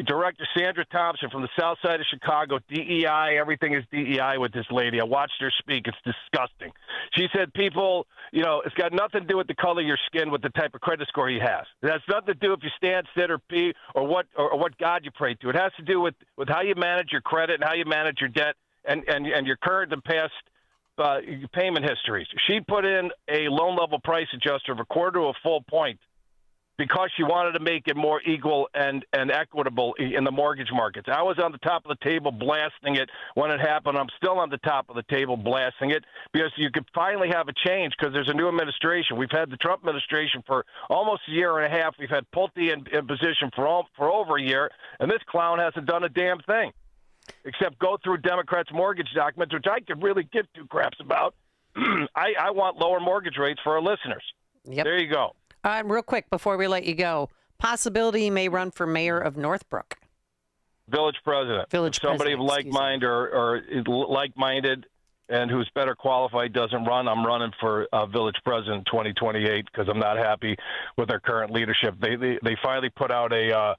Director Sandra Thompson from the south side of Chicago, DEI, everything is DEI with this lady. I watched her speak. It's disgusting. She said people, it's got nothing to do with the color of your skin, with the type of credit score you have. It has nothing to do if you stand, sit, or pee, or what God you pray to. It has to do with how you manage your credit and how you manage your debt and your current and past payment histories. She put in a loan level price adjuster of a quarter to a full point because she wanted to make it more equal and equitable in the mortgage markets. I was on the top of the table blasting it when it happened. I'm still on the top of the table blasting it because you could finally have a change because there's a new administration. We've had the Trump administration for almost a year and a half. We've had Pulte in position for over a year, and this clown hasn't done a damn thing except go through Democrats' mortgage documents, which I could really give two craps about. I want lower mortgage rates for our listeners. Yep. There you go. Real quick, before we let you go, possibility you may run for mayor of Northbrook. Village president. Somebody of like-mind or like-minded and who's better qualified doesn't run. I'm running for village president 2028 because I'm not happy with our current leadership. They finally put out a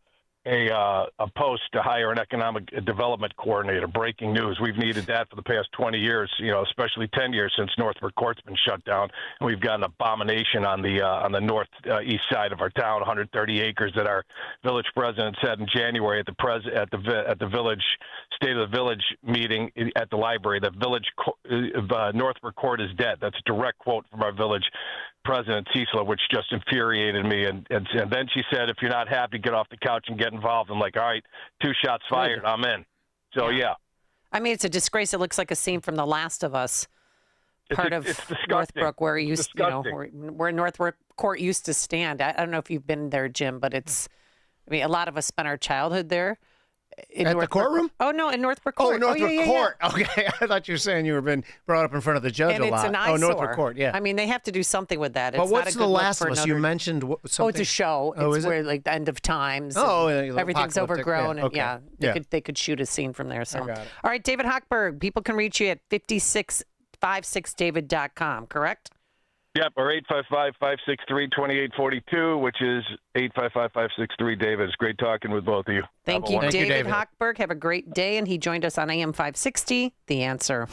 post to hire an economic development coordinator. Breaking news. We've needed that for the past 20 years, especially 10 years since Northbrook Court's been shut down. And we've got an abomination on the north east side of our town, 130 acres that our village president said in January at the village State of the Village meeting at the library. The Northbrook Court is dead. That's a direct quote from our village president, Cecil, which just infuriated me. And then she said, if you're not happy, get off the couch and get involved. I'm like, all right, 2 shots fired. I'm in. So, yeah. I mean, it's a disgrace. It looks like a scene from The Last of Us, part of Northbrook, where where Northbrook Court used to stand. I don't know if you've been there, Jim, but a lot of us spent our childhood there. At the courtroom? Oh, no, in Northbrook Court. Oh, Northbrook Court. Yeah. Okay, I thought you were saying you were been brought up in front of the judge and a lot. It's an eyesore. Oh, Northbrook Court, yeah. I mean, they have to do something with that. But what's The Last of Us? You mentioned something. Oh, it's a show. It's where, like, the end of times. Oh, everything's overgrown. Yeah. And, okay. They could shoot a scene from there. So. I got it. All right, David Hochberg. People can reach you at 5656david.com, correct? Yep, or 855-563-2842, which is 855-563-DAVID. It's great talking with both of you. Thank you, David Hochberg. Have a great day. And he joined us on AM 560, The Answer.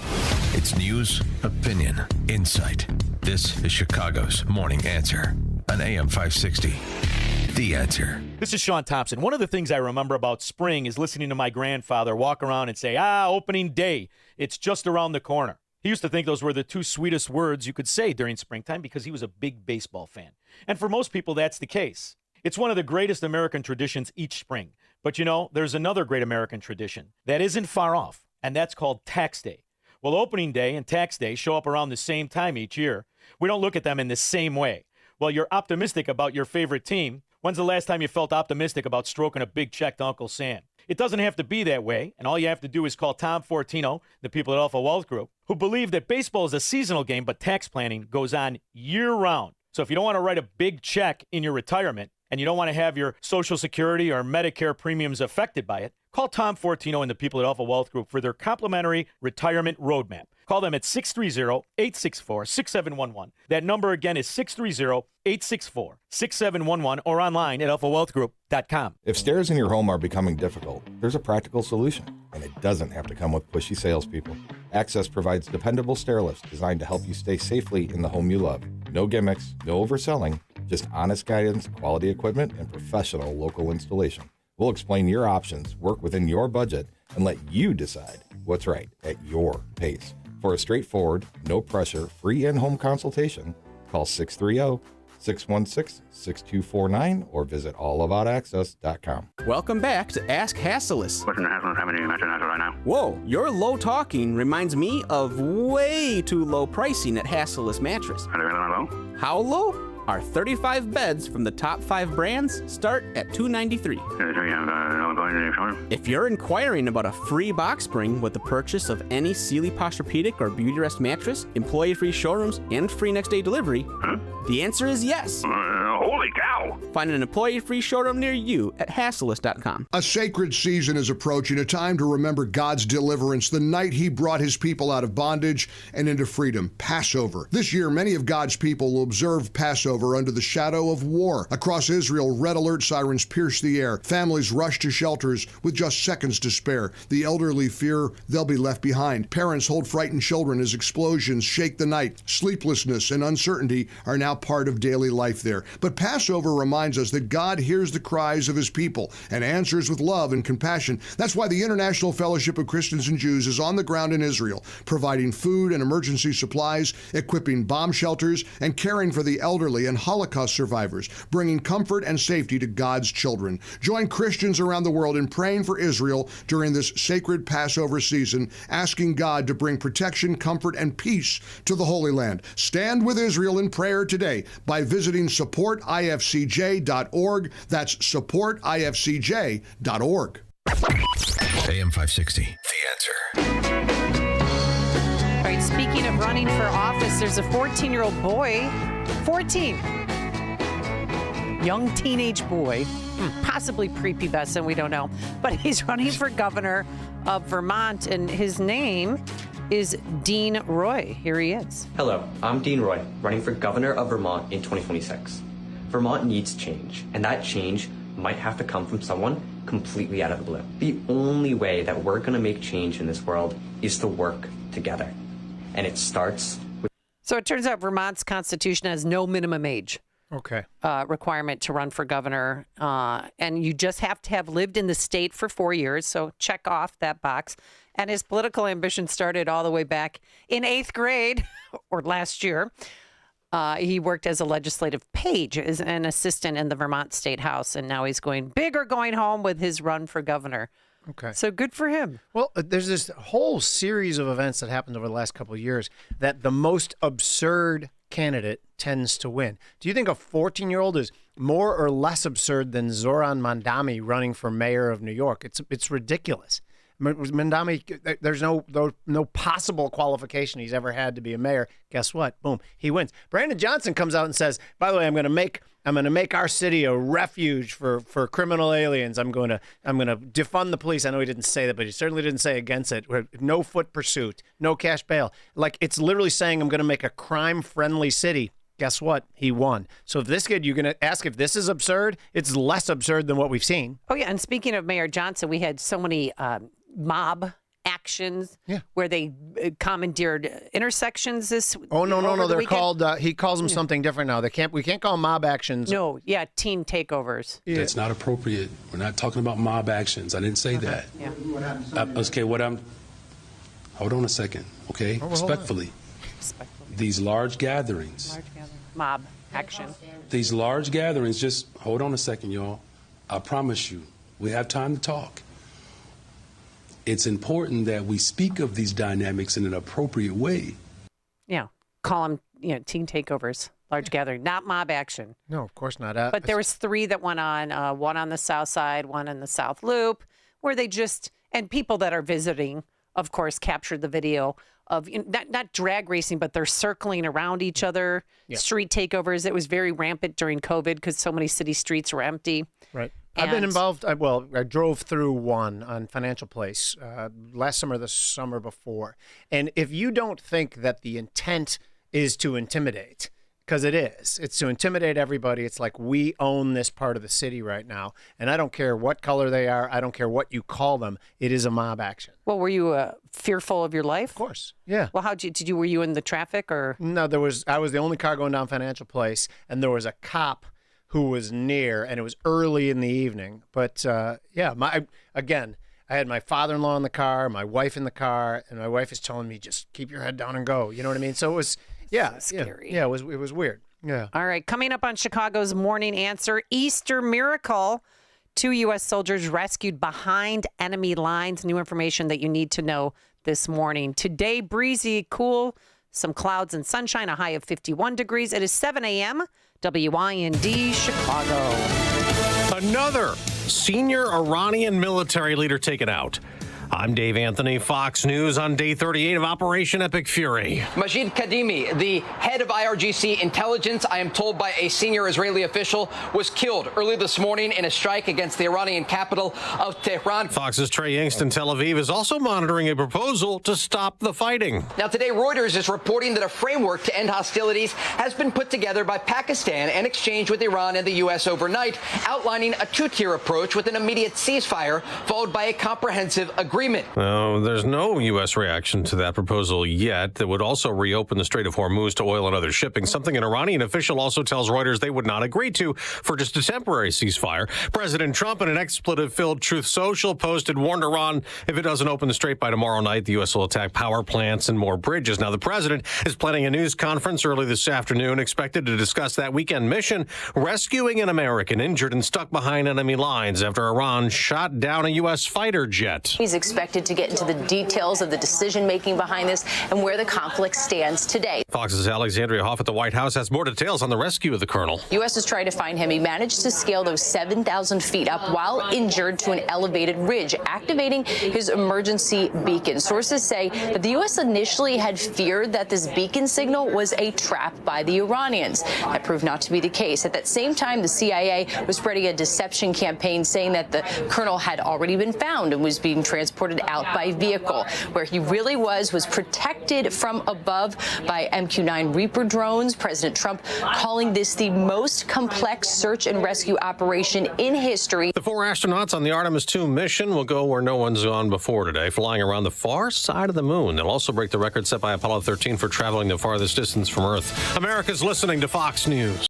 It's news, opinion, insight. This is Chicago's Morning Answer on AM 560, The Answer. This is Sean Thompson. One of the things I remember about spring is listening to my grandfather walk around and say, opening day, it's just around the corner. He used to think those were the two sweetest words you could say during springtime because he was a big baseball fan. And for most people, that's the case. It's one of the greatest American traditions each spring. But you know, there's another great American tradition that isn't far off, and that's called Tax Day. Well, opening day and tax day show up around the same time each year. We don't look at them in the same way. Well, you're optimistic about your favorite team. When's the last time you felt optimistic about stroking a big check to Uncle Sam? It doesn't have to be that way, and all you have to do is call Tom Fortino, the people at Alpha Wealth Group, who believe that baseball is a seasonal game, but tax planning goes on year-round. So if you don't want to write a big check in your retirement, and you don't want to have your Social Security or Medicare premiums affected by it, call Tom Fortino and the people at Alpha Wealth Group for their complimentary retirement roadmap. Call them at 630-864-6711. That number again is 630-864-6711 or online at alphawealthgroup.com. If stairs in your home are becoming difficult, there's a practical solution, and it doesn't have to come with pushy salespeople. Access provides dependable stair lifts designed to help you stay safely in the home you love. No gimmicks, no overselling, just honest guidance, quality equipment, and professional local installation. We'll explain your options, work within your budget, and let you decide what's right at your pace. For a straightforward, no-pressure, free in-home consultation, call 630-616-6249 or visit allaboutaccess.com. Welcome back to Ask Hassellus. What's in the Hassellus having any mattress right now? Whoa, your low talking reminds me of way too low pricing at Hassellus Mattress. Are they really low? How low? Our 35 beds from the top 5 brands start at $293. If you're inquiring about a free box spring with the purchase of any Sealy Posturepedic or Beautyrest mattress, employee-free showrooms, and free next-day delivery, the answer is yes. Holy cow! Find an employee-free showroom near you at Hassellus.com. A sacred season is approaching, a time to remember God's deliverance, the night he brought his people out of bondage and into freedom, Passover. This year, many of God's people will observe Passover under the shadow of war. Across Israel, red alert sirens pierce the air. Families rush to shelters with just seconds to spare. The elderly fear they'll be left behind. Parents hold frightened children as explosions shake the night. Sleeplessness and uncertainty are now part of daily life there. But Passover reminds us that God hears the cries of his people and answers with love and compassion. That's why the International Fellowship of Christians and Jews is on the ground in Israel, providing food and emergency supplies, equipping bomb shelters, and caring for the elderly and Holocaust survivors, bringing comfort and safety to God's children. Join Christians around the world in praying for Israel during this sacred Passover season, asking God to bring protection, comfort, and peace to the Holy Land. Stand with Israel in prayer today by visiting supportifcj.org. That's supportifcj.org. AM 560, The Answer. All right, speaking of running for office, there's a 14-year-old boy, 14, young teenage boy, possibly prepubescent, we don't know, but he's running for governor of Vermont, and his name is Dean Roy. Here he is. Hello, I'm Dean Roy, running for governor of Vermont in 2026. Vermont needs change, and that change might have to come from someone completely out of the blue. The only way that we're going to make change in this world is to work together. And it starts with... So it turns out Vermont's constitution has no minimum age requirement to run for governor. And you just have to have lived in the state for 4 years. So check off that box. And his political ambition started all the way back in 8th grade or last year. He worked as a legislative page, as an assistant in the Vermont State House, and now he's going big or going home with his run for governor. Okay. So good for him. Well, there's this whole series of events that happened over the last couple of years that the most absurd candidate tends to win. Do you think a 14-year-old is more or less absurd than Zoran Mandami running for mayor of New York? It's ridiculous. Mandami, there's no possible qualification he's ever had to be a mayor. Guess what? Boom, he wins. Brandon Johnson comes out and says, by the way, I'm going to make our city a refuge for criminal aliens. I'm going to defund the police. I know he didn't say that, but he certainly didn't say against it. No foot pursuit, no cash bail. Like, it's literally saying I'm going to make a crime-friendly city. Guess what? He won. So if this kid, you're going to ask if this is absurd, it's less absurd than what we've seen. Oh, yeah. And speaking of Mayor Johnson, we had so many mob actions where they commandeered intersections this No. They're called, he calls them something different now. We can't call them mob actions. No, teen takeovers. Yeah. That's not appropriate. We're not talking about mob actions. I didn't say that. Yeah. Okay, what I'm Hold on a second, okay? Respectfully. These large gatherings. Mob action. These large gatherings, just hold on a second, y'all. I promise you, we have time to talk. It's important that we speak of these dynamics in an appropriate way. Yeah, call them, teen takeovers, large gathering, not mob action. No, of course not. But there was 3 that went on, one on the South Side, one in the South Loop, where they just, and people that are visiting, of course, captured the video of not drag racing, but they're circling around each other, street takeovers. It was very rampant during COVID because so many city streets were empty. Right. I've been involved. I drove through one on Financial Place last summer, the summer before. And if you don't think that the intent is to intimidate, because it's to intimidate everybody. It's like, we own this part of the city right now. And I don't care what color they are. I don't care what you call them. It is a mob action. Well, were you fearful of your life? Of course. Yeah. Well, were you in the traffic or? No, I was the only car going down Financial Place, and there was a cop who was near, and it was early in the evening. But I had my father-in-law in the car, my wife in the car, and my wife is telling me, just keep your head down and go. You know what I mean? So it was, scary. Yeah, it was weird. Yeah. All right, coming up on Chicago's Morning Answer, Easter miracle. 2 U.S. soldiers rescued behind enemy lines. New information that you need to know this morning. Today, breezy, cool, some clouds and sunshine, a high of 51 degrees. It is 7 a.m. WIND Chicago. Another senior Iranian military leader taken out. I'm Dave Anthony, Fox News on day 38 of Operation Epic Fury. Majid Kadimi, the head of IRGC intelligence, I am told by a senior Israeli official, was killed early this morning in a strike against the Iranian capital of Tehran. Fox's Trey Yingst in Tel Aviv is also monitoring a proposal to stop the fighting. Now, today, Reuters is reporting that a framework to end hostilities has been put together by Pakistan and exchanged with Iran and the U.S. overnight, outlining a 2-tier approach with an immediate ceasefire, followed by a comprehensive agreement. No, there's no U.S. reaction to that proposal yet. That would also reopen the Strait of Hormuz to oil and other shipping, something an Iranian official also tells Reuters they would not agree to for just a temporary ceasefire. President Trump, in an expletive-filled Truth Social post, had warned Iran if it doesn't open the strait by tomorrow night, the U.S. will attack power plants and more bridges. Now, the president is planning a news conference early this afternoon, expected to discuss that weekend mission, rescuing an American injured and stuck behind enemy lines after Iran shot down a U.S. fighter jet. He's expected to get into the details of the decision-making behind this and where the conflict stands today. Fox's Alexandria Hoff at the White House has more details on the rescue of the colonel. U.S. is trying to find him. He managed to scale those 7,000 feet up while injured to an elevated ridge, activating his emergency beacon. Sources say that the U.S. initially had feared that this beacon signal was a trap by the Iranians. That proved not to be the case. At that same time, the CIA was spreading a deception campaign saying that the colonel had already been found and was being transported out by vehicle. Where he really was protected from above by MQ-9 Reaper drones. President Trump calling this the most complex search and rescue operation in history. The 4 astronauts on the Artemis 2 mission will go where no one's gone before today, flying around the far side of the moon. They'll also break the record set by Apollo 13 for traveling the farthest distance from Earth. America's listening to Fox News.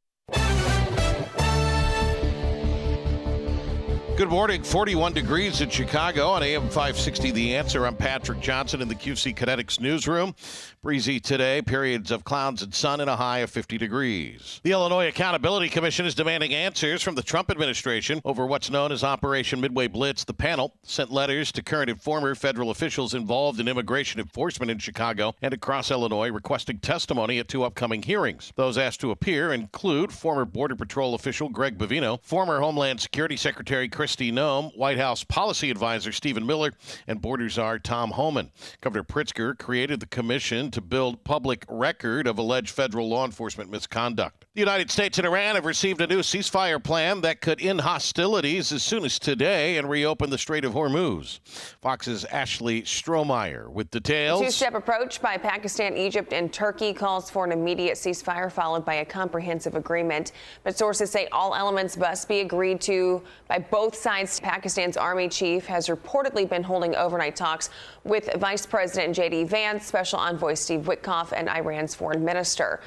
Good morning. 41 degrees in Chicago on AM 560. The Answer. I'm Patrick Johnson in the QC Kinetics newsroom. Breezy today, periods of clouds and sun and a high of 50 degrees. The Illinois Accountability Commission is demanding answers from the Trump administration over what's known as Operation Midway Blitz. The panel sent letters to current and former federal officials involved in immigration enforcement in Chicago and across Illinois requesting testimony at 2 upcoming hearings. Those asked to appear include former Border Patrol official Greg Bovino, former Homeland Security Secretary Kristi Noem, White House Policy Advisor Stephen Miller, and border czar Tom Homan. Governor Pritzker created the commission to build public record of alleged federal law enforcement misconduct. The United States and Iran have received a new ceasefire plan that could end hostilities as soon as today and reopen the Strait of Hormuz. Fox's Ashley Strohmeyer with details. A 2-step approach by Pakistan, Egypt, and Turkey calls for an immediate ceasefire followed by a comprehensive agreement. But sources say all elements must be agreed to by both sides. Pakistan's army chief has reportedly been holding overnight talks with Vice President J.D. Vance, Special Envoy Steve Witkoff, and Iran's foreign minister.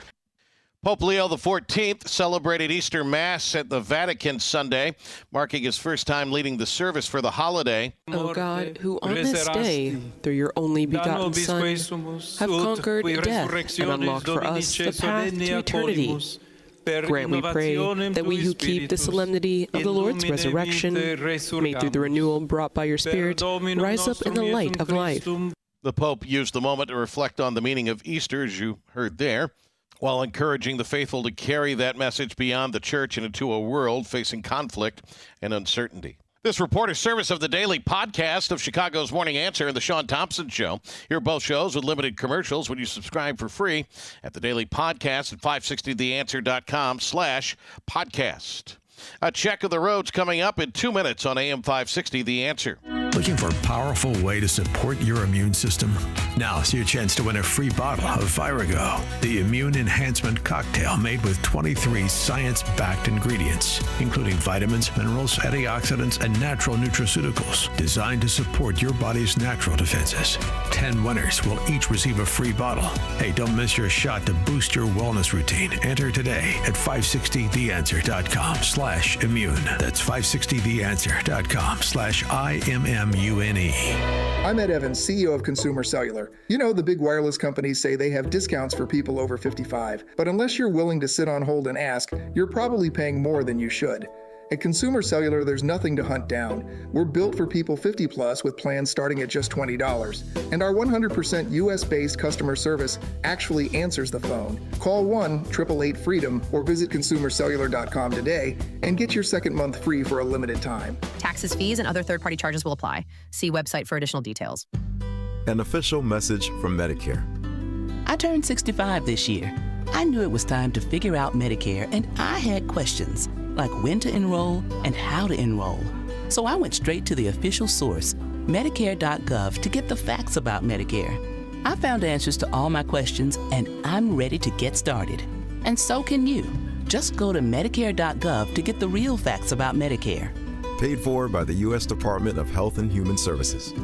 Pope Leo XIV celebrated Easter Mass at the Vatican Sunday, marking his first time leading the service for the holiday. O God, who on this day, through your only begotten Son, have conquered death and unlocked for us the path to eternity, grant, we pray, that we who keep the solemnity of the Lord's resurrection, may through the renewal brought by your Spirit, rise up in the light of life. The Pope used the moment to reflect on the meaning of Easter, as you heard there, while encouraging the faithful to carry that message beyond the church and into a world facing conflict and uncertainty. This reporter service of the daily podcast of Chicago's Morning Answer and the Sean Thompson Show. Hear both shows with limited commercials when you subscribe for free at the daily podcast at 560theanswer.com/podcast. A check of the roads coming up in 2 minutes on AM 560 The Answer. Looking for a powerful way to support your immune system? Now's your chance to win a free bottle of Virago, the immune enhancement cocktail made with 23 science-backed ingredients, including vitamins, minerals, antioxidants, and natural nutraceuticals designed to support your body's natural defenses. 10 winners will each receive a free bottle. Hey, don't miss your shot to boost your wellness routine. Enter today at 560theanswer.com/immune. That's 560theanswer.com/IMMUNE. I'm Ed Evans, CEO of Consumer Cellular. You know, the big wireless companies say they have discounts for people over 55. But unless you're willing to sit on hold and ask, you're probably paying more than you should. At Consumer Cellular, there's nothing to hunt down. We're built for people 50 plus with plans starting at just $20. And our 100% US-based customer service actually answers the phone. Call 1-888-FREEDOM or visit consumercellular.com today and get your second month free for a limited time. Taxes, fees, and other third-party charges will apply. See website for additional details. An official message from Medicare. I turned 65 this year. I knew it was time to figure out Medicare, and I had questions, like when to enroll and how to enroll. So I went straight to the official source, Medicare.gov, to get the facts about Medicare. I found answers to all my questions, and I'm ready to get started. And so can you. Just go to Medicare.gov to get the real facts about Medicare. Paid for by the U.S. Department of Health and Human Services.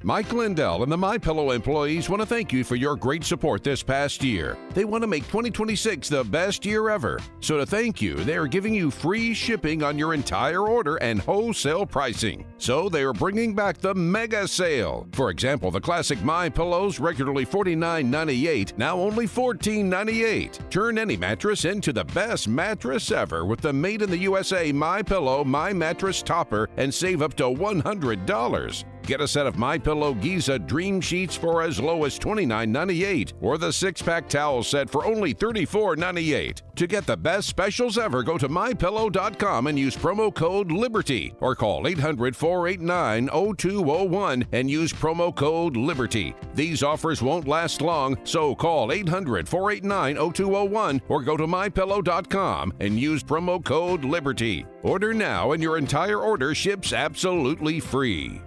Mike Lindell and the MyPillow employees want to thank you for your great support this past year. They want to make 2026 the best year ever. So to thank you, they are giving you free shipping on your entire order and wholesale pricing. So they are bringing back the mega sale. For example, the classic MyPillows, regularly $49.98, now only $14.98. Turn any mattress into the best mattress ever with the Made in the USA MyPillow My Mattress Topper and save up to $100. Get a set of MyPillow Giza Dream Sheets for as low as $29.98 or the 6-pack towel set for only $34.98. To get the best specials ever, go to MyPillow.com and use promo code LIBERTY or call 800-489-0201 and use promo code LIBERTY. These offers won't last long, so call 800-489-0201 or go to MyPillow.com and use promo code LIBERTY. Order now and your entire order ships absolutely free.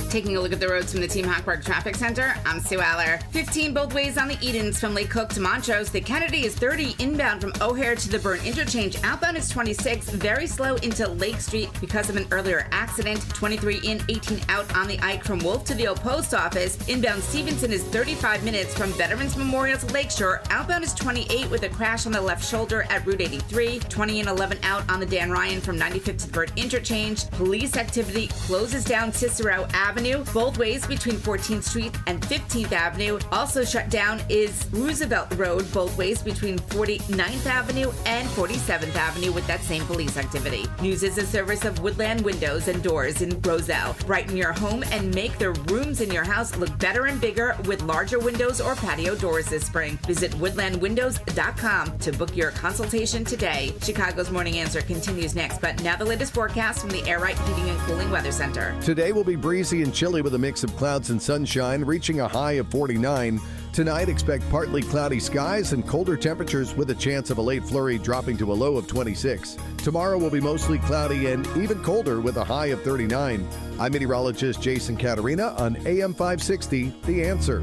Taking a look at the roads from the Team Hochberg Traffic Center, I'm Sue Aller. 15 both ways on the Edens from Lake Cook to Montrose. The Kennedy is 30 inbound from O'Hare to the Burn Interchange. Outbound is 26, very slow into Lake Street because of an earlier accident. 23 in, 18 out on the Ike from Wolf to the old post office. Inbound Stevenson is 35 minutes from Veterans Memorial to Lakeshore. Outbound is 28 with a crash on the left shoulder at Route 83. 20 and 11 out on the Dan Ryan from 95th to the Burn Interchange. Police activity closes down Cicero Avenue. Both ways between 14th Street and 15th Avenue. Also shut down is Roosevelt Road, both ways between 49th Avenue and 47th Avenue with that same police activity. News is a service of Woodland Windows and Doors in Roselle. Brighten your home and make the rooms in your house look better and bigger with larger windows or patio doors this spring. Visit woodlandwindows.com to book your consultation today. Chicago's Morning Answer continues next, but now the latest forecast from the Air Right Heating and Cooling Weather Center. Today will be breezy and chilly with a mix of clouds and sunshine, reaching a high of 49. Tonight, expect partly cloudy skies and colder temperatures with a chance of a late flurry dropping to a low of 26. Tomorrow will be mostly cloudy and even colder with a high of 39. I'm meteorologist Jason Caterina on AM 560, The Answer.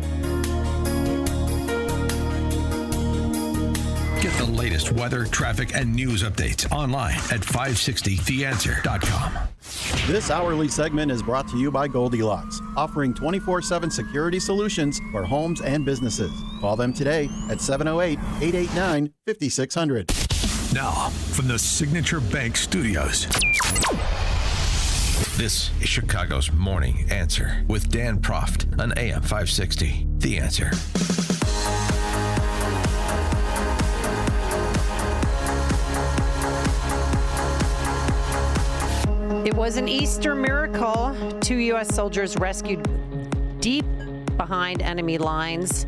Get The latest weather, traffic, and news updates online at 560theanswer.com. This hourly segment is brought to you by Goldilocks, offering 24/7 security solutions for homes and businesses. Call them today at 708-889-5600. Now, from the Signature Bank Studios. This is Chicago's Morning Answer with Dan Proft on AM 560. The Answer. It was an Easter miracle. 2 U.S. soldiers rescued deep behind enemy lines.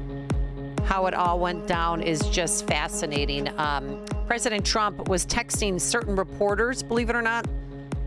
How it all went down is just fascinating. President Trump was texting certain reporters, believe it or not,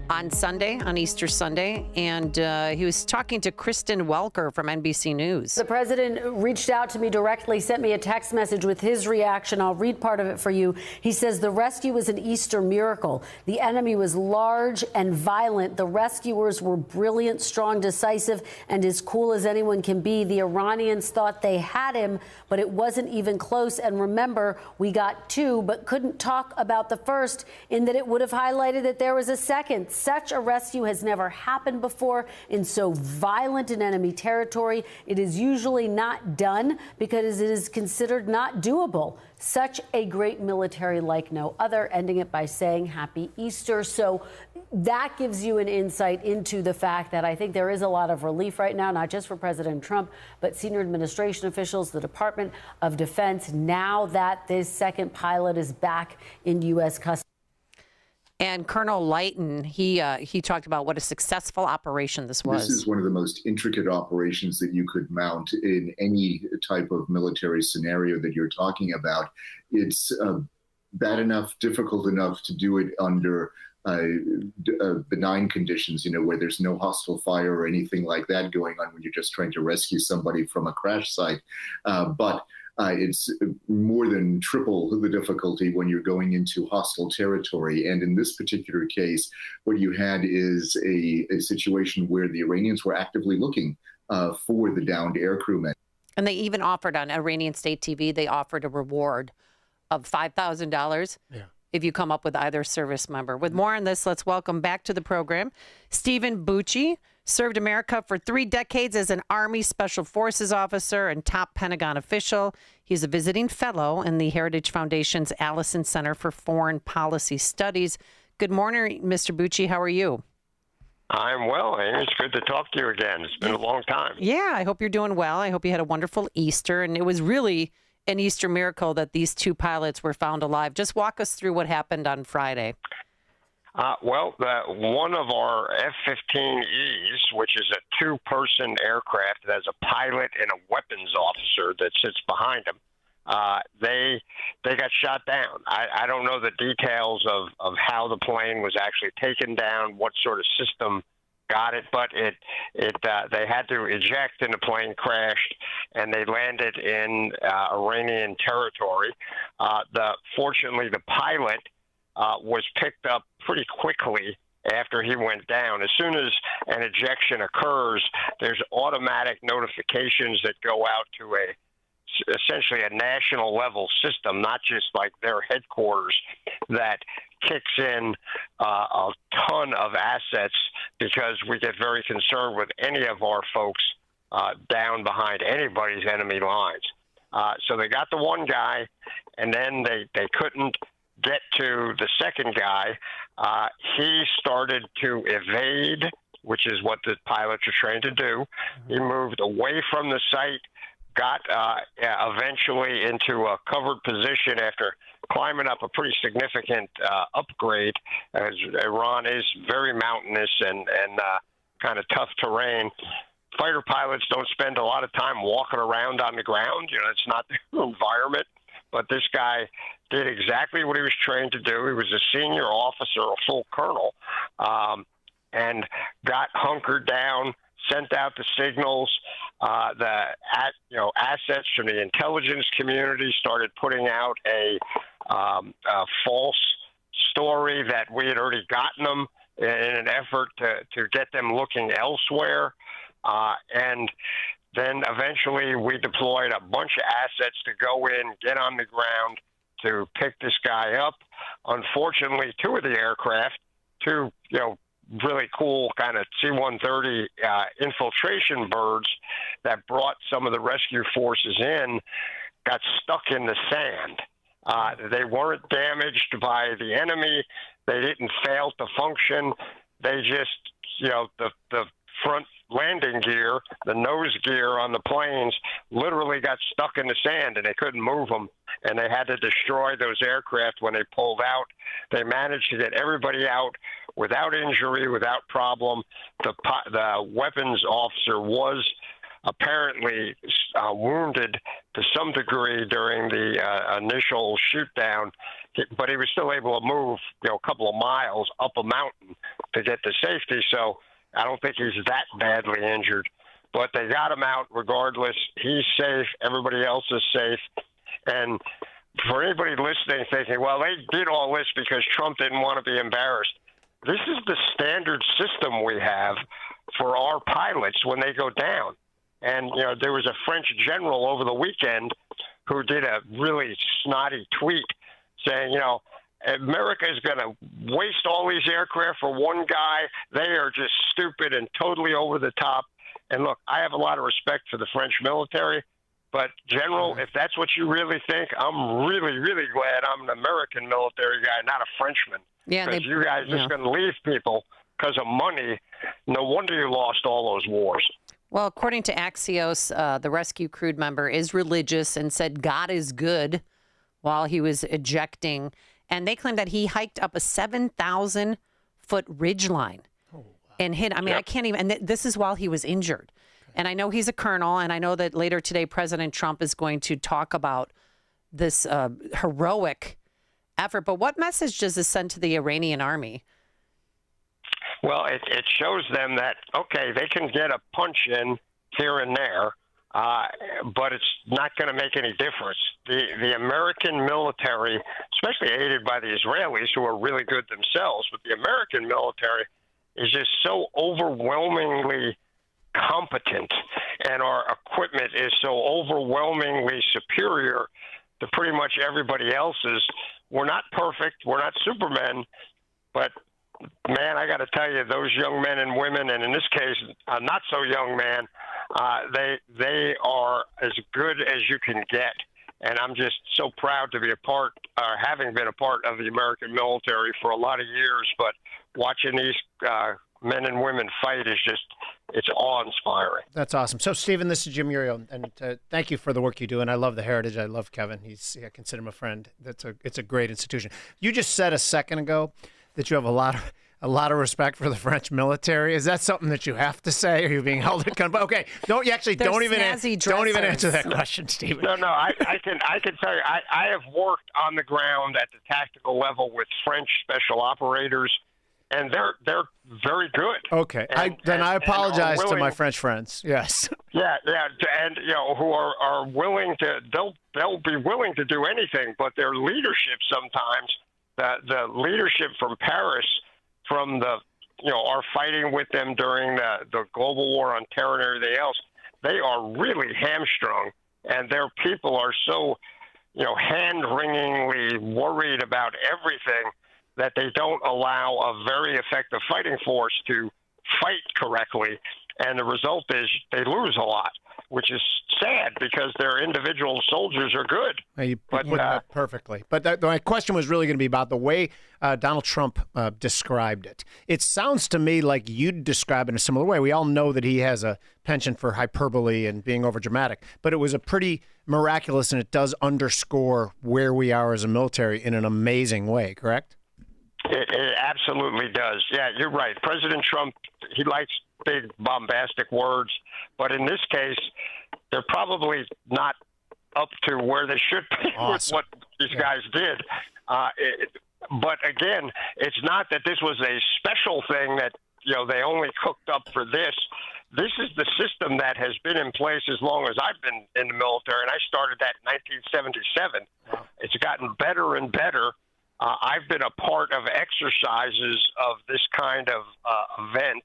on Sunday, on Easter Sunday, and he was talking to Kristen Welker from NBC News. The president reached out to me directly, sent me a text message with his reaction. I'll read part of it for you. He says, the rescue was an Easter miracle. The enemy was large and violent. The rescuers were brilliant, strong, decisive, and as cool as anyone can be. The Iranians thought they had him, but it wasn't even close. And remember, we got two, but couldn't talk about the first, in that it would have highlighted that there was a second. Such a rescue has never happened before in so violent an enemy territory. It is usually not done because it is considered not doable. Such a great military like no other, ending it by saying Happy Easter. So that gives you an insight into the fact that I think there is a lot of relief right now, not just for President Trump, but senior administration officials, the Department of Defense, now that this second pilot is back in U.S. custody. And Colonel Lighton, he talked about what a successful operation this was. This is one of the most intricate operations that you could mount in any type of military scenario that you're talking about. It's bad enough, difficult enough to do it under benign conditions, where there's no hostile fire or anything like that going on when you're just trying to rescue somebody from a crash site. But it's more than triple the difficulty when you're going into hostile territory. And in this particular case, what you had is a situation where the Iranians were actively looking for the downed aircrewmen. And they even offered on Iranian state TV, they offered a reward of $5,000 if you come up with either service member. With more on this, let's welcome back to the program Stephen Bucci. Served America for 3 decades as an Army Special Forces officer and top Pentagon official. He's a visiting fellow in the Heritage Foundation's Allison Center for Foreign Policy Studies. Good morning, Mr. Bucci. How are you? I'm well, Amy. It's good to talk to you again. It's been a long time. Yeah, I hope you're doing well. I hope you had a wonderful Easter. And it was really an Easter miracle that these 2 pilots were found alive. Just walk us through what happened on Friday. One of our F-15Es, which is a 2-person aircraft that has a pilot and a weapons officer that sits behind them, they got shot down. I don't know the details of how the plane was actually taken down, what sort of system got it, but they had to eject and the plane crashed, and they landed in Iranian territory. Fortunately, the pilot was picked up pretty quickly after he went down. As soon as an ejection occurs, there's automatic notifications that go out to essentially a national level system, not just like their headquarters, that kicks in a ton of assets, because we get very concerned with any of our folks down behind anybody's enemy lines. So they got the one guy, and then they couldn't get to the second guy. He started to evade, which is what the pilots are trained to do. He moved away from the site, got eventually into a covered position after climbing up a pretty significant upgrade, as Iran is very mountainous and kind of tough terrain. Fighter pilots don't spend a lot of time walking around on the ground. It's not their environment. But this guy did exactly what he was trained to do. He was a senior officer, a full colonel, and got hunkered down, sent out the signals. Assets from the intelligence community started putting out a false story that we had already gotten them in an effort to get them looking elsewhere. And then eventually we deployed a bunch of assets to go in, get on the ground, to pick this guy up. Unfortunately, two of the aircraft, two, really cool kind of C-130 infiltration birds that brought some of the rescue forces in, got stuck in the sand. They weren't damaged by the enemy. They didn't fail to function. They just, the front landing gear, the nose gear on the planes literally got stuck in the sand and they couldn't move them. And they had to destroy those aircraft when they pulled out. They managed to get everybody out without injury, without problem. The weapons officer was apparently wounded to some degree during the initial shoot down, but he was still able to move, a couple of miles up a mountain to get to safety. So I don't think he's that badly injured, but they got him out regardless. He's safe. Everybody else is safe. And for anybody listening thinking, well, they did all this because Trump didn't want to be embarrassed. This is the standard system we have for our pilots when they go down. And, there was a French general over the weekend who did a really snotty tweet saying, America is going to waste all these aircraft for one guy. They are just stupid and totally over the top. And look, I have a lot of respect for the French military, but General, if that's what you really think, I'm really, really glad I'm an American military guy, not a Frenchman. Yeah, because you guys are just going to leave people because of money. No wonder you lost all those wars. Well, according to Axios, the rescue crew member is religious and said God is good while he was ejecting. And they claim that he hiked up a 7,000-foot ridgeline and hit. I mean, I can't even. And this is while he was injured. And I know he's a colonel, and I know that later today President Trump is going to talk about this heroic effort. But what message does this send to the Iranian army? Well, it shows them that, okay, they can get a punch in here and there, but it's not going to make any difference. The American military, especially aided by the Israelis, who are really good themselves, but the American military is just so overwhelmingly competent, and our equipment is so overwhelmingly superior to pretty much everybody else's. We're not perfect. We're not Supermen, but man, I got to tell you, those young men and women, and in this case, a not so young man, they are as good as you can get. And I'm just so proud to be having been a part of the American military for a lot of years. But watching these men and women fight is it's awe-inspiring. That's awesome. So, Stephen, this is Jim Uriel, and thank you for the work you do. And I love the Heritage. I love Kevin. I consider him a friend. It's a great institution. You just said a second ago that you have a lot of respect for the French military. Is that something that you have to say? Are you being held at gunpoint? Okay, don't even answer that question, Stephen. No, I can tell you, I have worked on the ground at the tactical level with French special operators, and they're very good. Okay, I apologize to my French friends. Yes. Yeah, and who are willing to they'll be willing to do anything, but their leadership sometimes. The leadership from Paris, from our fighting with them during the global war on terror and everything else, they are really hamstrung, and their people are so, hand-wringingly worried about everything that they don't allow a very effective fighting force to fight correctly, and the result is they lose a lot, which is sad because their individual soldiers are good. You put that perfectly. But my question was really going to be about the way Donald Trump described it. It sounds to me like you'd describe it in a similar way. We all know that he has a penchant for hyperbole and being overdramatic, but it was a pretty miraculous, and it does underscore where we are as a military in an amazing way, correct? It absolutely does. Yeah, you're right. President Trump, he likes big bombastic words, but in this case, they're probably not up to where they should be with what these guys did. But again, it's not that this was a special thing that they only cooked up for this. This is the system that has been in place as long as I've been in the military, and I started that in 1977. Wow. It's gotten better and better. I've been a part of exercises of this kind of event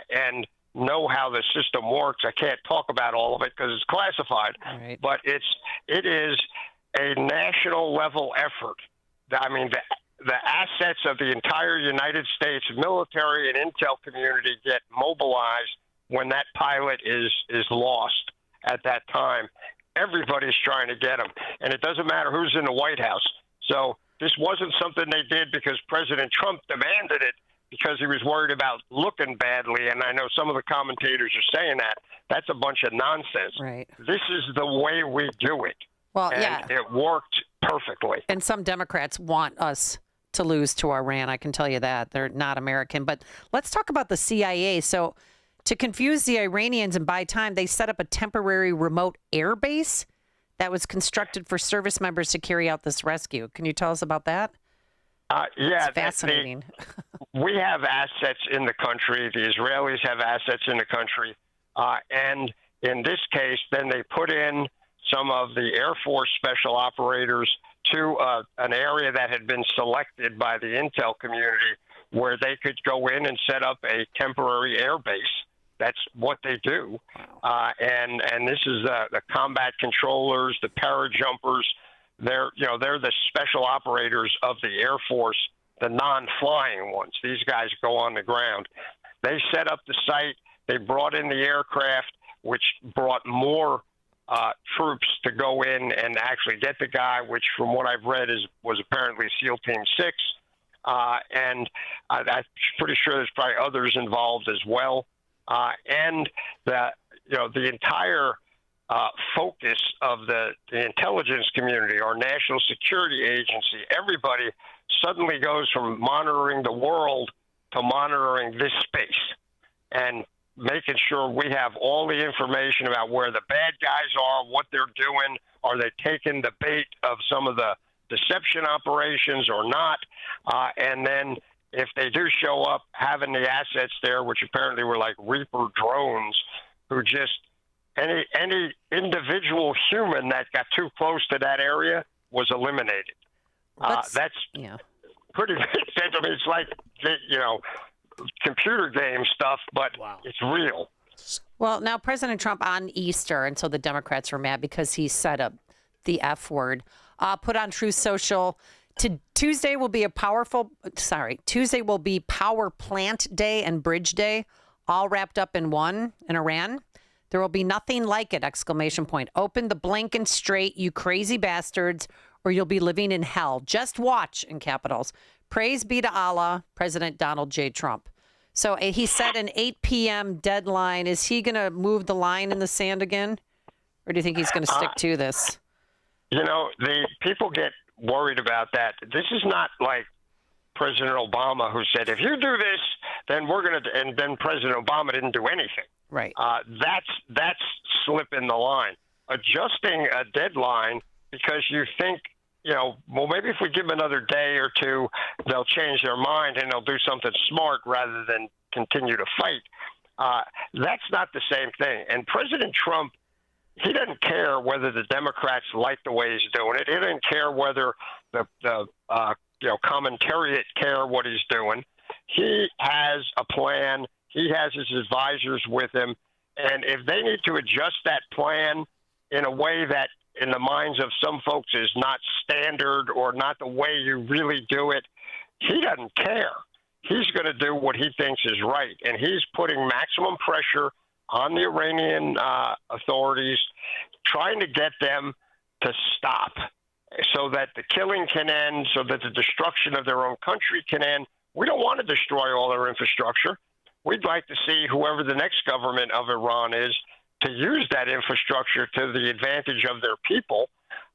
and know how the system works. I can't talk about all of it because it's classified, right. But it is a national level effort. I mean, the assets of the entire United States military and intel community get mobilized when that pilot is lost at that time. Everybody's trying to get him, and it doesn't matter who's in the White House. So this wasn't something they did because President Trump demanded it because he was worried about looking badly, and I know some of the commentators are saying that. That's a bunch of nonsense. Right. This is the way we do it. Well, and yeah. it worked perfectly. And some Democrats want us to lose to Iran. I can tell you that. They're not American. But let's talk about the CIA. So to confuse the Iranians and buy time, they set up a temporary remote air base that was constructed for service members to carry out this rescue. Can you tell us about that? Yeah. It's fascinating. We have assets in the country. The Israelis have assets in the country. And in this case, then they put in some of the Air Force special operators to an area that had been selected by the intel community where they could go in and set up a temporary air base. That's what they do. And this is the combat controllers, the parajumpers. They're the special operators of the Air Force, the non-flying ones. These guys go on the ground. They set up the site. They brought in the aircraft, which brought more troops to go in and actually get the guy, which from what I've read was apparently SEAL Team 6. And I'm pretty sure there's probably others involved as well. And the entire focus of the intelligence community, our national security agency, everybody suddenly goes from monitoring the world to monitoring this space and making sure we have all the information about where the bad guys are, what they're doing, are they taking the bait of some of the deception operations or not, and then if they do show up, having the assets there, which apparently were like Reaper drones, who just any individual human that got too close to that area was eliminated. That's pretty. I mean, it's like computer game stuff, but it's real. Well, now President Trump on Easter, and so the Democrats were mad because he said the F word, put on Truth Social. Tuesday will be Power Plant Day and Bridge Day, all wrapped up in one in Iran. There will be nothing like it! ! Open the blinking straight, you crazy bastards, or you'll be living in hell. Just watch, in capitals. Praise be to Allah, President Donald J. Trump. So he set an 8 p.m. deadline. Is he going to move the line in the sand again? Or do you think he's going to stick to this? The people get worried about that. This is not like President Obama, who said, if you do this, then we're going to, and then President Obama didn't do anything. Right. That's slipping the line. Adjusting a deadline because you think, well, maybe if we give them another day or two, they'll change their mind and they'll do something smart rather than continue to fight. That's not the same thing. And President Trump, he doesn't care whether the Democrats like the way he's doing it. He doesn't care whether the commentariat care what he's doing. He has a plan. He has his advisors with him. And if they need to adjust that plan in a way that in the minds of some folks is not standard or not the way you really do it, he doesn't care. He's going to do what he thinks is right. And he's putting maximum pressure on the Iranian authorities, trying to get them to stop so that the killing can end, so that the destruction of their own country can end. We don't want to destroy all their infrastructure. We'd like to see whoever the next government of Iran is to use that infrastructure to the advantage of their people.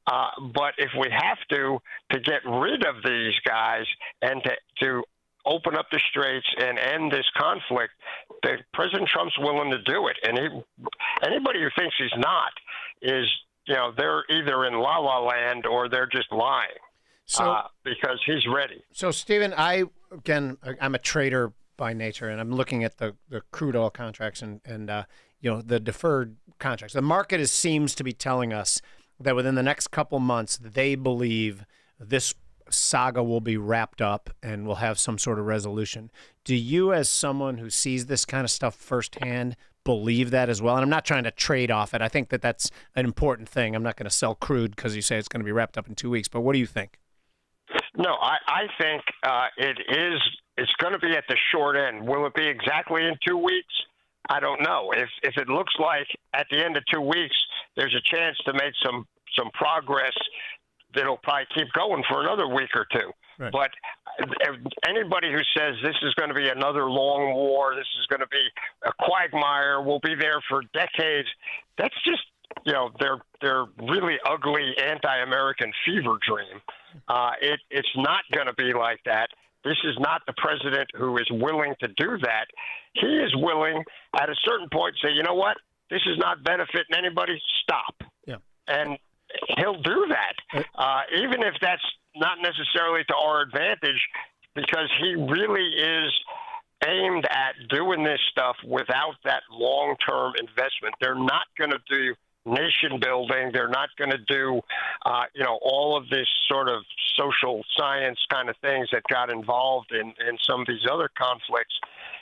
But if we have to get rid of these guys and to open up the straits and end this conflict, President Trump's willing to do it. And anybody who thinks he's not is, they're either in la-la land or they're just lying. Because he's ready. So, Stephen, I'm a trader by nature, and I'm looking at the crude oil contracts and the deferred contracts. The market seems to be telling us that within the next couple months, they believe this saga will be wrapped up and we'll have some sort of resolution. Do you, as someone who sees this kind of stuff firsthand, believe that as well. And I'm not trying to trade off it. I think that that's an important thing. I'm not going to sell crude because you say it's going to be wrapped up in 2 weeks. But what do you think? No, I think it's going to be at the short end. Will it be exactly in 2 weeks? I don't know. If it looks like at the end of 2 weeks there's a chance to make some progress, that'll probably keep going for another week or two. Right. But anybody who says this is going to be another long war, this is going to be a quagmire, we'll be there for decades, that's just, they're really ugly anti-American fever dream. It's not going to be like that. This is not the president who is willing to do that. He is willing at a certain point to say, you know what, this is not benefiting anybody, stop. Yeah. And he'll do that, even if that's not necessarily to our advantage, because he really is aimed at doing this stuff without that long-term investment. They're not going to do nation building. They're not going to do, all of this sort of social science kind of things that got involved in some of these other conflicts.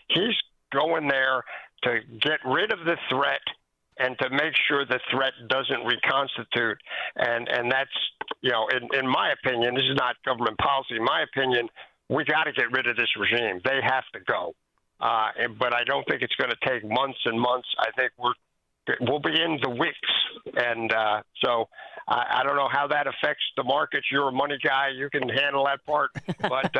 He's going there to get rid of the threat and to make sure the threat doesn't reconstitute. And that's, in my opinion, this is not government policy. In my opinion, we got to get rid of this regime. They have to go. But I don't think it's going to take months and months. I think we'll be in the weeks. And so I don't know how that affects the markets. You're a money guy. You can handle that part. But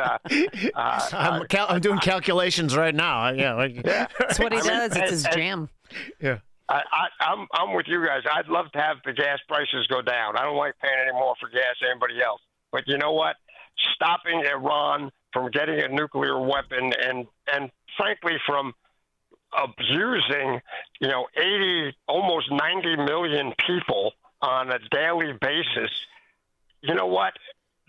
I'm doing calculations right now. Yeah. That's what he does. It's his jam. Yeah. I'm with you guys. I'd love to have the gas prices go down. I don't like paying any more for gas than anybody else. But you know what? Stopping Iran from getting a nuclear weapon and frankly from abusing, 80, almost 90 million people on a daily basis. You know what?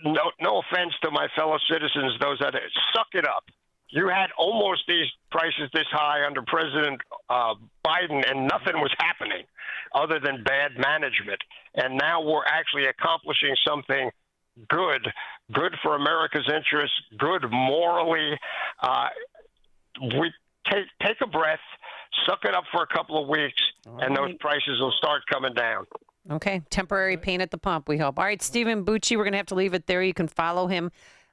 No offense to my fellow citizens, those that suck it up. You had almost these prices this high under President Biden, and nothing was happening other than bad management. And now we're actually accomplishing something good for America's interests, good morally. We take a breath, suck it up for a couple of weeks, and those prices will start coming down. Okay, temporary pain at the pump, we hope. All right, Stephen Bucci, we're going to have to leave it there. You can follow him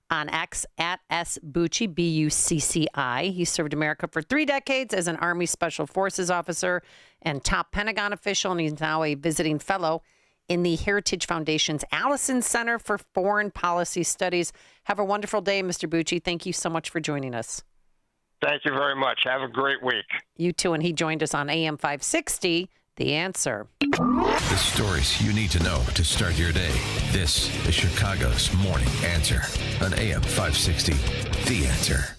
on X at @SBucci, Bucci. He served America for 3 decades as an Army Special Forces officer and top Pentagon official, and he's now a visiting fellow in the Heritage Foundation's Allison Center for Foreign Policy Studies. Have a wonderful day, Mr. Bucci. Thank you so much for joining us. Thank you very much. Have a great week. You too, and he joined us on AM 560, The Answer. The stories you need to know to start your day. This is Chicago's Morning Answer on AM 560, The Answer.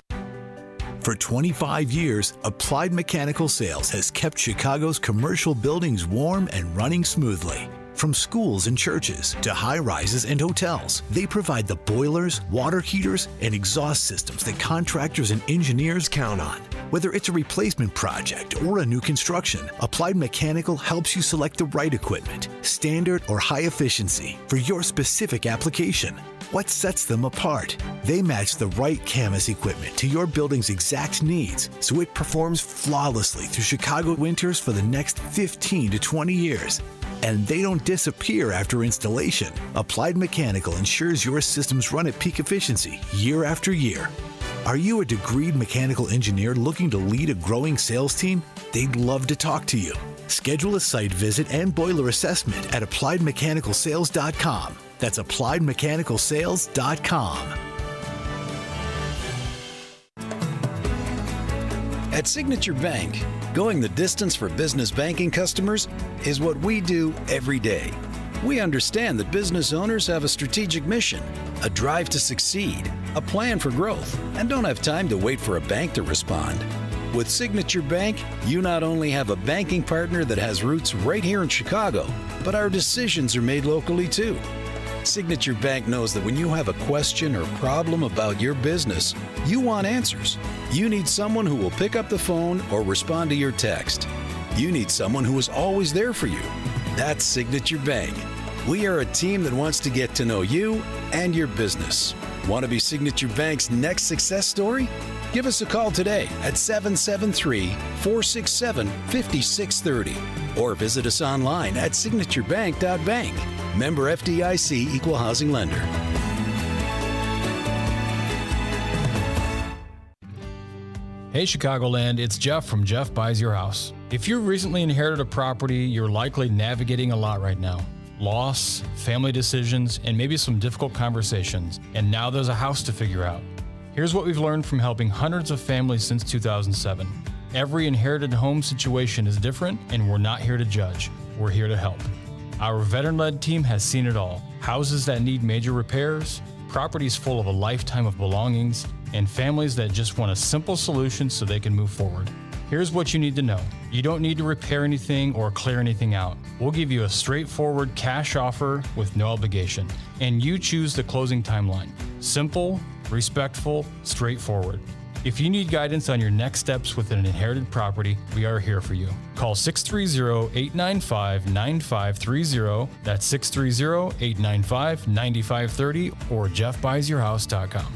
For 25 years, Applied Mechanical Sales has kept Chicago's commercial buildings warm and running smoothly. From schools and churches to high-rises and hotels, they provide the boilers, water heaters, and exhaust systems that contractors and engineers count on. Whether it's a replacement project or a new construction, Applied Mechanical helps you select the right equipment, standard or high efficiency, for your specific application. What sets them apart? They match the right Camas equipment to your building's exact needs, so it performs flawlessly through Chicago winters for the next 15 to 20 years. And they don't disappear after installation. Applied Mechanical ensures your systems run at peak efficiency year after year. Are you a degreed mechanical engineer looking to lead a growing sales team? They'd love to talk to you. Schedule a site visit and boiler assessment at appliedmechanicalsales.com. That's appliedmechanicalsales.com. At Signature Bank, going the distance for business banking customers is what we do every day. We understand that business owners have a strategic mission, a drive to succeed, a plan for growth, and don't have time to wait for a bank to respond. With Signature Bank, you not only have a banking partner that has roots right here in Chicago, but our decisions are made locally too. Signature Bank knows that when you have a question or problem about your business, you want answers. You need someone who will pick up the phone or respond to your text. You need someone who is always there for you. That's Signature Bank. We are a team that wants to get to know you and your business. Want to be Signature Bank's next success story? Give us a call today at 773-467-5630 or visit us online at signaturebank.bank. Member FDIC Equal Housing Lender. Hey Chicagoland, it's Jeff from Jeff Buys Your House. If you recently inherited a property, you're likely navigating a lot right now. Loss, family decisions, and maybe some difficult conversations. And now there's a house to figure out. Here's what we've learned from helping hundreds of families since 2007. Every inherited home situation is different, and we're not here to judge. We're here to help. Our veteran-led team has seen it all. Houses that need major repairs, properties full of a lifetime of belongings, and families that just want a simple solution so they can move forward. Here's what you need to know. You don't need to repair anything or clear anything out. We'll give you a straightforward cash offer with no obligation, and you choose the closing timeline. Simple, respectful, straightforward. If you need guidance on your next steps with an inherited property, we are here for you. Call 630-895-9530. That's 630-895-9530 or jeffbuysyourhouse.com.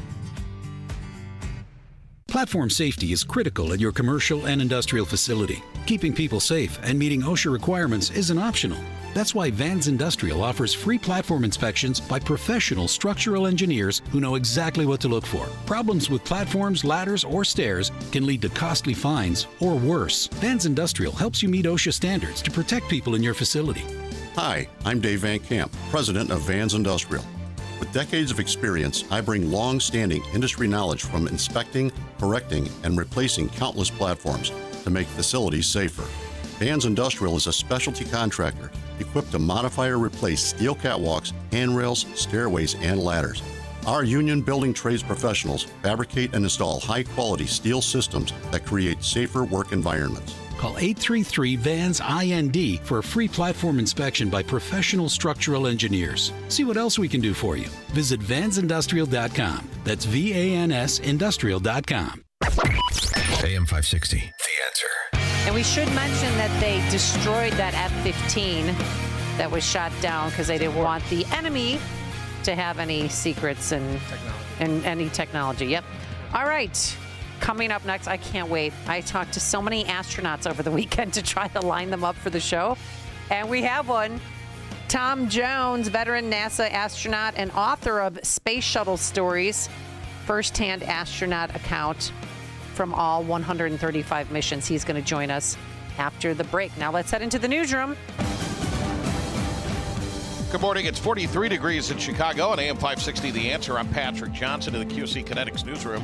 Platform safety is critical at your commercial and industrial facility. Keeping people safe and meeting OSHA requirements isn't optional. That's why Vans Industrial offers free platform inspections by professional structural engineers who know exactly what to look for. Problems with platforms, ladders, or stairs can lead to costly fines or worse. Vans Industrial helps you meet OSHA standards to protect people in your facility. Hi, I'm Dave Van Camp, president of Vans Industrial. With decades of experience, I bring long-standing industry knowledge from inspecting, correcting, and replacing countless platforms to make facilities safer. Vans Industrial is a specialty contractor equipped to modify or replace steel catwalks, handrails, stairways, and ladders. Our union building trades professionals fabricate and install high-quality steel systems that create safer work environments. Call 833-VANS-IND for a free platform inspection by professional structural engineers. See what else we can do for you. Visit vansindustrial.com. That's VANS industrial.com. AM 560, The Answer. And we should mention that they destroyed that F-15 that was shot down because they didn't want the enemy to have any secrets and any technology. Yep. All right. Coming up next, I can't wait. I talked to so many astronauts over the weekend to try to line them up for the show. And we have one. Tom Jones, veteran NASA astronaut and author of Space Shuttle Stories, firsthand astronaut account from all 135 missions. He's going to join us after the break. Now let's head into the newsroom. Good morning. It's 43 degrees in Chicago on AM 560 The Answer. I'm Patrick Johnson in the QC Kinetics newsroom.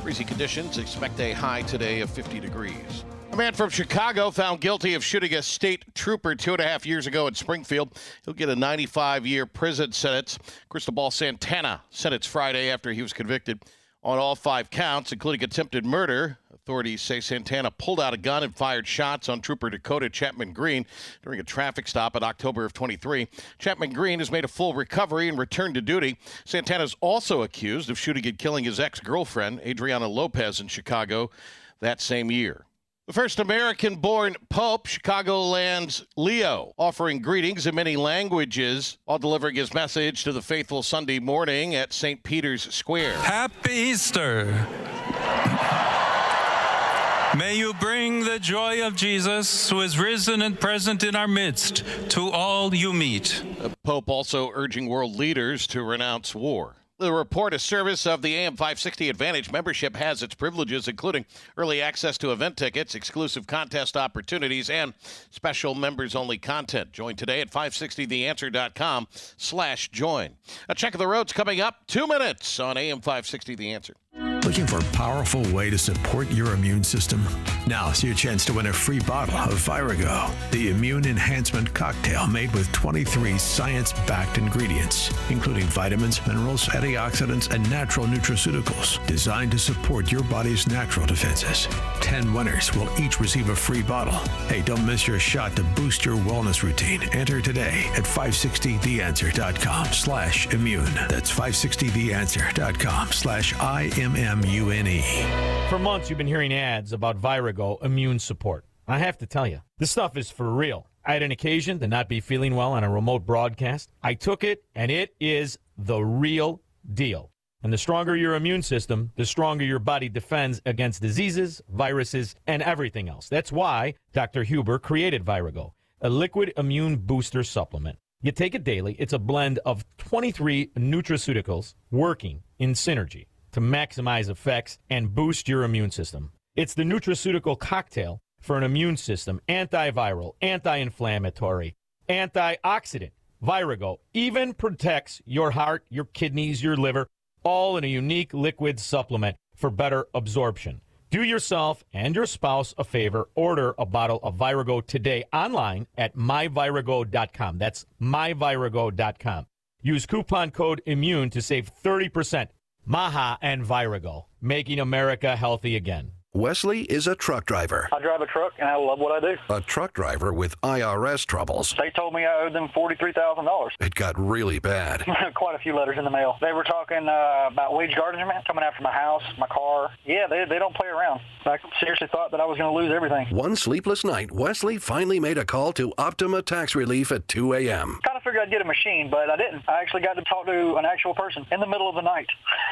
Breezy conditions. Expect a high today of 50 degrees. A man from Chicago found guilty of shooting a state trooper 2.5 years ago in Springfield. He'll get a 95-year prison sentence. Cristobal Santana sentenced Friday after he was convicted on all 5 counts, including attempted murder. Authorities say Santana pulled out a gun and fired shots on Trooper Dakota Chapman Green during a traffic stop in October of 23. Chapman Green has made a full recovery and returned to duty. Santana is also accused of shooting and killing his ex-girlfriend, Adriana Lopez, in Chicago that same year. The first American-born Pope, Chicagoland's Leo, offering greetings in many languages while delivering his message to the faithful Sunday morning at St. Peter's Square. Happy Easter! May you bring the joy of Jesus, who is risen and present in our midst, to all you meet. The Pope also urging world leaders to renounce war. The report, a service of the AM 560 Advantage membership, has its privileges, including early access to event tickets, exclusive contest opportunities, and special members-only content. Join today at 560theanswer.com/join. A check of the roads coming up 2 minutes on AM 560 The Answer. Looking for a powerful way to support your immune system? Now's your chance to win a free bottle of Virago, the immune enhancement cocktail made with 23 science-backed ingredients, including vitamins, minerals, antioxidants, and natural nutraceuticals designed to support your body's natural defenses. 10 winners will each receive a free bottle. Hey, don't miss your shot to boost your wellness routine. Enter today at 560theanswer.com/immune. That's 560theanswer.com/IMMUNE. For months, you've been hearing ads about Virago Immune Support. I have to tell you, this stuff is for real. I had an occasion to not be feeling well on a remote broadcast. I took it, and it is the real deal. And the stronger your immune system, the stronger your body defends against diseases, viruses, and everything else. That's why Dr. Huber created Virago, a liquid immune booster supplement. You take it daily. It's a blend of 23 nutraceuticals working in synergy to maximize effects and boost your immune system. It's the nutraceutical cocktail for an immune system, antiviral, anti-inflammatory, antioxidant. Virago even protects your heart, your kidneys, your liver, all in a unique liquid supplement for better absorption. Do yourself and your spouse a favor. Order a bottle of Virago today online at myvirago.com. That's myvirago.com. Use coupon code IMMUNE to save 30%. Maha and Virago, making America healthy again. Wesley is a truck driver. I drive a truck, and I love what I do. A truck driver with IRS troubles. They told me I owed them $43,000. It got really bad. Quite a few letters in the mail. They were talking about wage garnishment, coming after my house, my car. Yeah, they don't play around. I seriously thought that I was going to lose everything. One sleepless night, Wesley finally made a call to Optima Tax Relief at 2 a.m. Kind of figured I'd get a machine, but I didn't. I actually got to talk to an actual person in the middle of the night.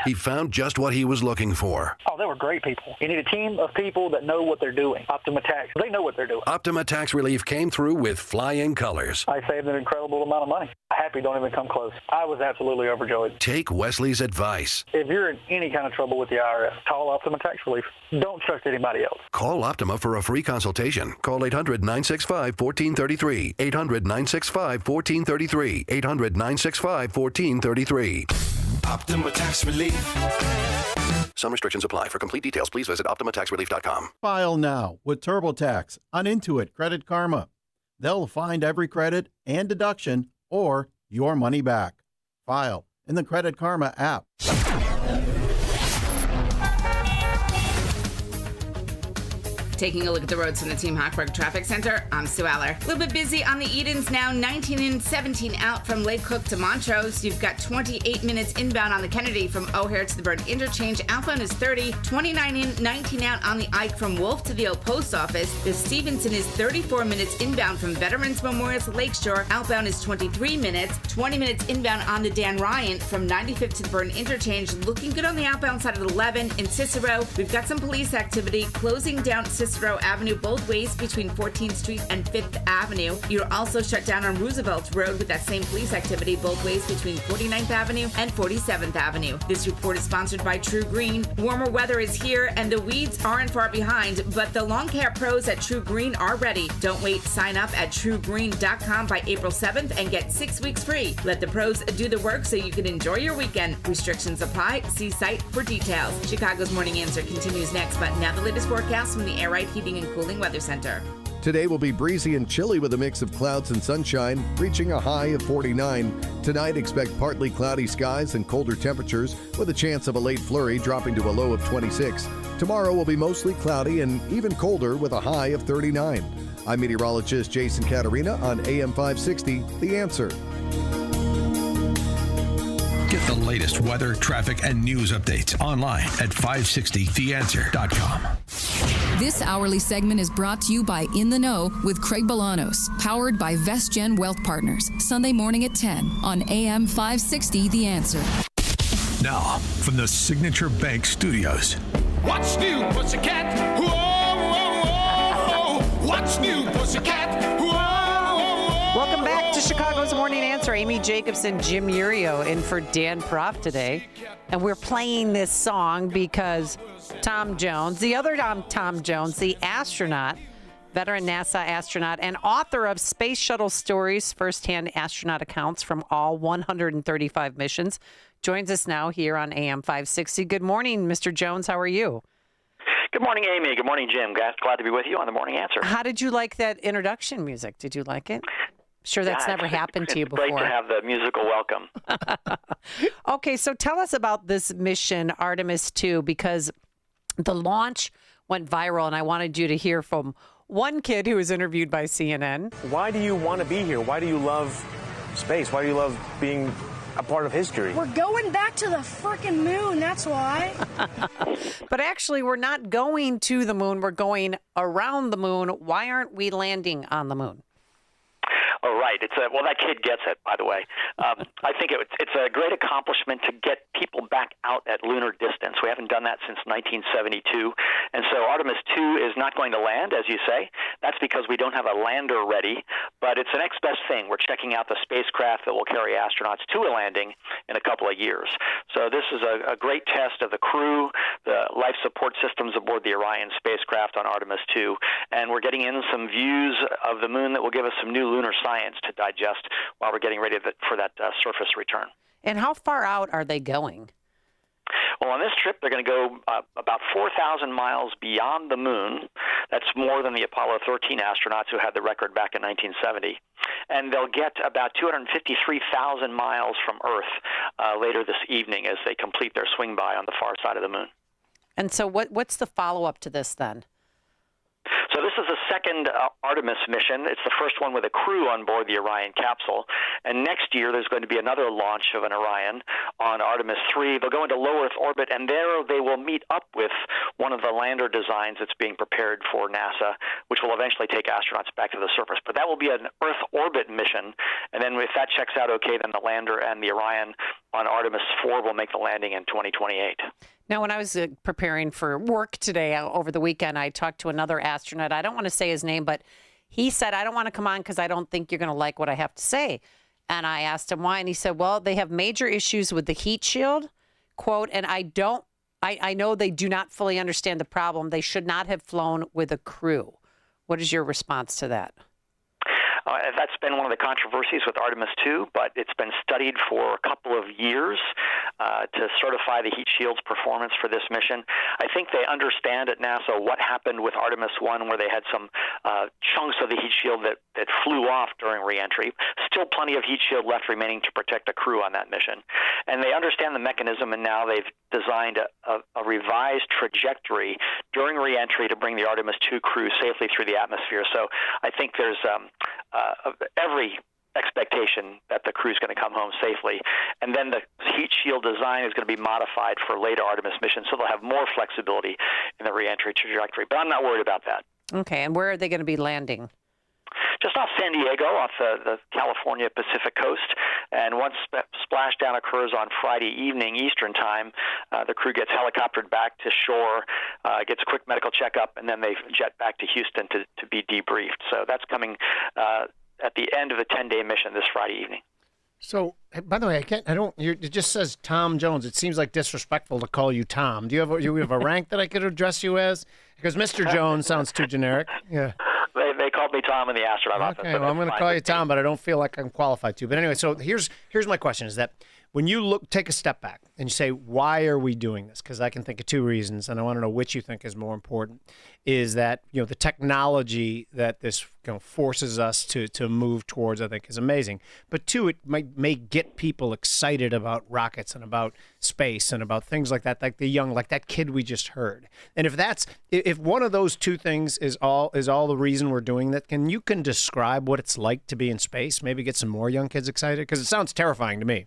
He found just what he was looking for. Oh, they were great people. You need a team of people that know what they're doing. Optima Tax, they know what they're doing. Optima Tax Relief came through with flying colors. I saved an incredible amount of money. Happy don't even come close. I was absolutely overjoyed. Take Wesley's advice. If you're in any kind of trouble with the IRS, call Optima Tax Relief. Don't trust anybody else. Call Optima for a free consultation. Call 800-965-1433. 800-965-1433. 800-965-1433. Optima Tax Relief. Some restrictions apply. For complete details, please visit OptimaTaxRelief.com. File now with TurboTax on Intuit Credit Karma. They'll find every credit and deduction or your money back. File in the Credit Karma app. Taking a look at the roads from the Team Hochberg Traffic Center, I'm Sue Aller. A little bit busy on the Edens now, 19 and 17 out from Lake Cook to Montrose. You've got 28 minutes inbound on the Kennedy from O'Hare to the Burn Interchange. Outbound is 30, 29 in, 19 out on the Ike from Wolf to the Old Post Office. The Stevenson is 34 minutes inbound from Veterans Memorial to Lakeshore. Outbound is 23 minutes, 20 minutes inbound on the Dan Ryan from 95th to the Burn Interchange. Looking good on the outbound side of 11. In Cicero, we've got some police activity closing down Cicero Avenue both ways between 14th Street and 5th Avenue. You're also shut down on Roosevelt Road with that same police activity both ways between 49th Avenue and 47th Avenue. This report is sponsored by True Green. Warmer weather is here and the weeds aren't far behind, but the lawn care pros at True Green are ready. Don't wait. Sign up at truegreen.com by April 7th and get 6 weeks free. Let the pros do the work so you can enjoy your weekend. Restrictions apply. See site for details. Chicago's Morning Answer continues next, but now the latest forecast from the Air Right Heating and Cooling Weather Center. Today will be breezy and chilly with a mix of clouds and sunshine, reaching a high of 49. Tonight, expect partly cloudy skies and colder temperatures with a chance of a late flurry dropping to a low of 26. Tomorrow will be mostly cloudy and even colder with a high of 39. I'm meteorologist Jason Caterina on AM 560, The Answer. Get the latest weather, traffic, and news updates online at 560theanswer.com. This hourly segment is brought to you by In the Know with Craig Bolanos, powered by VestGen Wealth Partners, Sunday morning at 10 on AM 560 The Answer. Now, from the Signature Bank Studios. What's new, pussycat? Whoa, whoa, whoa. What's new, pussycat? Whoa, whoa, whoa. Welcome back to Chicago's Morning Answer. Amy Jacobson, Jim Urio in for Dan Proft today. And we're playing this song because Tom Jones, the other Tom Jones, the astronaut, veteran NASA astronaut, and author of Space Shuttle Stories, firsthand astronaut accounts from all 135 missions, joins us now here on AM 560. Good morning, Mr. Jones. How are you? Good morning, Amy. Good morning, Jim. Glad to be with you on the Morning Answer. How did you like that introduction music? Did you like it? Sure, that's never happened to you before. It's great to have the musical welcome. Okay, so tell us about this mission, Artemis 2, because the launch went viral, and I wanted you to hear from one kid who was interviewed by CNN. Why do you want to be here? Why do you love space? Why do you love being a part of history? We're going back to the frickin' moon, that's why. But actually, we're not going to the moon. We're going around the moon. Why aren't we landing on the moon? Oh, right. Well, that kid gets it, by the way. I think it's a great accomplishment to get people back out at lunar distance. We haven't done that since 1972. And so Artemis 2 is not going to land, as you say. That's because we don't have a lander ready, but it's the next best thing. We're checking out the spacecraft that will carry astronauts to a landing in a couple of years. So this is a great test of the crew, the life support systems aboard the Orion spacecraft on Artemis 2, and we're getting in some views of the moon that will give us some new lunar science to digest while we're getting ready for that surface return. And how far out are they going? Well, on this trip, they're going to go about 4,000 miles beyond the moon. That's more than the Apollo 13 astronauts who had the record back in 1970. And they'll get about 253,000 miles from Earth later this evening as they complete their swing by on the far side of the moon. And so what's the follow-up to this then? So this is the second Artemis mission. It's the first one with a crew on board the Orion capsule. And next year, there's going to be another launch of an Orion on Artemis 3. They'll go into low Earth orbit, and there they will meet up with one of the lander designs that's being prepared for NASA, which will eventually take astronauts back to the surface. But that will be an Earth orbit mission. And then if that checks out okay, then the lander and the Orion on Artemis 4 will make the landing in 2028. Now, when I was preparing for work today over the weekend, I talked to another astronaut. I don't want to say his name, but he said, I don't want to come on because I don't think you're going to like what I have to say. And I asked him why, and he said, well, they have major issues with the heat shield, quote, and I know they do not fully understand the problem. They should not have flown with a crew. What is your response to that? That's been one of the controversies with Artemis 2, but it's been studied for a couple of years to certify the heat shield's performance for this mission. I think they understand at NASA what happened with Artemis 1, where they had some chunks of the heat shield that flew off during reentry. Still plenty of heat shield left remaining to protect a crew on that mission. And they understand the mechanism, and now they've designed a revised trajectory during reentry to bring the Artemis 2 crew safely through the atmosphere. So I think there's every expectation that the crew's going to come home safely. And then the heat shield design is going to be modified for later Artemis missions, so they'll have more flexibility in the reentry trajectory. But I'm not worried about that. Okay, and where are they going to be landing? Just off San Diego, off the California Pacific coast. And once splashdown occurs on Friday evening Eastern time, the crew gets helicoptered back to shore, gets a quick medical checkup, and then they jet back to Houston to be debriefed. So that's coming at the end of the 10-day mission this Friday evening. So, by the way, it just says Tom Jones. It seems like disrespectful to call you Tom. Do you have a rank that I could address you as? Because Mr. Jones sounds too generic. Yeah. They called me Tom in the astronaut office. Okay, well, I'm going to call you Tom, but I don't feel like I'm qualified to. But anyway, so here's my question: is that when you take a step back and you say, why are we doing this? Because I can think of two reasons, and I want to know which you think is more important. Is that the technology that this forces us to move towards, I think, is amazing. But two, it may get people excited about rockets and about space and about things like that, like that kid we just heard. And if one of those two things is all the reason we're doing that, can describe what it's like to be in space? Maybe get some more young kids excited, because it sounds terrifying to me.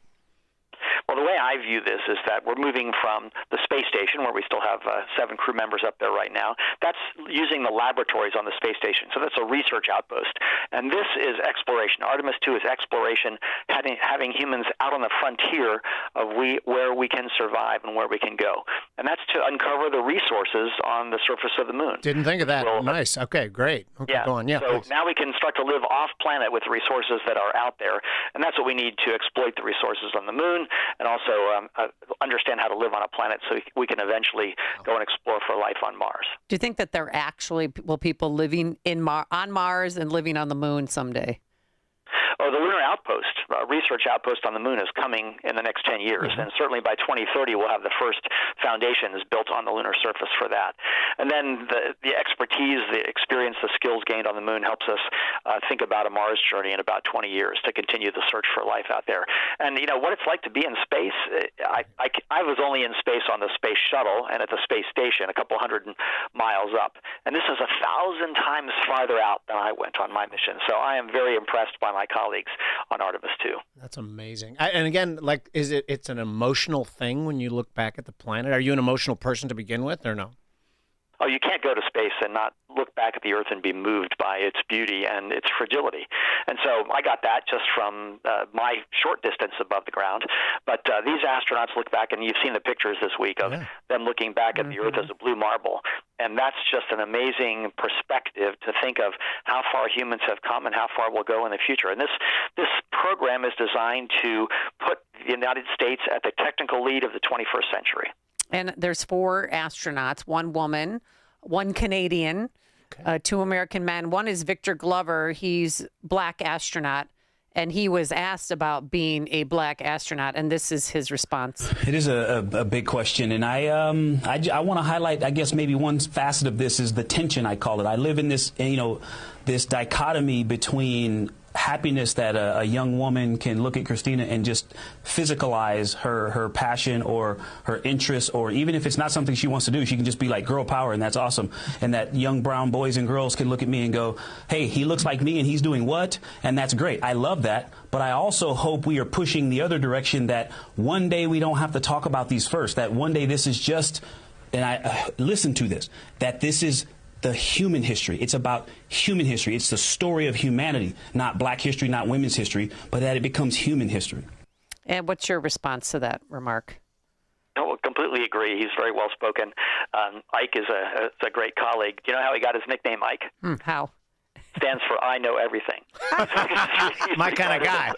Well, the way I view this is that we're moving from the space station, where we still have 7 crew members up there right now. That's using the laboratories on the space station. So that's a research outpost. And this is exploration. Artemis 2 is exploration, having humans out on the frontier of where we can survive and where we can go. And that's to uncover the resources on the surface of the moon. Didn't think of that. Nice. Okay, great. Okay, yeah. Go on. Yeah. So please. now we can start to live off planet with resources that are out there. And that's what we need to exploit the resources on the moon, and also understand how to live on a planet so we can eventually go and explore for life on Mars. Do you think that there actually will people living on Mars and living on the moon someday? Oh, the lunar outpost, research outpost on the moon is coming in the next 10 years. And certainly by 2030, we'll have the first foundations built on the lunar surface for that. And then the expertise, the experience, the skills gained on the moon helps us think about a Mars journey in about 20 years to continue the search for life out there. And, what it's like to be in space, I was only in space on the space shuttle and at the space station, a couple hundred miles up. And this is 1,000 times farther out than I went on my mission. So I am very impressed by my colleagues on Artemis 2. That's amazing. And again, it's an emotional thing when you look back at the planet? Are you an emotional person to begin with, or no? you can't go to space and not look back at the Earth and be moved by its beauty and its fragility. And so I got that just from my short distance above the ground. But these astronauts look back, and you've seen the pictures this week of them looking back at the Earth as a blue marble. And that's just an amazing perspective to think of how far humans have come and how far we'll go in the future. And this program is designed to put the United States at the technical lead of the 21st century. And there's 4 astronauts, 1 woman, 1 Canadian, 2 American men. One is Victor Glover. He's black astronaut. And he was asked about being a black astronaut, and this is his response. It is a big question, and I want to highlight, I guess, maybe one facet of this is the tension, I call it. I live in this, this dichotomy between happiness that a young woman can look at Christina and just physicalize her passion or her interest, or even if it's not something she wants to do, she can just be like girl power, and that's awesome. And that young brown boys and girls can look at me and go, hey, he looks like me and he's doing what? And that's great. I love that. But I also hope we are pushing the other direction, that one day we don't have to talk about these first, that one day this is just, and I listen to this, that this is the human history. It's about human history. It's the story of humanity, not black history, not women's history, but that it becomes human history. And what's your response to that remark? I completely agree. He's very well spoken. Ike is a great colleague. Do you know how he got his nickname, Ike? How? Stands for I know everything. My kind of guy.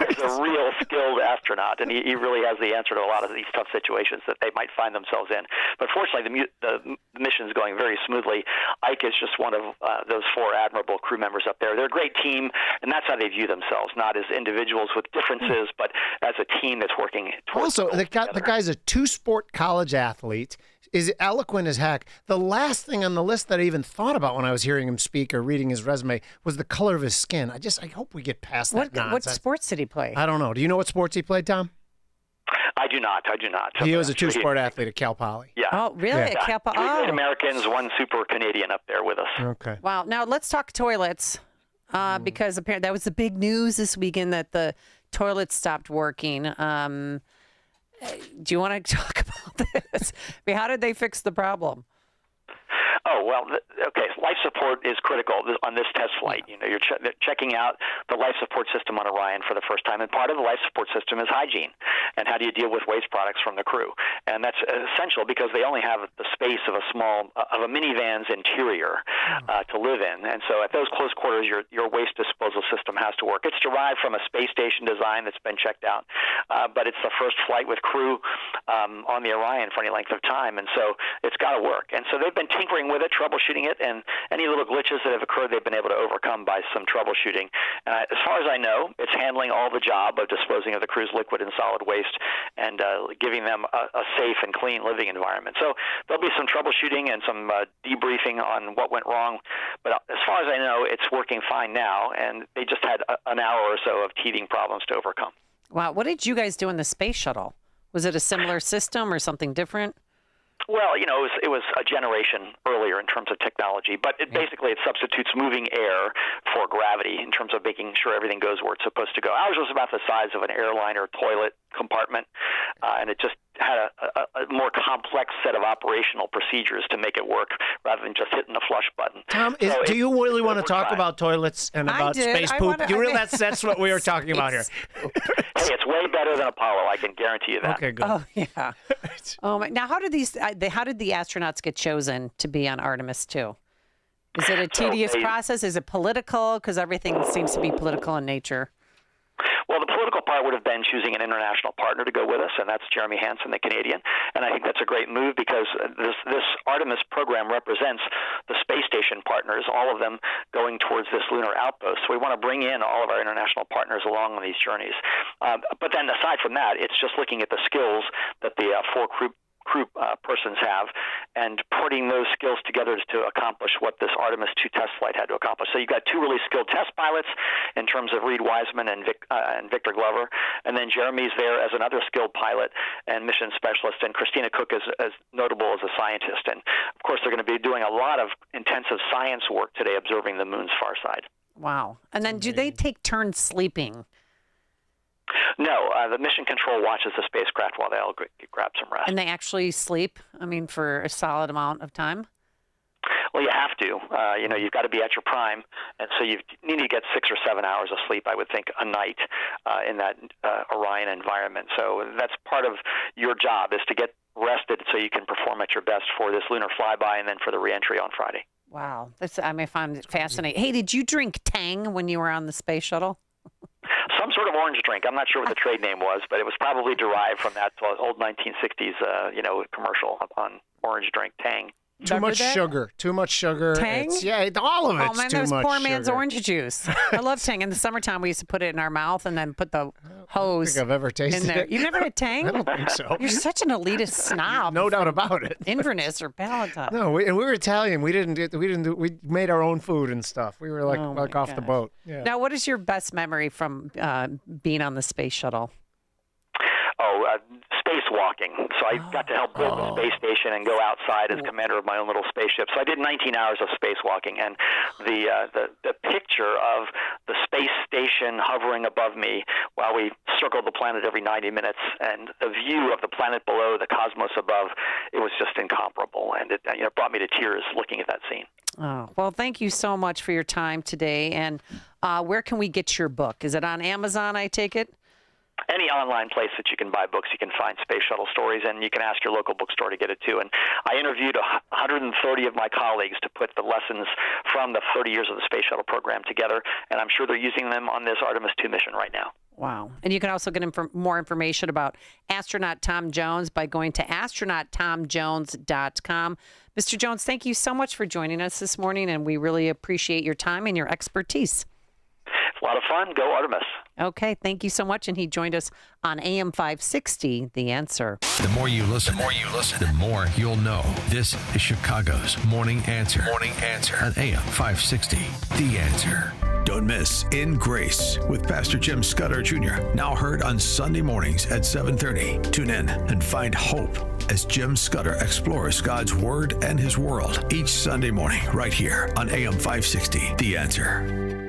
He's a real skilled astronaut, and he really has the answer to a lot of these tough situations that they might find themselves in. But fortunately, the mission is going very smoothly. Ike is just one of those 4 admirable crew members up there. They're a great team, and that's how they view themselves, not as individuals with differences, but as a team that's working towards Also, the guy's a 2-sport college athlete. Is eloquent as heck. The last thing on the list that I even thought about when I was hearing him speak or reading his resume was the color of his skin. I hope we get past that nonsense. What sports did he play? I don't know. Do you know what sports he played, Tom? I do not. He was a 2-sport athlete at Cal Poly. Yeah. Oh, really? Yeah. At Cal Poly? 3 great Americans, 1 super Canadian up there with us. Okay. Wow. Now let's talk toilets, because apparently that was the big news this weekend, that the toilets stopped working. Do you want to talk about this? I mean, how did they fix the problem? Oh, well, okay. Life support is critical on this test flight. You know, you're checking out the life support system on Orion for the first time, and part of the life support system is hygiene. And how do you deal with waste products from the crew? And that's essential because they only have the space of a minivan's interior to live in. And so at those close quarters, your waste disposal system has to work. It's derived from a space station design that's been checked out, but it's the first flight with crew on the Orion for any length of time, and so it's got to work. And so they've been tinkering with it, troubleshooting it, and any little glitches that have occurred, they've been able to overcome by some troubleshooting. As far as I know, it's handling all the job of disposing of the crew's liquid and solid waste and giving them a safe and clean living environment. So there'll be some troubleshooting and some debriefing on what went wrong. But as far as I know, it's working fine now, and they just had an hour or so of teething problems to overcome. Wow. What did you guys do in the space shuttle? Was it a similar system or something different? Well, it was a generation earlier in terms of technology, but basically it substitutes moving air for gravity in terms of making sure everything goes where it's supposed to go. Ours was about the size of an airliner toilet compartment, and it just had a more complex set of operational procedures to make it work rather than just hitting the flush button. Tom, do you really want to talk about toilets and about space poop? That's what we were talking about here. Hey, it's way better than Apollo. I can guarantee you that. Okay, good. Oh, yeah. Now, how did the astronauts get chosen to be on Artemis 2? Is it a tedious process? Is it political? Because everything seems to be political in nature. Well, the political part would have been choosing an international partner to go with us, and that's Jeremy Hansen, the Canadian. And I think that's a great move because this Artemis program represents the space station partners, all of them going towards this lunar outpost. So we want to bring in all of our international partners along on these journeys. But then aside from that, it's just looking at the skills that the 4 crew persons have and putting those skills together to accomplish what this Artemis 2 test flight had to accomplish. So you've got 2 really skilled test pilots in terms of Reed Wiseman and Victor Glover, and then Jeremy's there as another skilled pilot and mission specialist, and Christina Cook is as notable as a scientist. And, of course, they're going to be doing a lot of intensive science work today observing the moon's far side. Wow. And then do they take turns sleeping? No, the mission control watches the spacecraft while they all grab some rest. And they actually sleep, for a solid amount of time? Well, you have to. You've got to be at your prime, and so you need to get 6 or 7 hours of sleep, I would think, a night in that Orion environment. So that's part of your job, is to get rested so you can perform at your best for this lunar flyby and then for the reentry on Friday. Wow. I find it fascinating. Hey, did you drink Tang when you were on the space shuttle? Some sort of orange drink. I'm not sure what the trade name was, but it was probably derived from that old 1960s, commercial on orange drink, Tang. Too much sugar. Tang? All of it's Oh, man, too that was much poor man's sugar. orange juice. I love Tang. In the summertime, we used to put it in our mouth and then put the hose think I've ever tasted in there. it. You've never had Tang? I don't think so. You're such an elitist snob. No doubt about it. Inverness or Palatine. No, we were Italian. We made our own food and stuff. We were like off the boat. Yeah. Now, what is your best memory from being on the space shuttle? Spacewalking. So I got to help build the space station and go outside as commander of my own little spaceship. So I did 19 hours of spacewalking, and the picture of the space station hovering above me while we circled the planet every 90 minutes, and the view of the planet below, the cosmos above, it was just incomparable, and it brought me to tears looking at that scene. Oh, well, thank you so much for your time today. And where can we get your book? Is it on Amazon, I take it? Any online place that you can buy books, you can find Space Shuttle Stories, and you can ask your local bookstore to get it too. And I interviewed 130 of my colleagues to put the lessons from the 30 years of the Space Shuttle program together, and I'm sure they're using them on this Artemis II mission right now. Wow. And you can also get more information about astronaut Tom Jones by going to astronauttomjones.com. Mr. Jones, thank you so much for joining us this morning, and we really appreciate your time and your expertise. It's a lot of fun. Go Artemis. Okay, thank you so much. And he joined us on AM 560, The Answer. The more you listen, the more you'll know. This is Chicago's Morning Answer. Morning Answer on AM 560, The Answer. Don't miss In Grace with Pastor Jim Scudder Jr. Now heard on Sunday mornings at 7:30. Tune in and find hope as Jim Scudder explores God's Word and His world each Sunday morning right here on AM 560, The Answer.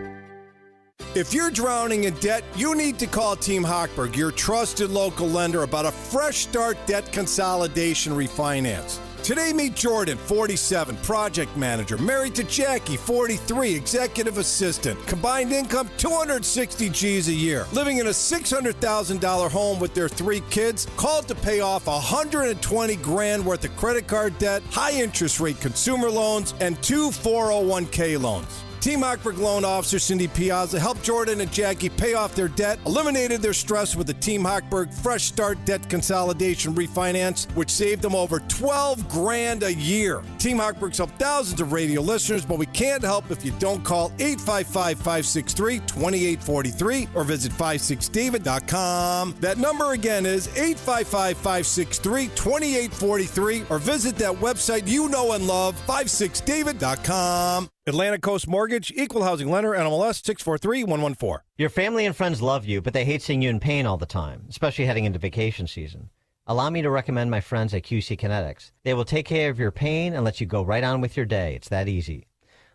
If you're drowning in debt, you need to call Team Hochberg, your trusted local lender, about a fresh start debt consolidation refinance. Today, meet Jordan, 47, project manager, married to Jackie, 43, executive assistant, combined income 260 G's a year, living in a $600,000 home with their 3 kids, called to pay off $120,000 worth of credit card debt, high interest rate consumer loans, and 2 401k loans. Team Hochberg loan officer Cindy Piazza helped Jordan and Jackie pay off their debt, eliminated their stress with the Team Hochberg Fresh Start Debt Consolidation Refinance, which saved them over $12,000 a year. Team Hochberg's helped thousands of radio listeners, but we can't help if you don't call 855-563-2843 or visit 56david.com. That number again is 855-563-2843 or visit that website you know and love, 56david.com. Atlantic Coast Mortgage, Equal Housing Lender, NMLS 643114. Your family and friends love you, but they hate seeing you in pain all the time, especially heading into vacation season. Allow me to recommend my friends at QC Kinetics. They will take care of your pain and let you go right on with your day. It's that easy.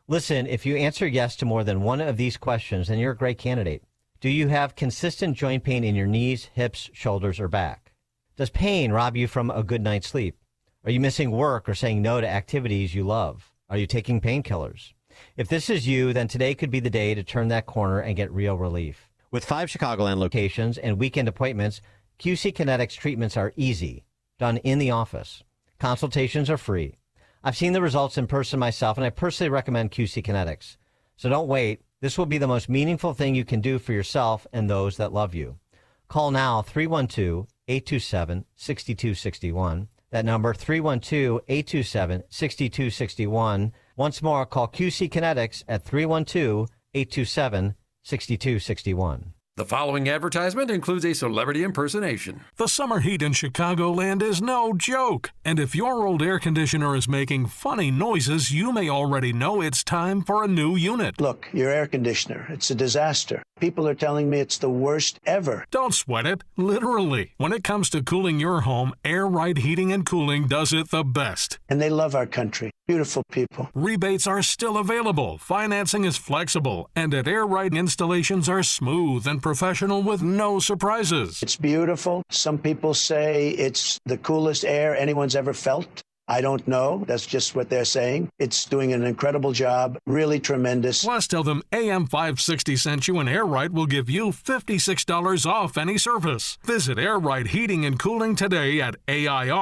Listen, if you answer yes to more than one of these questions, then you're a great candidate. Do you have consistent joint pain in your knees, hips, shoulders, or back? Does pain rob you from a good night's sleep? Are you missing work or saying no to activities you love? Are you taking painkillers? If this is you, then today could be the day to turn that corner and get real relief. With 5 Chicagoland locations and weekend appointments, QC Kinetics treatments are easy, done in the office. Consultations are free. I've seen the results in person myself, and I personally recommend QC Kinetics. So don't wait. This will be the most meaningful thing you can do for yourself and those that love you. Call now 312-827-6261. That number, 312-827-6261. Once more, call QC Kinetics at 312-827-6261. The following advertisement includes a celebrity impersonation. The summer heat in Chicagoland is no joke. And if your old air conditioner is making funny noises, you may already know it's time for a new unit. Look, your air conditioner, it's a disaster. People are telling me it's the worst ever. Don't sweat it, literally. When it comes to cooling your home, Air Right Heating and Cooling does it the best. And they love our country. Beautiful people. Rebates are still available, financing is flexible, and at Air Right installations are smooth and professional with no surprises. It's beautiful. Some people say it's the coolest air anyone's ever felt. I don't know. That's just what they're saying. It's doing an incredible job, really tremendous. Plus, tell them AM 560 sent you and Air Right will give you $56 off any service. Visit Air Right Heating and Cooling today at AIR-RITE.com.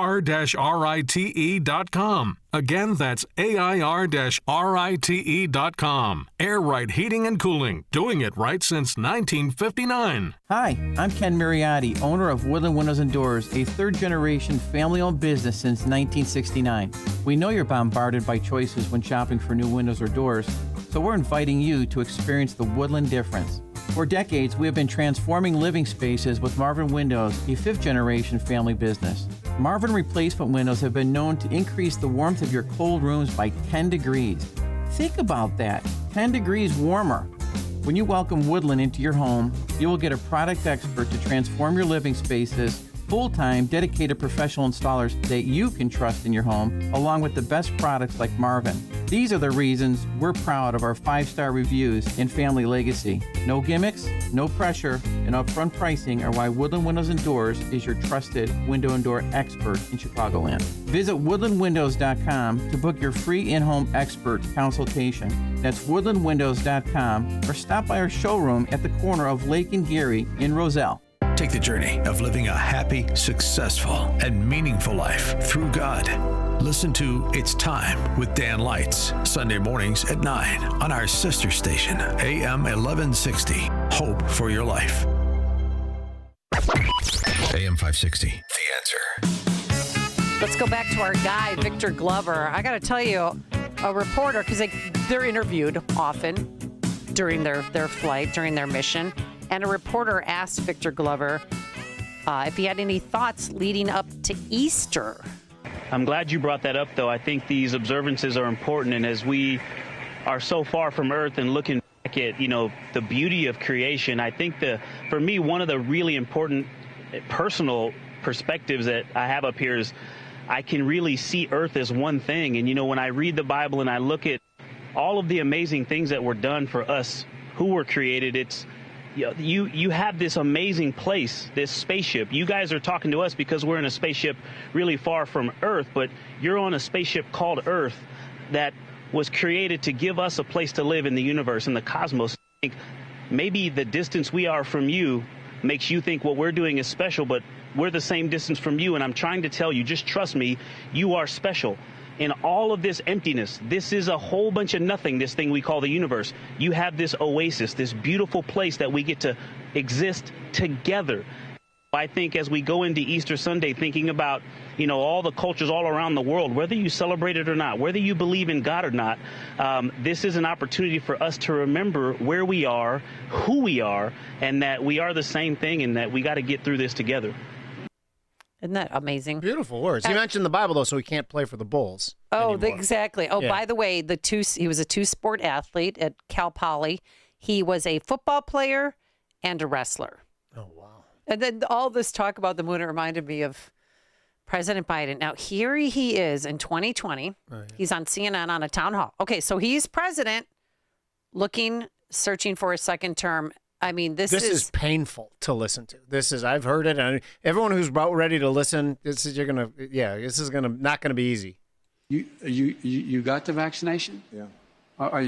Again, that's AIR-RITE.com. Air Right Heating and Cooling, doing it right since 1959. Hi, I'm Ken Mariotti, owner of Woodland Windows and Doors, a third-generation family-owned business since 1969. We know you're bombarded by choices when shopping for new windows or doors, so we're inviting you to experience the Woodland difference. For decades, we have been transforming living spaces with Marvin Windows, a fifth-generation family business. Marvin replacement windows have been known to increase the warmth of your cold rooms by 10 degrees. Think about that, 10 degrees warmer. When you welcome Woodland into your home, you will get a product expert to transform your living spaces, full-time, dedicated professional installers that you can trust in your home, along with the best products like Marvin. These are the reasons we're proud of our 5-star reviews and family legacy. No gimmicks, no pressure, and upfront pricing are why Woodland Windows and Doors is your trusted window and door expert in Chicagoland. Visit woodlandwindows.com to book your free in-home expert consultation. That's woodlandwindows.com, or stop by our showroom at the corner of Lake and Geary in Roselle. Take the journey of living a happy, successful, and meaningful life through God. Listen to It's Time with Dan Lights, Sunday mornings at 9 on our sister station, AM 1160. Hope for your life. AM 560, The Answer. Let's go back to our guy, Victor Glover. I got to tell you, a reporter, because they're interviewed often during their flight, during their mission, and a reporter asked Victor Glover if he had any thoughts leading up to Easter. I'm glad you brought that up, though. I think these observances are important, and as we are so far from Earth and looking back at, the beauty of creation, I think for me, one of the really important personal perspectives that I have up here is I can really see Earth as one thing. And, when I read the Bible and I look at all of the amazing things that were done for us who were created, it's you have this amazing place, this spaceship. You guys are talking to us because we're in a spaceship really far from Earth, but you're on a spaceship called Earth that was created to give us a place to live in the universe, in the cosmos. I think maybe the distance we are from you makes you think what we're doing is special, but we're the same distance from you, and I'm trying to tell you, just trust me, you are special. In all of this emptiness, this is a whole bunch of nothing, this thing we call the universe. You have this oasis, this beautiful place that we get to exist together. I think as we go into Easter Sunday, thinking about, all the cultures all around the world, whether you celebrate it or not, whether you believe in God or not, this is an opportunity for us to remember where we are, who we are, and that we are the same thing, and that we got to get through this together. Isn't that amazing? Beautiful words. He mentioned the Bible, though, so he can't play for the Bulls. Oh, anymore. Exactly. Oh, yeah. By the way, he was a two-sport athlete at Cal Poly. He was a football player and a wrestler. Oh, wow. And then all this talk about the moon, it reminded me of President Biden. Now, here he is in 2020. Oh, yeah. He's on CNN on a town hall. Okay, so he's president searching for a second term. I mean, this is painful to listen to. I've heard it, and everyone who's about ready to listen, this is not going to be easy. You got the vaccination? Yeah. Are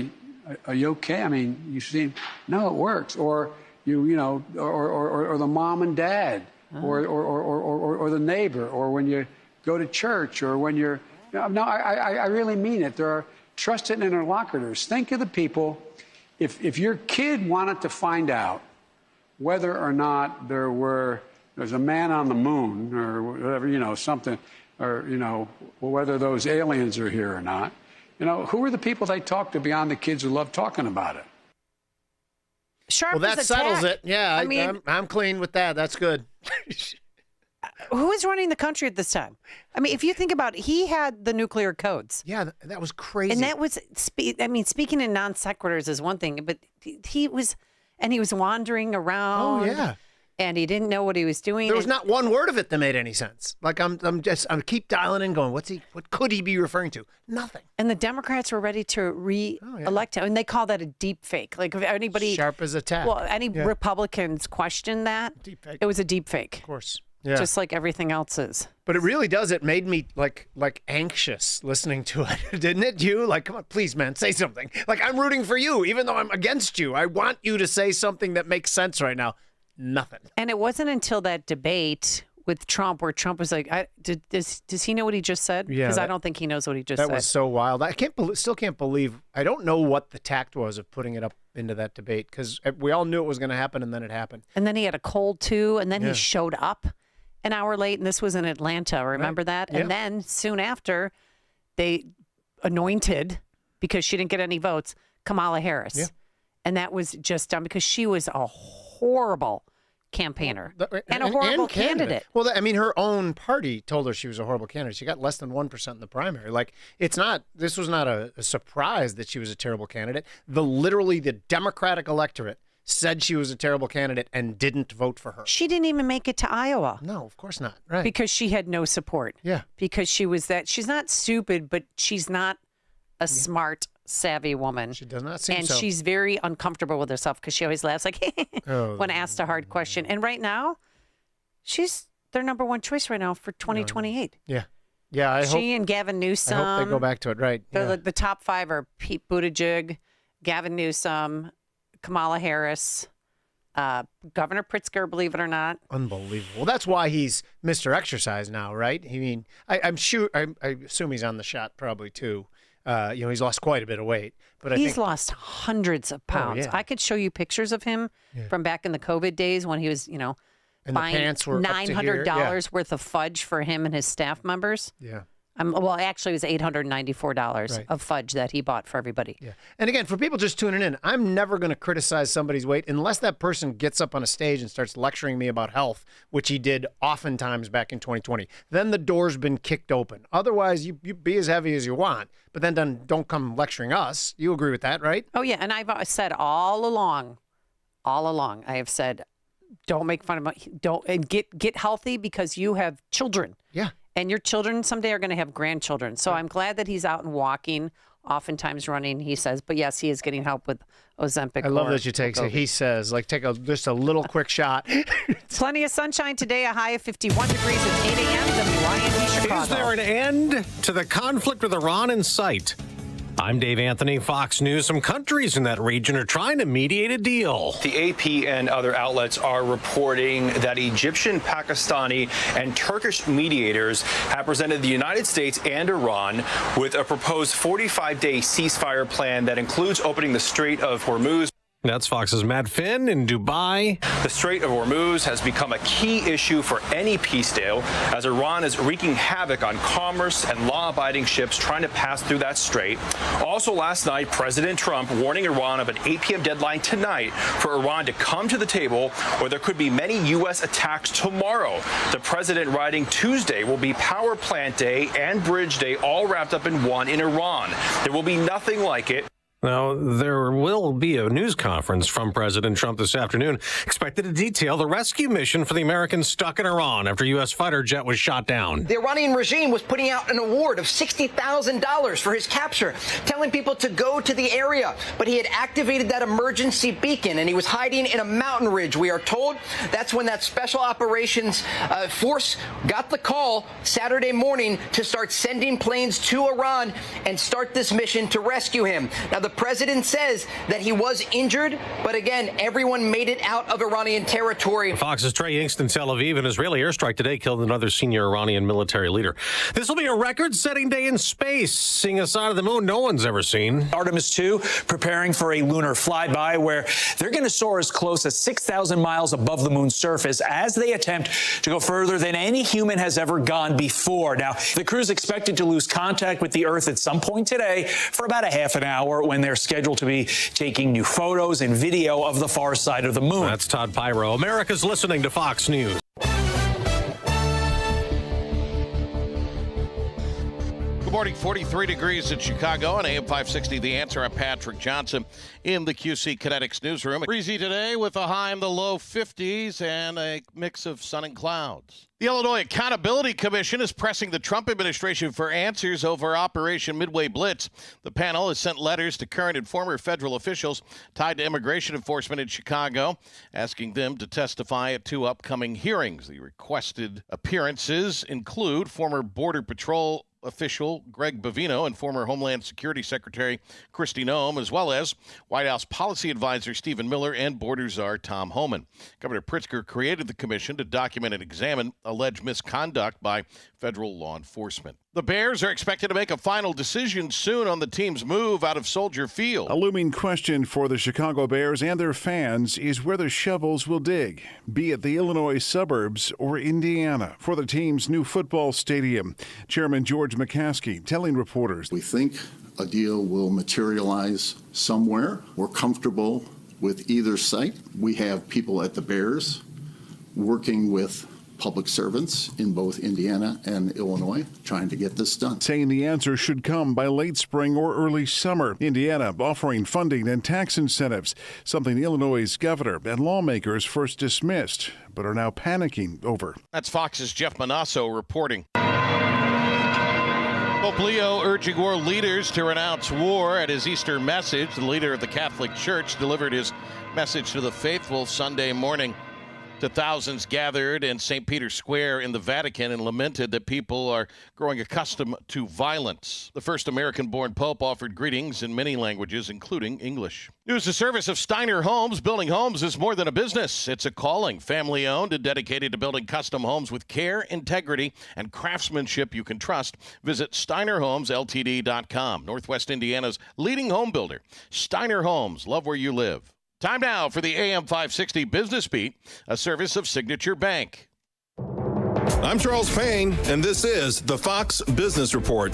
you okay? I mean, you seem no, it works. Or or the mom and dad, or the neighbor, or when you go to church, or when you're. No, I really mean it. There are trusted interlocutors. Think of the people. If your kid wanted to find out whether or not there's a man on the moon or whatever, something, or, whether those aliens are here or not, who are the people they talk to beyond the kids who love talking about it? Sharp well, that settles it. Yeah, I mean, I'm clean with that. That's good. Who is running the country at this time? I mean, if you think about it, he had the nuclear codes. Yeah, that was crazy. And that was, speaking in non sequiturs is one thing, but he was wandering around. Oh, yeah. And he didn't know what he was doing. There was not one word of it that made any sense. Like I'm keep dialing in going, what could he be referring to? Nothing. And the Democrats were ready to re-elect him. And they call that a deep fake. Like if anybody. Sharp as a tack. Well, any Republicans question that. Deep fake. It was a deep fake. Of course. Yeah. just like everything else is. But it really does. It made me like anxious listening to it, didn't it? You like, come on, please, man, say something. Like I'm rooting for you, even though I'm against you. I want you to say something that makes sense right now. Nothing. And it wasn't until that debate with Trump where Trump was like, does he know what he just said? Yeah, Because I don't think he knows what he just said. That was so wild. I still can't believe. I don't know what the tact was of putting it up into that debate because we all knew it was going to happen, and then it happened. And then he had a cold too, and then he showed up an hour late, and this was in Atlanta. Remember that? Yeah. And then soon after, they anointed, because she didn't get any votes, Kamala Harris. Yeah. And that was just done because she was a horrible campaigner and a horrible candidate. Well, I mean, her own party told her she was a horrible candidate. She got less than 1% in the primary. Like, this was not a surprise that she was a terrible candidate. Literally the Democratic electorate said she was a terrible candidate and didn't vote for her. She didn't even make it to Iowa. No, of course not. Right. Because she had no support. Yeah. Because she's not stupid, but she's not a smart, savvy woman. She does not seem and so. she's very uncomfortable with herself because she always laughs like when asked a hard question. And right now, she's their number one choice right now for 2028. Yeah. Yeah, I hope. She and Gavin Newsom. I hope they go back to it, right. The top five are Pete Buttigieg, Gavin Newsom, Kamala Harris, Governor Pritzker, believe it or not. Unbelievable. That's why he's Mr. Exercise now, right? I mean, I'm sure. I assume he's on the shot probably too. He's lost quite a bit of weight, but He's lost hundreds of pounds. yeah. I could show you pictures of him from back in the COVID days when he was, And the buying pants were up to here. $900 worth of fudge for him and his staff members. Yeah. Well, actually, it was $894 Right. of fudge that he bought for everybody. Yeah. And again, for people just tuning in, I'm never going to criticize somebody's weight unless that person gets up on a stage and starts lecturing me about health, which he did oftentimes back in 2020. Then the door's been kicked open. Otherwise, you be as heavy as you want, but then don't come lecturing us. You agree with that, right? Oh, yeah. And I've said all along, I have said, don't make fun of my, and get healthy because you have children. Yeah. And your children someday are going to have grandchildren. So I'm glad that he's out and walking, oftentimes running, he says. But yes, he is getting help with Ozempic. I love that you take he says, like take just a little quick shot. Plenty of sunshine today, a high of 51 degrees at 8 a.m. WYND Chicago. Is there an end to the conflict with Iran in sight? I'm Dave Anthony, Fox News. Some countries in that region are trying to mediate a deal. The AP and other outlets are reporting that Egyptian, Pakistani, and Turkish mediators have presented the United States and Iran with a proposed 45-day ceasefire plan that includes opening the Strait of Hormuz. That's Fox's Matt Finn in Dubai. The Strait of Hormuz has become a key issue for any peace deal as Iran is wreaking havoc on commerce and law-abiding ships trying to pass through that strait. Also last night, President Trump warning Iran of an 8 p.m. deadline tonight for Iran to come to the table or there could be many U.S. attacks tomorrow. The president writing Tuesday will be Power Plant Day and Bridge Day all wrapped up in one in Iran. There will be nothing like it. Now, there will be a news conference from President Trump this afternoon expected to detail the rescue mission for the Americans stuck in Iran after U.S. fighter jet was shot down. The Iranian regime was putting out an award of $60,000 for his capture, telling people to go to the area. But he had activated that emergency beacon, and he was hiding in a mountain ridge, we are told. That's when that special operations force got the call Saturday morning to start sending planes to Iran and start this mission to rescue him. Now, the president says that he was injured, but again, everyone made it out of Iranian territory. Fox's Trey Yingst in Tel Aviv. An Israeli airstrike today killed another senior Iranian military leader. This will be a record-setting day in space, seeing a side of the moon no one's ever seen. Artemis 2 preparing for a lunar flyby where they're going to soar as close as 6,000 miles above the moon's surface as they attempt to go further than any human has ever gone before. Now, the crew's expected to lose contact with the Earth at some point today for about a half an hour when they're scheduled to be taking new photos and video of the far side of the moon. That's Todd Pyro. America's listening to Fox News. morning, 43 degrees in Chicago on AM 560. The Answer. I'm Patrick Johnson in the QC Kinetics newsroom. Breezy today with a high in the low 50s and a mix of sun and clouds. The Illinois Accountability Commission is pressing the Trump administration for answers over Operation Midway Blitz. The panel has sent letters to current and former federal officials tied to immigration enforcement in Chicago, asking them to testify at 2 upcoming hearings. The requested appearances include former Border Patrol official Greg Bavino and former Homeland Security Secretary Kristi Noem, as well as White House policy advisor Stephen Miller and border czar Tom Homan. Governor Pritzker created the commission to document and examine alleged misconduct by federal law enforcement. The Bears are expected to make a final decision soon on the team's move out of Soldier Field. A looming question for the Chicago Bears and their fans is where the shovels will dig, be it the Illinois suburbs or Indiana, for the team's new football stadium. Chairman George McCaskey telling reporters, "We think a deal will materialize somewhere. We're comfortable with either site. We have people at the Bears working with public servants in both Indiana and Illinois trying to get this done." Saying the answer should come by late spring or early summer. Indiana offering funding and tax incentives, something Illinois' governor and lawmakers first dismissed, but are now panicking over. That's Fox's Jeff Manasso reporting. Pope Leo urging world leaders to renounce war. At his Easter message, the leader of the Catholic Church delivered his message to the faithful Sunday morning. To thousands gathered in St. Peter's Square in the Vatican and lamented that people are growing accustomed to violence. The first American-born Pope offered greetings in many languages, including English. News the service of Steiner Homes. Building homes is more than a business. It's a calling. Family-owned and dedicated to building custom homes with care, integrity, and craftsmanship you can trust. Visit SteinerHomesLTD.com. Northwest Indiana's leading home builder. Steiner Homes. Love where you live. Time now for the AM 560 Business Beat, a service of Signature Bank. I'm Charles Payne, and this is the Fox Business Report.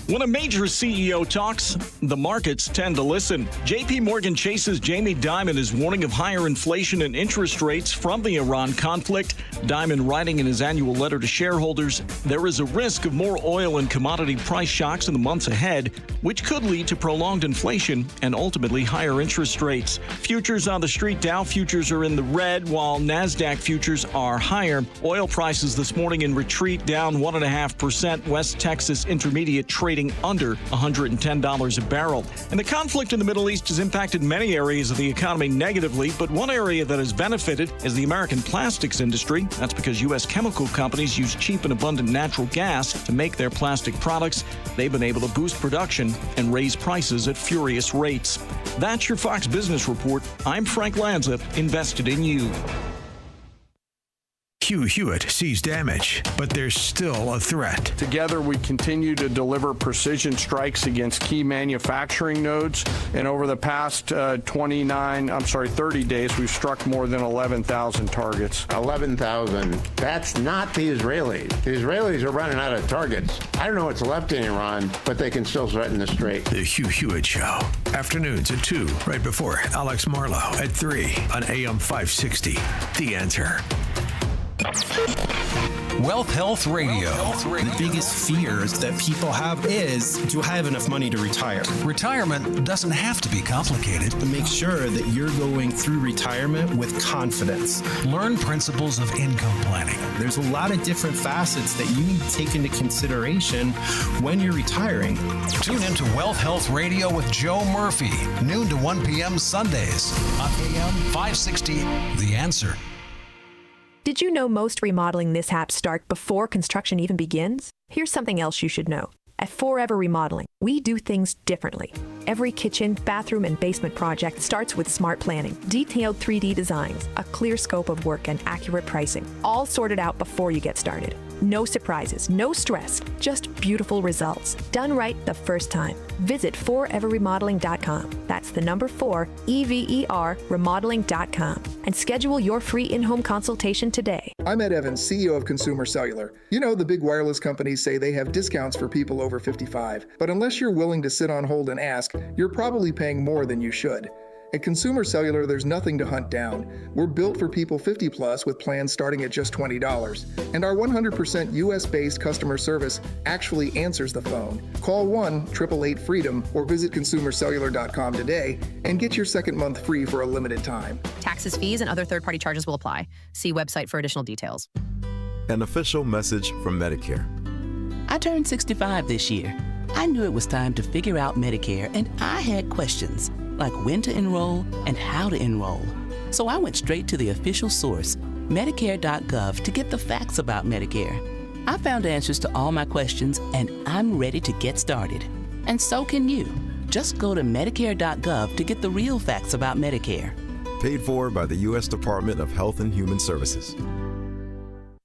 When a major CEO talks, the markets tend to listen. JP Morgan Chase's Jamie Dimon is warning of higher inflation and interest rates from the Iran conflict. Dimon writing in his annual letter to shareholders, there is a risk of more oil and commodity price shocks in the months ahead, which could lead to prolonged inflation and ultimately higher interest rates. Futures on the street, Dow futures are in the red, while NASDAQ futures are higher. Oil prices this morning in retreat, down 1.5%. West Texas Intermediate trading under $110 a barrel. And the conflict in the Middle East has impacted many areas of the economy negatively, but one area that has benefited is the American plastics industry. That's because U.S. chemical companies use cheap and abundant natural gas to make their plastic products. They've been able to boost production and raise prices at furious rates. That's your Fox Business Report. I'm Frank Lanza, invested in you. Hugh Hewitt sees damage, but there's still a threat. Together, we continue to deliver precision strikes against key manufacturing nodes. And over the past 30 days, we've struck more than 11,000 targets. 11,000. That's not the Israelis. The Israelis are running out of targets. I don't know what's left in Iran, but they can still threaten the Strait. The Hugh Hewitt Show. Afternoons at 2, right before Alex Marlowe at 3 on AM 560. The Answer. Wealth Health Radio. The biggest fears that people have is, do I have enough money to retire? Retirement doesn't have to be complicated. To make sure that you're going through retirement with confidence. Learn principles of income planning. There's a lot of different facets that you need to take into consideration when you're retiring. Tune into Wealth Health Radio with Joe Murphy, noon to 1 p.m. Sundays on AM 560. The Answer. Did you know most remodeling mishaps start before construction even begins? Here's something else you should know. At Forever Remodeling, we do things differently. Every kitchen, bathroom, and basement project starts with smart planning, detailed 3D designs, a clear scope of work, and accurate pricing, all sorted out before you get started. No surprises, no stress, just beautiful results. Done right the first time. Visit foreverremodeling.com. That's the number 4, EVER, remodeling.com. And schedule your free in-home consultation today. I'm Ed Evans, CEO of Consumer Cellular. You know, the big wireless companies say they have discounts for people over 55. But unless you're willing to sit on hold and ask, you're probably paying more than you should. At Consumer Cellular, there's nothing to hunt down. We're built for people 50 plus with plans starting at just $20. And our 100% US-based customer service actually answers the phone. Call 1-888-FREEDOM or visit consumercellular.com today and get your second month free for a limited time. Taxes, fees, and other third-party charges will apply. See website for additional details. An official message from Medicare. I turned 65 this year. I knew it was time to figure out Medicare, and I had questions, like when to enroll and how to enroll. So I went straight to the official source, Medicare.gov, to get the facts about Medicare. I found answers to all my questions, and I'm ready to get started. And so can you. Just go to Medicare.gov to get the real facts about Medicare. Paid for by the U.S. Department of Health and Human Services.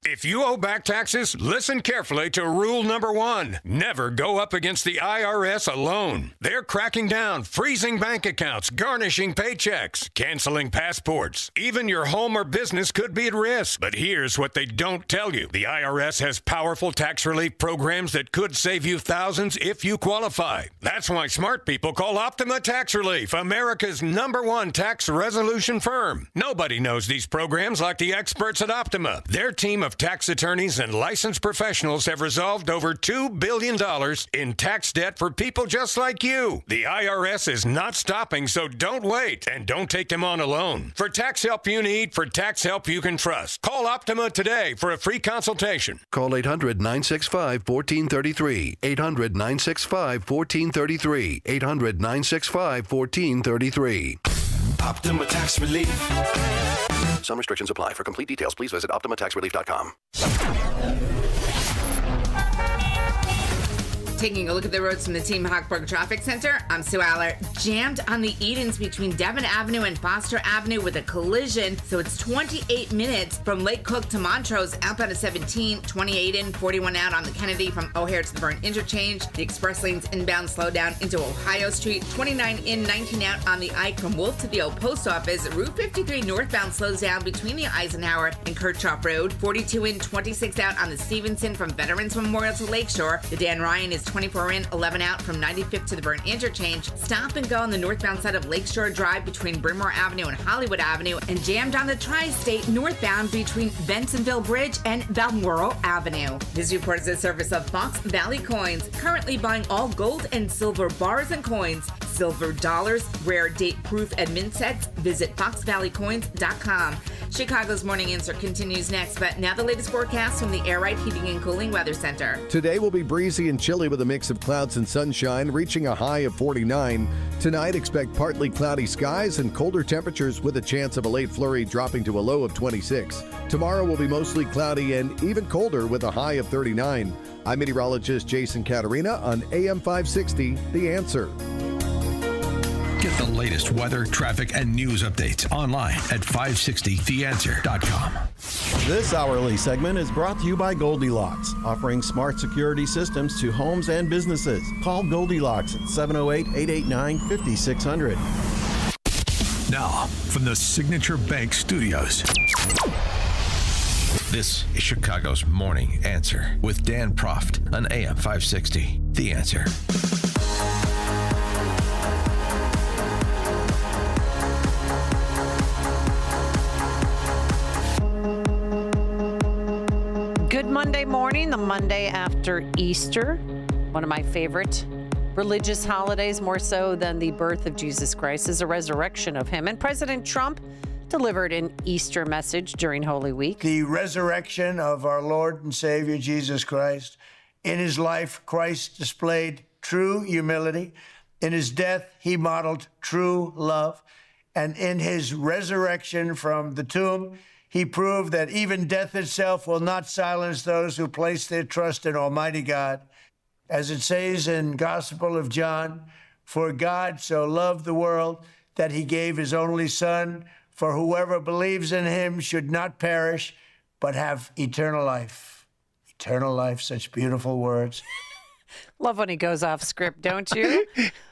If you owe back taxes, listen carefully to rule number 1. Never go up against the IRS alone. They're cracking down, freezing bank accounts, garnishing paychecks, canceling passports. Even your home or business could be at risk. But here's what they don't tell you. The IRS has powerful tax relief programs that could save you thousands if you qualify. That's why smart people call Optima Tax Relief, America's #1 tax resolution firm. Nobody knows these programs like the experts at Optima. Their team of tax attorneys and licensed professionals have resolved over $2 billion in tax debt for people just like you. The IRS is not stopping, so don't wait and don't take them on alone. For tax help you need, for tax help you can trust, call Optima today for a free consultation. Call 800-965-1433. 800-965-1433. 800-965-1433. Optima Tax Relief. Some restrictions apply. For complete details, please visit OptimaTaxRelief.com. Taking a look at the roads from the Team Hochberg Traffic Center, I'm Sue Aller. Jammed on the Edens between Devon Avenue and Foster Avenue with a collision. So it's 28 minutes from Lake Cook to Montrose, outbound to 17, 28 in, 41 out on the Kennedy from O'Hare to the Burn Interchange. The express lanes inbound slow down into Ohio Street, 29 in, 19 out on the Ike from Wolf to the Old Post Office. Route 53 northbound slows down between the Eisenhower and Kirchhoff Road, 42 in, 26 out on the Stevenson from Veterans Memorial to Lakeshore. The Dan Ryan is 24 in, 11 out from 95th to the Burn Interchange. Stop and go on the northbound side of Lakeshore Drive between Bryn Mawr Avenue and Hollywood Avenue, and jammed on the Tri-State northbound between Bensonville Bridge and Balmoral Avenue. This report is a service of Fox Valley Coins, currently buying all gold and silver bars and coins, silver dollars, rare date proof and mint sets. Visit foxvalleycoins.com. Chicago's Morning Answer continues next, but now the latest forecast from the Air Right Heating and Cooling Weather Center. Today will be breezy and chilly with a mix of clouds and sunshine, reaching a high of 49. Tonight, expect partly cloudy skies and colder temperatures with a chance of a late flurry dropping to a low of 26. Tomorrow will be mostly cloudy and even colder with a high of 39. I'm meteorologist Jason Caterina on AM 560, The Answer. Get the latest weather, traffic, and news updates online at 560theanswer.com. This hourly segment is brought to you by Goldilocks, offering smart security systems to homes and businesses. Call Goldilocks at 708-889-5600. Now, from the Signature Bank Studios. This is Chicago's Morning Answer with Dan Proft on AM 560. The Answer. Good Monday morning, the Monday after Easter, one of my favorite religious holidays, more so than the birth of Jesus Christ, is a resurrection of him. And President Trump delivered an Easter message during Holy Week. The resurrection of our Lord and Savior Jesus Christ. In his life, Christ displayed true humility. In his death, he modeled true love. And in his resurrection from the tomb, he proved that even death itself will not silence those who place their trust in Almighty God. As it says in Gospel of John, for God so loved the world that he gave his only Son, for whoever believes in him should not perish, but have eternal life. Eternal life, such beautiful words. Love when he goes off script, don't you?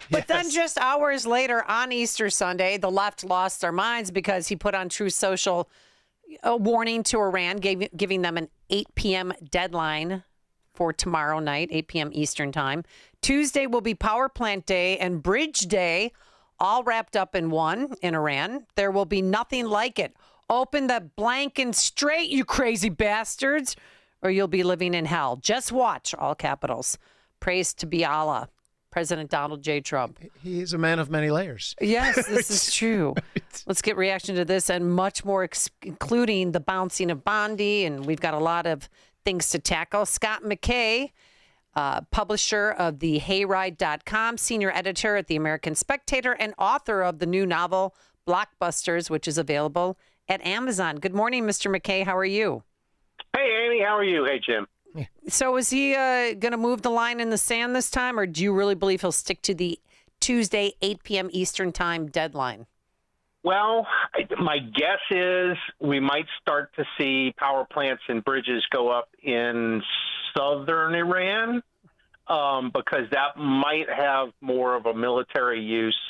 But then just hours later on Easter Sunday, the left lost their minds because he put on Truth Social a warning to Iran, giving them an 8 p.m. deadline for tomorrow night, 8 p.m. Eastern time. Tuesday will be Power Plant Day and Bridge Day, all wrapped up in one in Iran. There will be nothing like it. Open the blank and straight, you crazy bastards, or you'll be living in hell. Just watch, all capitals. Praise to be Allah. President Donald J. Trump. He is a man of many layers. Yes, this is true. Let's get reaction to this and much more, including the bouncing of Bondi, and we've got a lot of things to tackle. Scott McKay, publisher of the Hayride.com, senior editor at the American Spectator, and author of the new novel Blockbusters, which is available at Amazon. Good morning, Mr. McKay. How are you? Hey, Amy. How are you? Hey, Jim. So is he going to move the line in the sand this time, or do you really believe he'll stick to the Tuesday, 8 p.m. Eastern time deadline? Well, my guess is we might start to see power plants and bridges go up in southern Iran because that might have more of a military use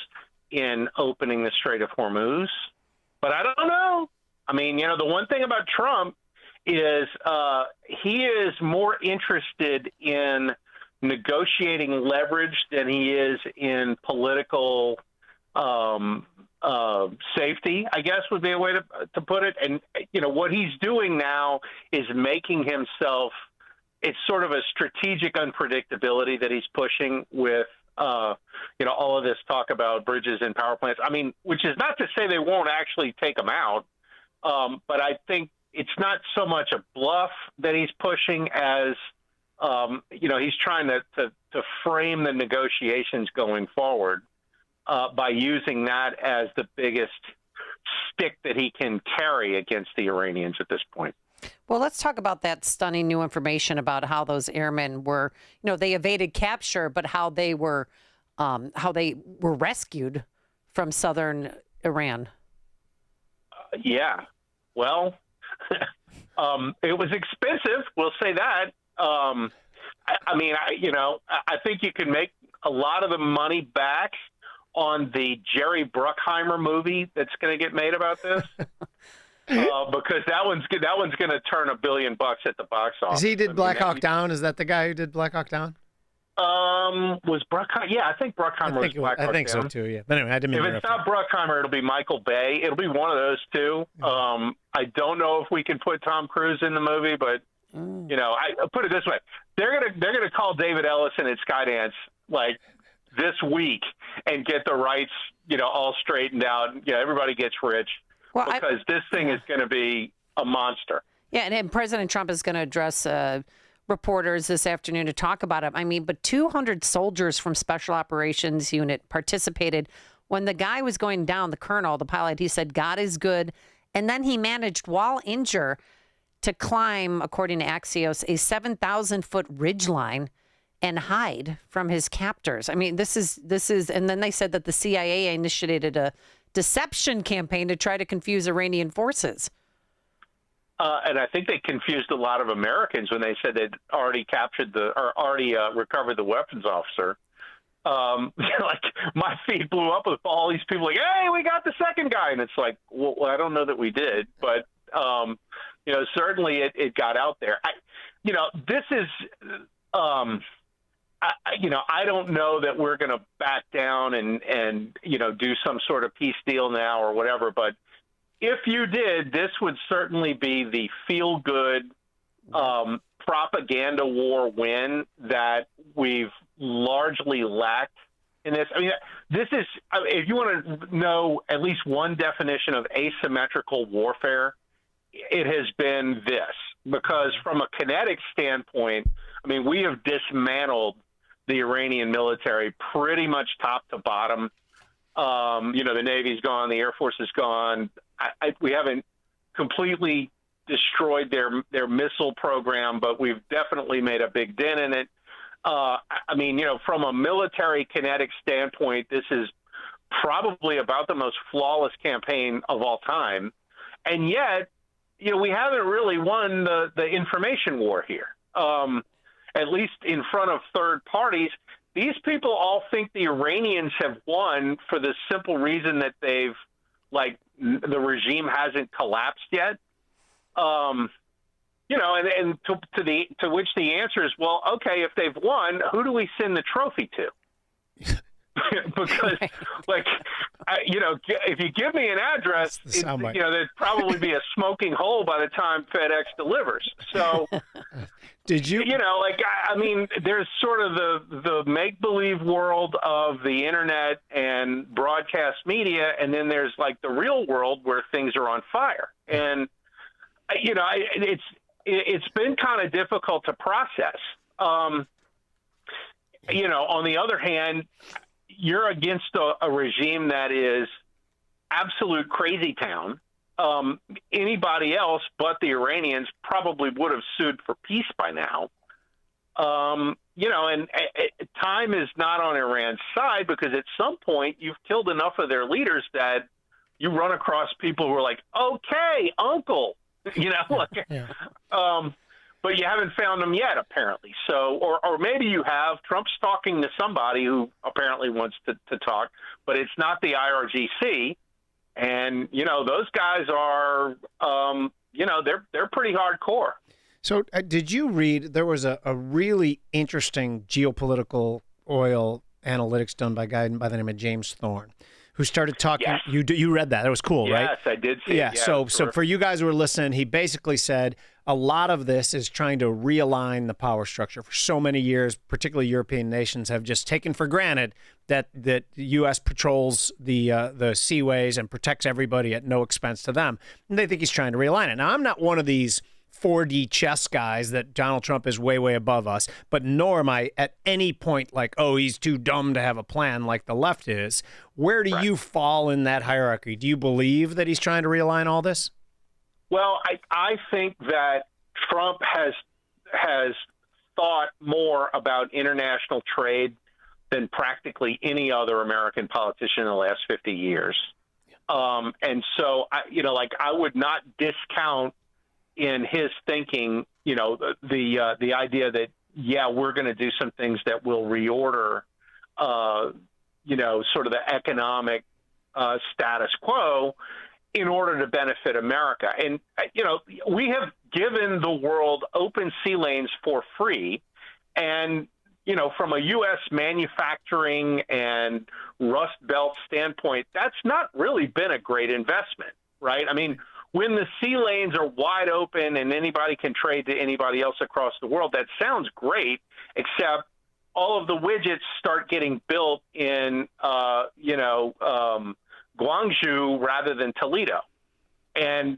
in opening the Strait of Hormuz. But I don't know. I mean, the one thing about Trump is he is more interested in negotiating leverage than he is in political safety, I guess would be a way to put it. And, what he's doing now is making himself, it's sort of a strategic unpredictability that he's pushing with, all of this talk about bridges and power plants. I mean, which is not to say they won't actually take them out. But I think it's not so much a bluff that he's pushing as, he's trying to frame the negotiations going forward by using that as the biggest stick that he can carry against the Iranians at this point. Well, let's talk about that stunning new information about how those airmen were, they evaded capture, but how they were rescued from southern Iran. Yeah. Well, it was expensive. We'll say that. I think you can make a lot of the money back on the Jerry Bruckheimer movie that's going to get made about this, because that one's going to turn $1 billion at the box office. He did Black Hawk Down. Is that the guy who did Black Hawk Down? Was Bruckheimer? Yeah, I think Bruckheimer was Black Hawk Down. I think so too. Yeah, but anyway, I didn't mean if it's not Bruckheimer, it'll be Michael Bay. It'll be one of those two. I don't know if we can put Tom Cruise in the movie, but I put it this way: they're gonna call David Ellison at Skydance like this week and get the rights, all straightened out. Everybody gets rich because this thing is going to be a monster. Yeah, and President Trump is going to address reporters this afternoon to talk about it. I mean, but 200 soldiers from Special Operations Unit participated when the guy was going down, the colonel, the pilot. He said, God is good. And then he managed, while injured, to climb, according to Axios, a 7,000-foot ridgeline and hide from his captors. I mean, this is, and then they said that the CIA initiated a deception campaign to try to confuse Iranian forces. And I think they confused a lot of Americans when they said they'd already recovered the weapons officer. Like my feed blew up with all these people like, hey, we got the second guy. And it's like, well, I don't know that we did, but, certainly it got out there. This is, I don't know that we're going to back down and do some sort of peace deal now or whatever. But if you did, this would certainly be the feel-good propaganda war win that we've largely lacked in this. I mean, this is, if you want to know at least one definition of asymmetrical warfare, it has been this. Because from a kinetic standpoint, I mean, we have dismantled the Iranian military pretty much top to bottom. The Navy's gone, the Air Force is gone. We haven't completely destroyed their missile program, but we've definitely made a big dent in it. From a military kinetic standpoint, this is probably about the most flawless campaign of all time. And yet, we haven't really won the information war here. At least in front of third parties. These people all think the Iranians have won for the simple reason that the regime hasn't collapsed yet. And to which the answer is, well, okay, if they've won, who do we send the trophy to? because, if you give me an address, there'd probably be a smoking hole by the time FedEx delivers. So, did you? There's sort of the make-believe world of the internet and broadcast media, and then there's like the real world where things are on fire. And it's been kind of difficult to process. On the other hand, you're against a regime that is absolute crazy town. Anybody else but the Iranians probably would have sued for peace by now. And time is not on Iran's side, because at some point you've killed enough of their leaders that you run across people who are like, okay, uncle, but you haven't found them yet, apparently. So, or maybe you have. Trump's talking to somebody who apparently wants to talk, but it's not the IRGC. And, those guys are, they're pretty hardcore. So did you read, there was a really interesting geopolitical oil analytics done by a guy by the name of James Thorne, who started talking. Yes. You read that. That was cool, right? Yes, I did see it. Yeah, so for you guys who are listening, he basically said a lot of this is trying to realign the power structure. For so many years, particularly European nations have just taken for granted that the U.S. patrols the seaways and protects everybody at no expense to them. And they think he's trying to realign it. Now, I'm not one of these 4D chess guys that Donald Trump is way, way above us, but nor am I at any point like, oh, he's too dumb to have a plan like the left is. Where do you fall in that hierarchy? Do you believe that he's trying to realign all this? Well, I think that Trump has thought more about international trade than practically any other American politician in the last 50 years. And so, I would not discount in his thinking, the idea that, we're going to do some things that will reorder, sort of the economic status quo in order to benefit America. And, we have given the world open sea lanes for free. And, from a U.S. manufacturing and Rust Belt standpoint, that's not really been a great investment, right? I mean, when the sea lanes are wide open and anybody can trade to anybody else across the world, that sounds great, except all of the widgets start getting built in, Guangzhou rather than Toledo. And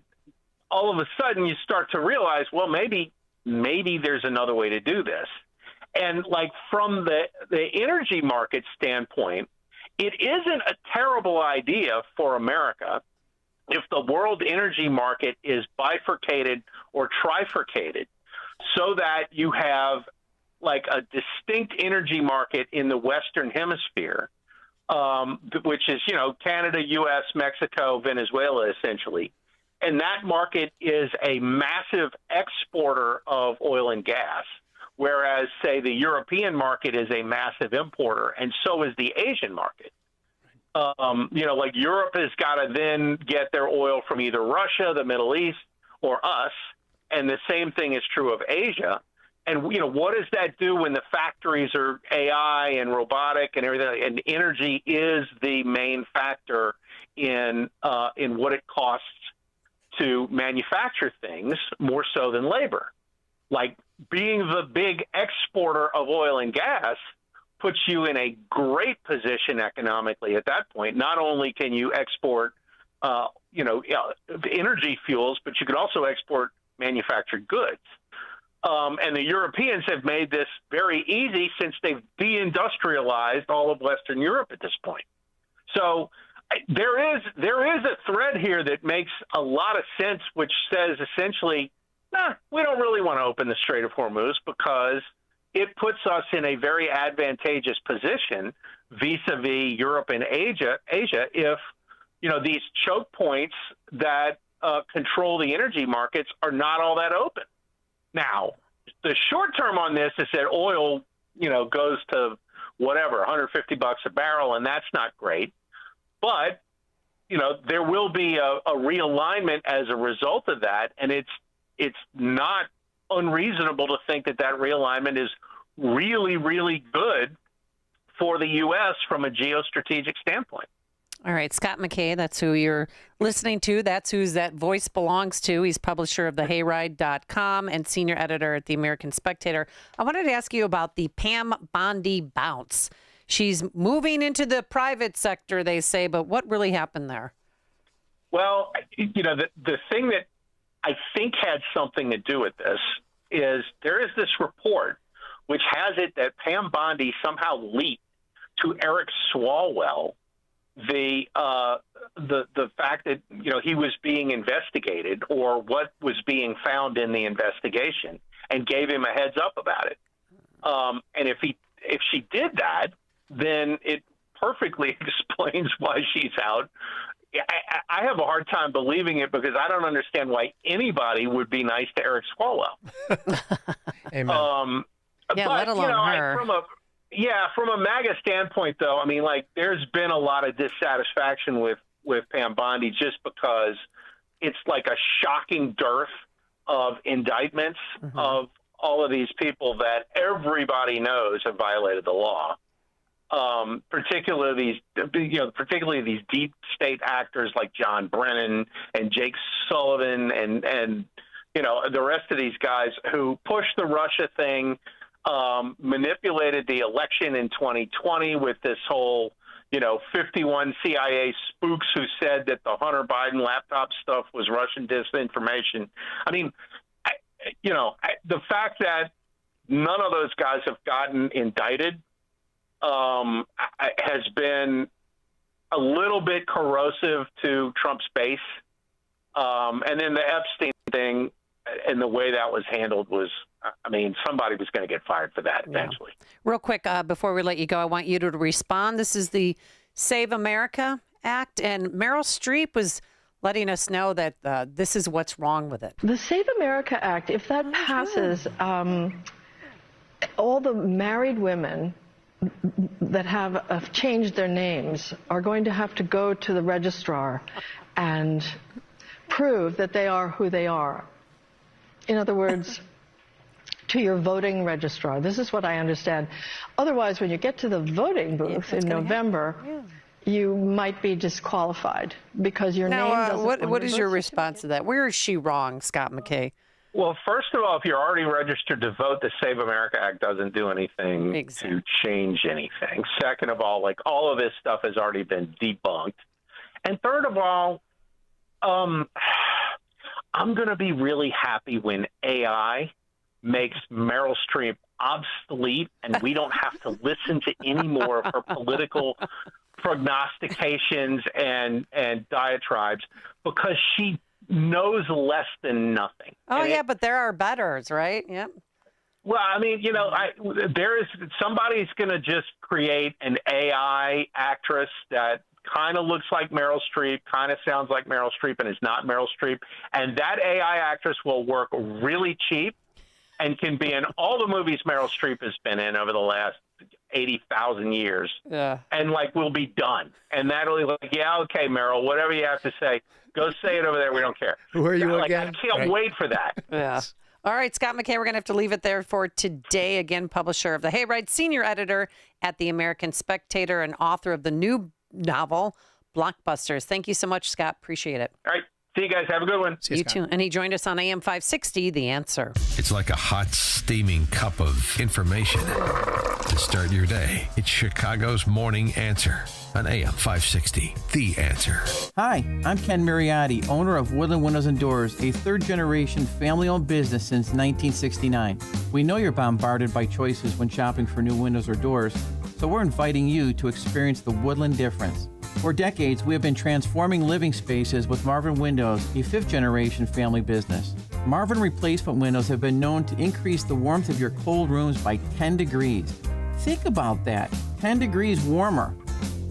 all of a sudden you start to realize, well, maybe there's another way to do this. And like from the energy market standpoint, it isn't a terrible idea for America if the world energy market is bifurcated or trifurcated, so that you have like a distinct energy market in the Western Hemisphere, which is, Canada, U.S., Mexico, Venezuela, essentially. And that market is a massive exporter of oil and gas, whereas, say, the European market is a massive importer, and so is the Asian market. Like Europe has got to then get their oil from either Russia, the Middle East, or us, and the same thing is true of Asia. And, what does that do when the factories are AI and robotic and everything? And energy is the main factor in what it costs to manufacture things, more so than labor. Like being the big exporter of oil and gas puts you in a great position economically at that point. Not only can you export, energy fuels, but you could also export manufactured goods. And the Europeans have made this very easy since they've deindustrialized all of Western Europe at this point. So there is a thread here that makes a lot of sense, which says essentially, we don't really want to open the Strait of Hormuz because it puts us in a very advantageous position vis-a-vis Europe and Asia if, these choke points that control the energy markets are not all that open. Now, the short term on this is that oil, goes to whatever, $150 a barrel, and that's not great. But, there will be a realignment as a result of that, and it's not unreasonable to think that realignment is really, really good for the U.S. from a geostrategic standpoint. All right, Scott McKay, that's who you're listening to. That's who that voice belongs to. He's publisher of thehayride.com and senior editor at the American Spectator. I wanted to ask you about the Pam Bondi bounce. She's moving into the private sector, they say, but what really happened there? Well, the thing that I think had something to do with this is there is this report which has it that Pam Bondi somehow leaked to Eric Swalwell the fact that he was being investigated or what was being found in the investigation, and gave him a heads up about it. And if she did that, then it perfectly explains why she's out. I have a hard time believing it because I don't understand why anybody would be nice to Eric Swalwell. Amen. Let alone her. From a MAGA standpoint, though, I mean, there's been a lot of dissatisfaction with Pam Bondi just because it's like a shocking dearth of indictments of all of these people that everybody knows have violated the law. Particularly these deep state actors like John Brennan and Jake Sullivan and the rest of these guys who pushed the Russia thing, manipulated the election in 2020 with this whole, 51 CIA spooks who said that the Hunter Biden laptop stuff was Russian disinformation. I mean, the fact that none of those guys have gotten indicted has been a little bit corrosive to Trump's base. And then the Epstein thing and the way that was handled was, somebody was going to get fired for that eventually. Real quick, before we let you go, I want you to respond. This is the Save America Act, and Meryl Streep was letting us know that this is what's wrong with it. The Save America Act, if that passes, all the married women that have changed their names are going to have to go to the registrar and prove that they are who they are. In other words, to your voting registrar. This is what I understand. Otherwise, when you get to the voting booth in November, you might be disqualified because your name doesn't. What is your response to that? Where is she wrong, Scott McKay? Well, first of all, if you're already registered to vote, the Save America Act doesn't do anything to change anything. Second of all, all of this stuff has already been debunked. And third of all, I'm going to be really happy when AI makes Meryl Streep obsolete and we don't have to listen to any more of her political prognostications and diatribes because she knows less than nothing. Oh, yeah, but there are betters, right? Yep. Well, somebody's going to just create an AI actress that kind of looks like Meryl Streep, kind of sounds like Meryl Streep, and is not Meryl Streep. And that AI actress will work really cheap and can be in all the movies Meryl Streep has been in over the last 80,000 years. Yeah. And we'll be done. And that'll be okay, Meryl, whatever you have to say, go say it over there. We don't care. Who are you again? I can't wait for that. Yeah. All right, Scott McKay, we're going to have to leave it there for today. Again, publisher of The Hayride, senior editor at The American Spectator, and author of the new novel, Blockbusters. Thank you so much, Scott. Appreciate it. All right. See you guys. Have a good one. You too. And he joined us on AM 560, The Answer. It's like a hot, steaming cup of information to start your day. It's Chicago's Morning Answer on AM 560, The Answer. Hi, I'm Ken Mariotti, owner of Woodland Windows and Doors, a third-generation family-owned business since 1969. We know you're bombarded by choices when shopping for new windows or doors, so we're inviting you to experience the Woodland difference. For decades, we have been transforming living spaces with Marvin Windows, a fifth-generation family business. Marvin replacement windows have been known to increase the warmth of your cold rooms by 10 degrees. Think about that, 10 degrees warmer.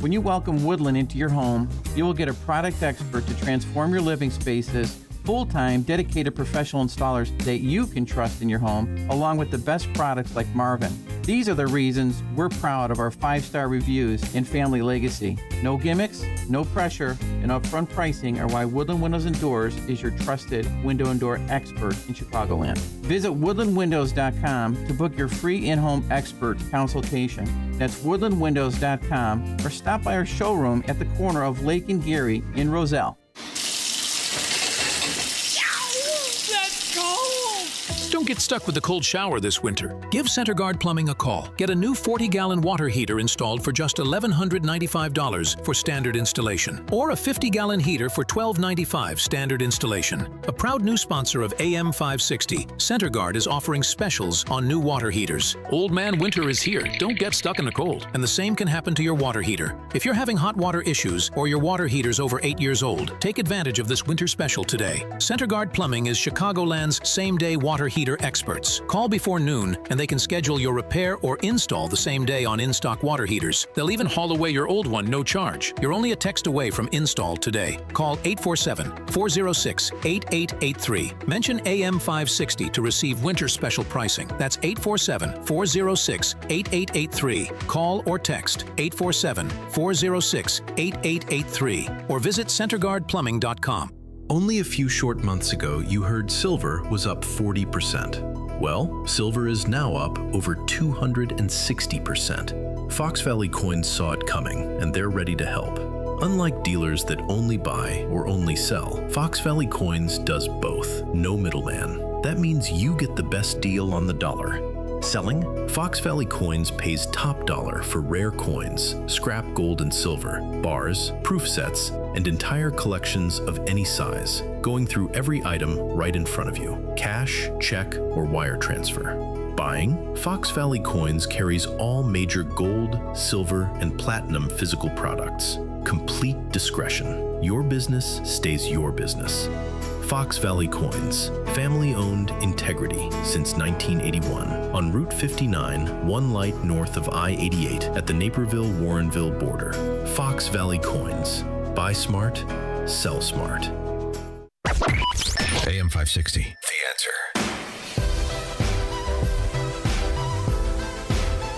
When you welcome Woodland into your home, you will get a product expert to transform your living spaces full-time, dedicated professional installers that you can trust in your home, along with the best products like Marvin. These are the reasons we're proud of our 5-star reviews and family legacy. No gimmicks, no pressure, and upfront pricing are why Woodland Windows and Doors is your trusted window and door expert in Chicagoland. Visit woodlandwindows.com to book your free in-home expert consultation. That's woodlandwindows.com, or stop by our showroom at the corner of Lake and Geary in Roselle. Don't get stuck with the cold shower this winter. Give CenterGuard Plumbing a call. Get a new 40-gallon water heater installed for just $1,195 for standard installation, or a 50-gallon heater for $1,295 standard installation. A proud new sponsor of AM 560, CenterGuard is offering specials on new water heaters. Old man winter is here. Don't get stuck in the cold. And the same can happen to your water heater. If you're having hot water issues or your water heater's over 8 years old, take advantage of this winter special today. CenterGuard Plumbing is Chicagoland's same-day water heater experts. Call before noon and they can schedule your repair or install the same day on in-stock water heaters. They'll even haul away your old one, no charge. You're only a text away from install today. Call 847-406-8883. Mention AM 560 to receive winter special pricing. That's 847-406-8883. Call or text 847-406-8883 or visit CenterGuardPlumbing.com. Only a few short months ago, you heard silver was up 40%. Well, silver is now up over 260%. Fox Valley Coins saw it coming, and they're ready to help. Unlike dealers that only buy or only sell, Fox Valley Coins does both. No middleman. That means you get the best deal on the dollar. Selling? Fox Valley Coins pays top dollar for rare coins, scrap gold and silver, bars, proof sets, and entire collections of any size, going through every item right in front of you. Cash, check, or wire transfer. Buying? Fox Valley Coins carries all major gold, silver, and platinum physical products. Complete discretion. Your business stays your business. Fox Valley Coins, family-owned integrity since 1981. On Route 59, one light north of I-88 at the Naperville-Warrenville border. Fox Valley Coins. Buy smart, sell smart. AM 560, The Answer.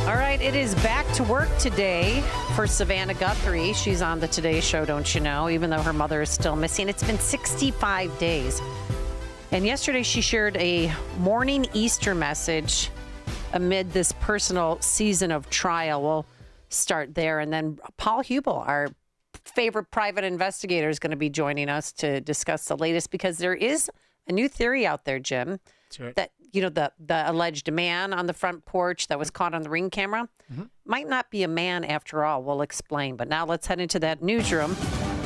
All right, it is back to work today for Savannah Guthrie. She's on the Today Show, don't you know, even though her mother is still missing. It's been 65 days. And yesterday she shared a morning Easter message amid this personal season of trial. We'll start there. And then Paul Hubel, our favorite private investigator, is going to be joining us to discuss the latest, because there is a new theory out there, Jim, that, you know, the alleged man on the front porch that was caught on the Ring camera might not be a man after all. We'll explain. But now let's head into that newsroom.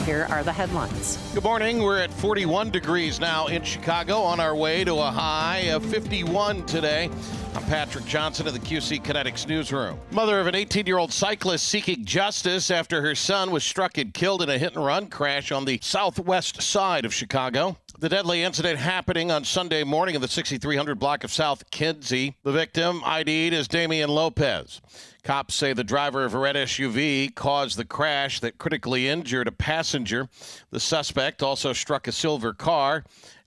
Here are the headlines. Good morning. We're at 41 degrees now in Chicago, on our way to a high of 51 today. I'm Patrick Johnson of the QC Kinetics newsroom. Mother of an 18-year-old cyclist seeking justice after her son was struck and killed in a hit-and-run crash on the southwest side of Chicago. The deadly incident happening on Sunday morning in the 6300 block of South Kinsey. The victim ID'd as Damian Lopez. Cops say the driver of a red SUV caused the crash that critically injured a passenger. The suspect also struck a silver car,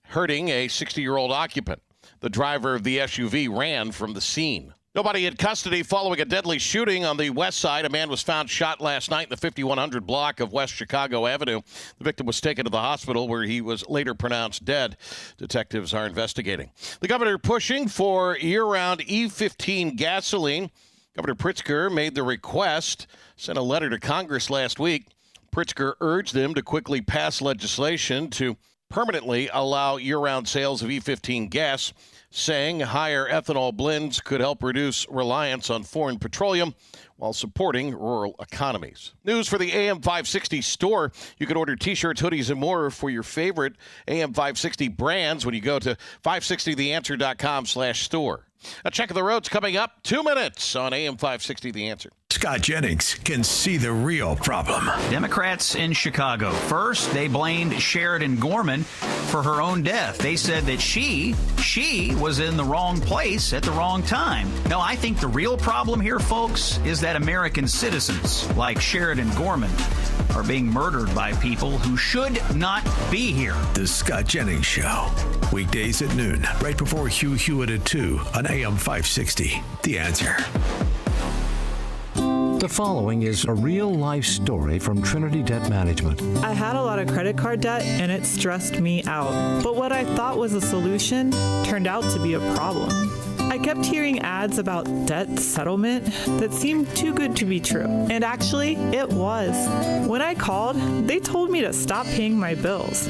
hurting a 60-year-old occupant. The driver of the SUV ran from the scene. Nobody in custody following a deadly shooting on the west side. A man was found shot last night in the 5100 block of West Chicago Avenue. The victim was taken to the hospital where he was later pronounced dead. Detectives are investigating. The governor pushing for year-round E15 gasoline. Governor Pritzker made the request, sent a letter to Congress last week. Pritzker urged them to quickly pass legislation to permanently allow year-round sales of E15 gas, saying higher ethanol blends could help reduce reliance on foreign petroleum while supporting rural economies. News for the AM 560 store. You can order T-shirts, hoodies, and more for your favorite AM 560 brands when you go to 560theanswer.com/store. A check of the roads coming up 2 minutes on AM 560 The Answer. Scott Jennings can see the real problem. Democrats in Chicago. First, they blamed Sheridan Gorman for her own death. They said that she was in the wrong place at the wrong time. No, I think the real problem here, folks, is that American citizens like Sheridan Gorman are being murdered by people who should not be here. The Scott Jennings Show. Weekdays at noon, right before Hugh Hewitt at 2 on AM 560. The Answer. The following is a real-life story from Trinity Debt Management. I had a lot of credit card debt, and it stressed me out. But what I thought was a solution turned out to be a problem. I kept hearing ads about debt settlement that seemed too good to be true. And actually, it was. When I called, they told me to stop paying my bills.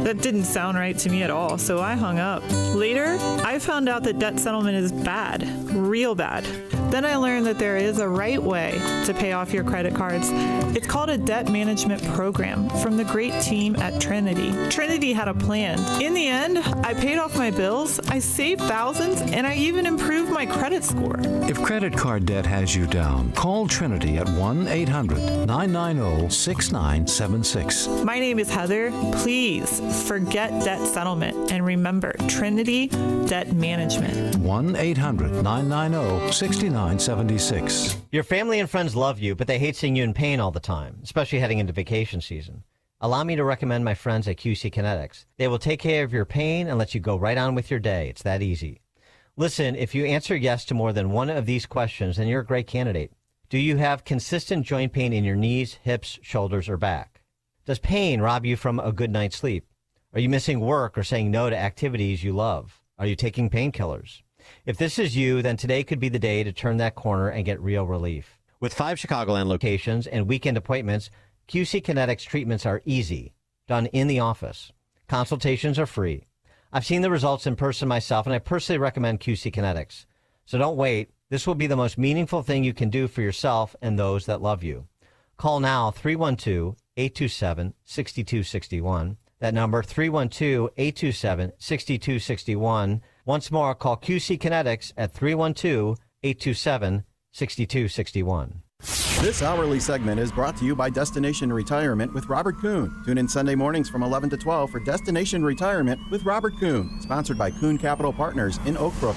That didn't sound right to me at all, so I hung up. Later, I found out that debt settlement is bad, real bad. Then I learned that there is a right way to pay off your credit cards. It's called a debt management program from the great team at Trinity. Trinity had a plan. In the end, I paid off my bills, I saved thousands, and I even improved my credit score. If credit card debt has you down, call Trinity at 1-800-990-6976. My name is Heather. Please forget debt settlement and remember Trinity Debt Management. 1-800-990-6976. Your family and friends love you, but they hate seeing you in pain all the time, especially heading into vacation season. Allow me to recommend my friends at QC Kinetics. They will take care of your pain and let you go right on with your day. It's that easy. Listen, if you answer yes to more than one of these questions, then you're a great candidate. Do you have consistent joint pain in your knees, hips, shoulders, or back? Does pain rob you from a good night's sleep? Are you missing work or saying no to activities you love? Are you taking painkillers? If this is you, then today could be the day to turn that corner and get real relief. With 5 Chicagoland locations and weekend appointments, QC Kinetics treatments are easy, done in the office. Consultations are free. I've seen the results in person myself, and I personally recommend QC Kinetics. So don't wait. This will be the most meaningful thing you can do for yourself and those that love you. Call now 312-827-6261. That number, 312-827-6261. Once more, call QC Kinetics at 312-827-6261. This hourly segment is brought to you by Destination Retirement with Robert Kuhn. Tune in Sunday mornings from 11 to 12 for Destination Retirement with Robert Kuhn, sponsored by Kuhn Capital Partners in Oak Brook.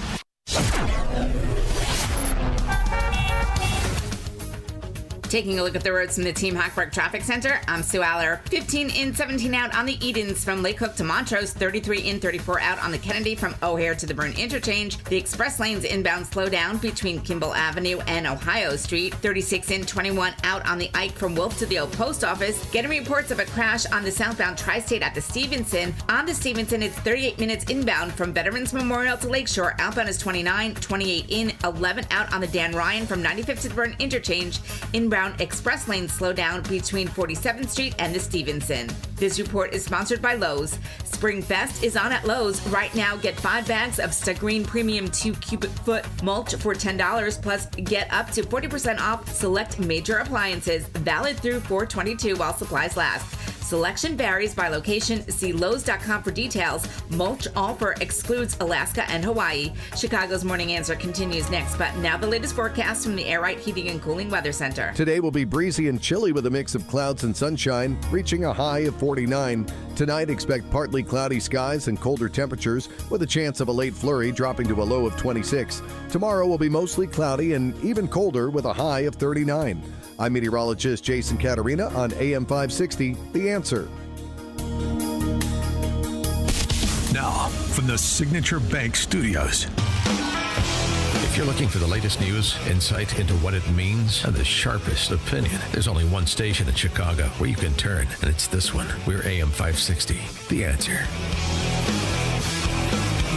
Taking a look at the roads from the Team Hochberg Traffic Center, I'm Sue Aller. 15 in, 17 out on the Edens from Lake Cook to Montrose, 33 in, 34 out on the Kennedy from O'Hare to the Byrne Interchange. The express lanes inbound slow down between Kimball Avenue and Ohio Street, 36 in, 21 out on the Ike from Wolf to the Old Post Office. Getting reports of a crash on the southbound Tri-State at the Stevenson. On the Stevenson, it's 38 minutes inbound from Veterans Memorial to Lakeshore. Outbound is 29, 28 in, 11 out on the Dan Ryan from 95th to the Byrne Interchange. Inbound express lanes slow down between 47th Street and the Stevenson. This report is sponsored by Lowe's. Spring Fest is on at Lowe's. Right now, get 5 bags of Stagreen Premium 2 cubic foot mulch for $10, plus get up to 40% off select major appliances, valid through 4/22 while supplies last. Selection varies by location. See Lowe's.com for details. Mulch offer excludes Alaska and Hawaii. Chicago's Morning Answer continues next, but now the latest forecast from the Air Right Heating and Cooling Weather Center. Today will be breezy and chilly with a mix of clouds and sunshine, reaching a high of 49. Tonight, expect partly cloudy skies and colder temperatures with a chance of a late flurry dropping to a low of 26. Tomorrow will be mostly cloudy and even colder with a high of 39. I'm meteorologist Jason Caterina on AM 560, The Answer. Now, from the Signature Bank Studios. If you're looking for the latest news, insight into what it means, and the sharpest opinion, there's only one station in Chicago where you can turn, and it's this one. We're AM 560, The Answer.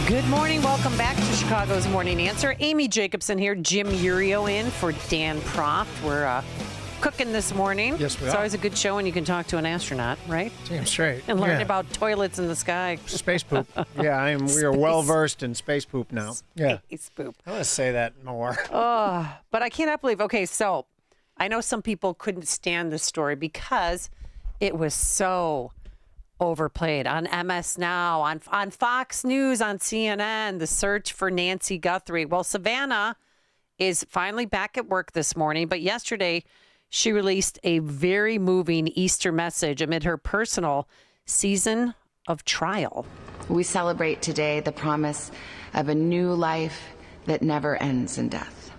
Good morning. Welcome back to Chicago's Morning Answer. Amy Jacobson here, Jim Urio in for Dan Proft. We're cooking this morning. Yes, we It's are. always a good show when you can talk to an astronaut, right? Damn straight. And learn Yeah. about toilets in the sky. Space poop. Yeah, we are well versed in space poop now. Yeah. Space poop. I want to say that more. But I cannot believe. Okay, so I know some people couldn't stand this story because it was so overplayed on MS Now, on Fox News, on CNN, the search for Nancy Guthrie. Well, Savannah is finally back at work this morning, but yesterday she released a very moving Easter message amid her personal season of trial. We celebrate today the promise of a new life that never ends in death.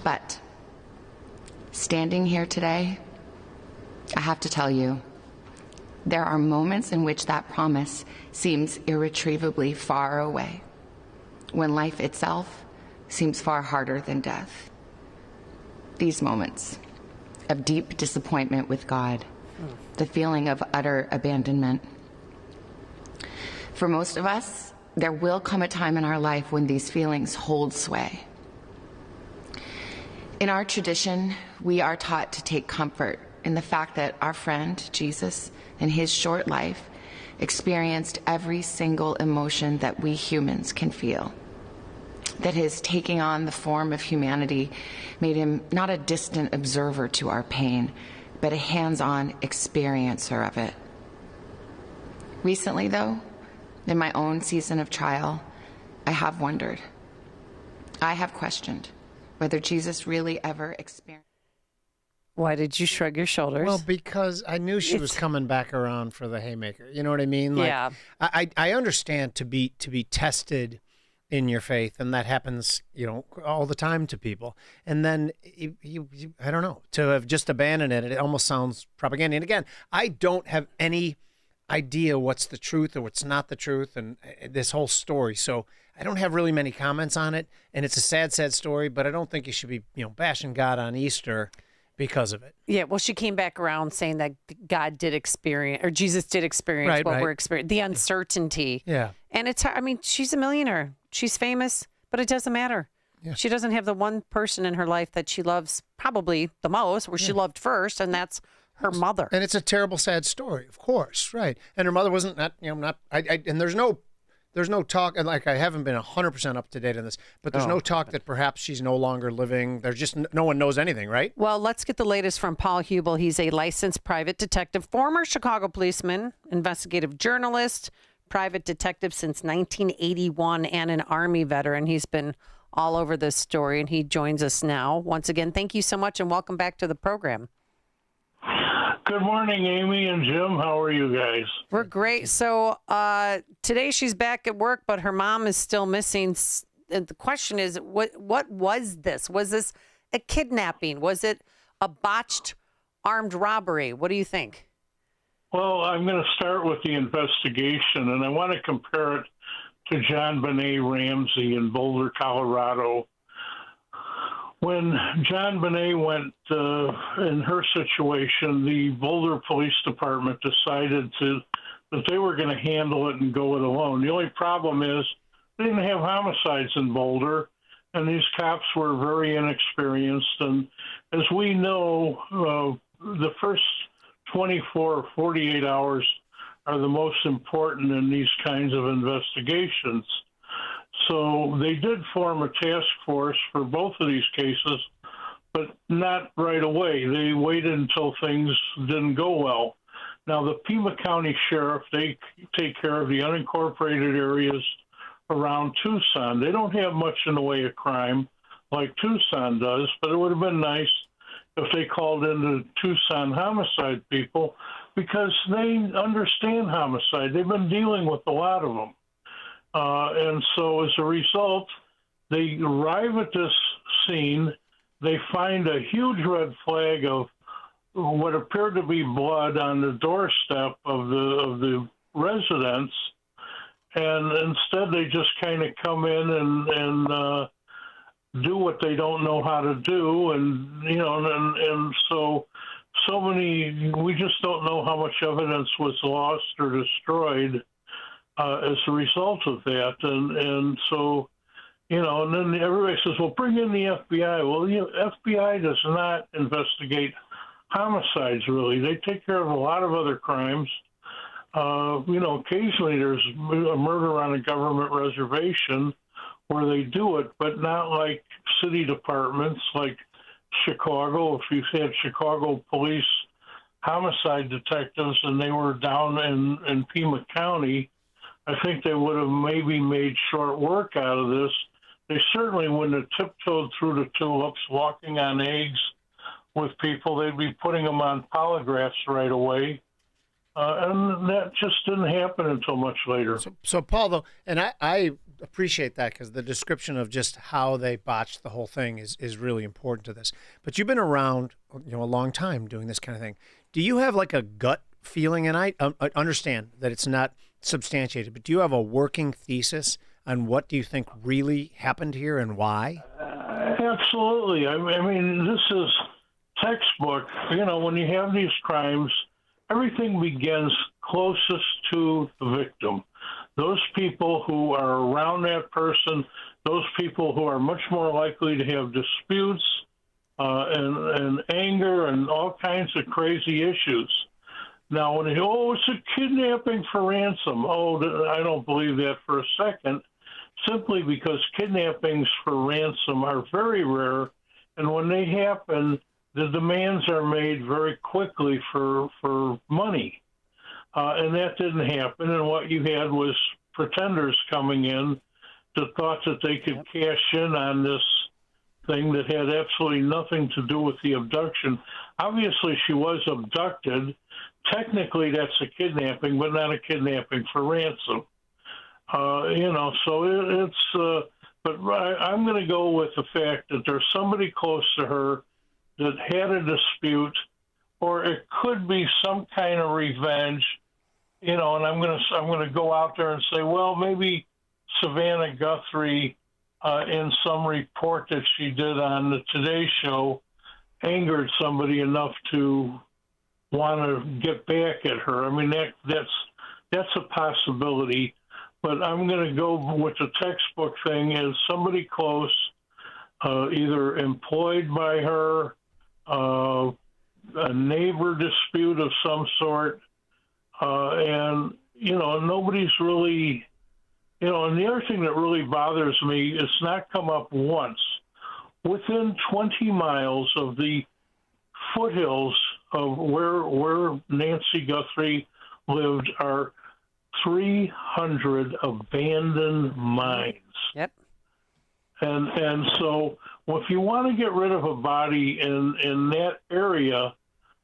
But standing here today, I have to tell you, there are moments in which that promise seems irretrievably far away, when life itself seems far harder than death. These moments of deep disappointment with God, the feeling of utter abandonment. For most of us, there will come a time in our life when these feelings hold sway. In our tradition, we are taught to take comfort in the fact that our friend, Jesus, in his short life, experienced every single emotion that we humans can feel. That his taking on the form of humanity made him not a distant observer to our pain, but a hands-on experiencer of it. Recently, though, in my own season of trial, I have wondered. I have questioned whether Jesus really ever experienced. Why did you shrug your shoulders? Well, because I knew she was coming back around for the haymaker. You know what I mean? Like, yeah. I understand to be tested in your faith, and that happens, all the time to people. And then you I don't know, to have just abandoned it almost sounds propaganda. And again, I don't have any idea what's the truth or what's not the truth, and this whole story. So I don't have really many comments on it. And it's a sad, sad story. But I don't think you should be, bashing God on Easter because of it. Yeah, well, she came back around saying that God did experience, or Jesus did experience what we're experiencing, the uncertainty. Yeah. And it's, she's a millionaire. She's famous, but it doesn't matter. Yeah. She doesn't have the one person in her life that she loves probably the most, or she loved first, and that's her mother. And it's a terrible, sad story, of course, right? And her mother wasn't and there's no talk, and like I haven't been 100% up to date on this, but there's no talk that perhaps she's no longer living. There's just no one knows anything, right? Well, let's get the latest from Paul Hubel. He's a licensed private detective, former Chicago policeman, investigative journalist, private detective since 1981, and an Army veteran. He's been all over this story, and he joins us now. Once again, thank you so much, and welcome back to the program. Good morning, Amy and Jim. How are you guys? We're great. So today she's back at work, but her mom is still missing. And the question is, what was this? Was this a kidnapping? Was it a botched armed robbery? What do you think? Well, I'm going to start with the investigation, and I want to compare it to John Benet Ramsey in Boulder, Colorado. When John Benet went in her situation, the Boulder Police Department decided that they were going to handle it and go it alone. The only problem is they didn't have homicides in Boulder, and these cops were very inexperienced. And as we know, the first 24 or 48 hours are the most important in these kinds of investigations. So they did form a task force for both of these cases, but not right away. They waited until things didn't go well. Now, the Pima County Sheriff, they take care of the unincorporated areas around Tucson. They don't have much in the way of crime like Tucson does, but it would have been nice if they called in the Tucson homicide people, because they understand homicide. They've been dealing with a lot of them. And so as a result, they arrive at this scene. They find a huge red flag of what appeared to be blood on the doorstep of the residence. And instead, they just kind of come in and do what they don't know how to do. And so many, we just don't know how much evidence was lost or destroyed as a result of that. And so, and then everybody says, well, bring in the FBI. Well, the FBI does not investigate homicides, really. They take care of a lot of other crimes. Occasionally there's a murder on a government reservation where they do it, but not like city departments like Chicago. If you had Chicago police homicide detectives and they were down in Pima County, I think they would have maybe made short work out of this they certainly wouldn't have tiptoed through the tulips, walking on eggs with people. They'd be putting them on polygraphs right away. And that just didn't happen until much later. So Paul, though, and I appreciate that because the description of just how they botched the whole thing is really important to this. But you've been around, a long time doing this kind of thing. Do you have like a gut feeling? And I understand that it's not substantiated, but do you have a working thesis on what do you think really happened here and why? Absolutely. I mean, this is textbook. When you have these crimes, everything begins closest to the victim. Those people who are around that person, those people who are much more likely to have disputes and anger and all kinds of crazy issues. Now, when it's a kidnapping for ransom, I don't believe that for a second, simply because kidnappings for ransom are very rare, and when they happen, the demands are made very quickly for money. And that didn't happen, and what you had was pretenders coming in that thought that they could cash in on this thing that had absolutely nothing to do with the abduction. Obviously, she was abducted. Technically, that's a kidnapping, but not a kidnapping for ransom. So it's but I'm going to go with the fact that there's somebody close to her that had a dispute, or it could be some kind of revenge, and I'm going to go out there and say, well, maybe Savannah Guthrie, in some report that she did on the Today Show, angered somebody enough to want to get back at her. I mean, that's a possibility, but I'm going to go with the textbook thing as somebody close, either employed by her, a neighbor dispute of some sort, and nobody's really, and the other thing that really bothers me, it's not come up once. Within 20 miles of the foothills of where Nancy Guthrie lived are 300 abandoned mines. Yep. And so if you want to get rid of a body in that area,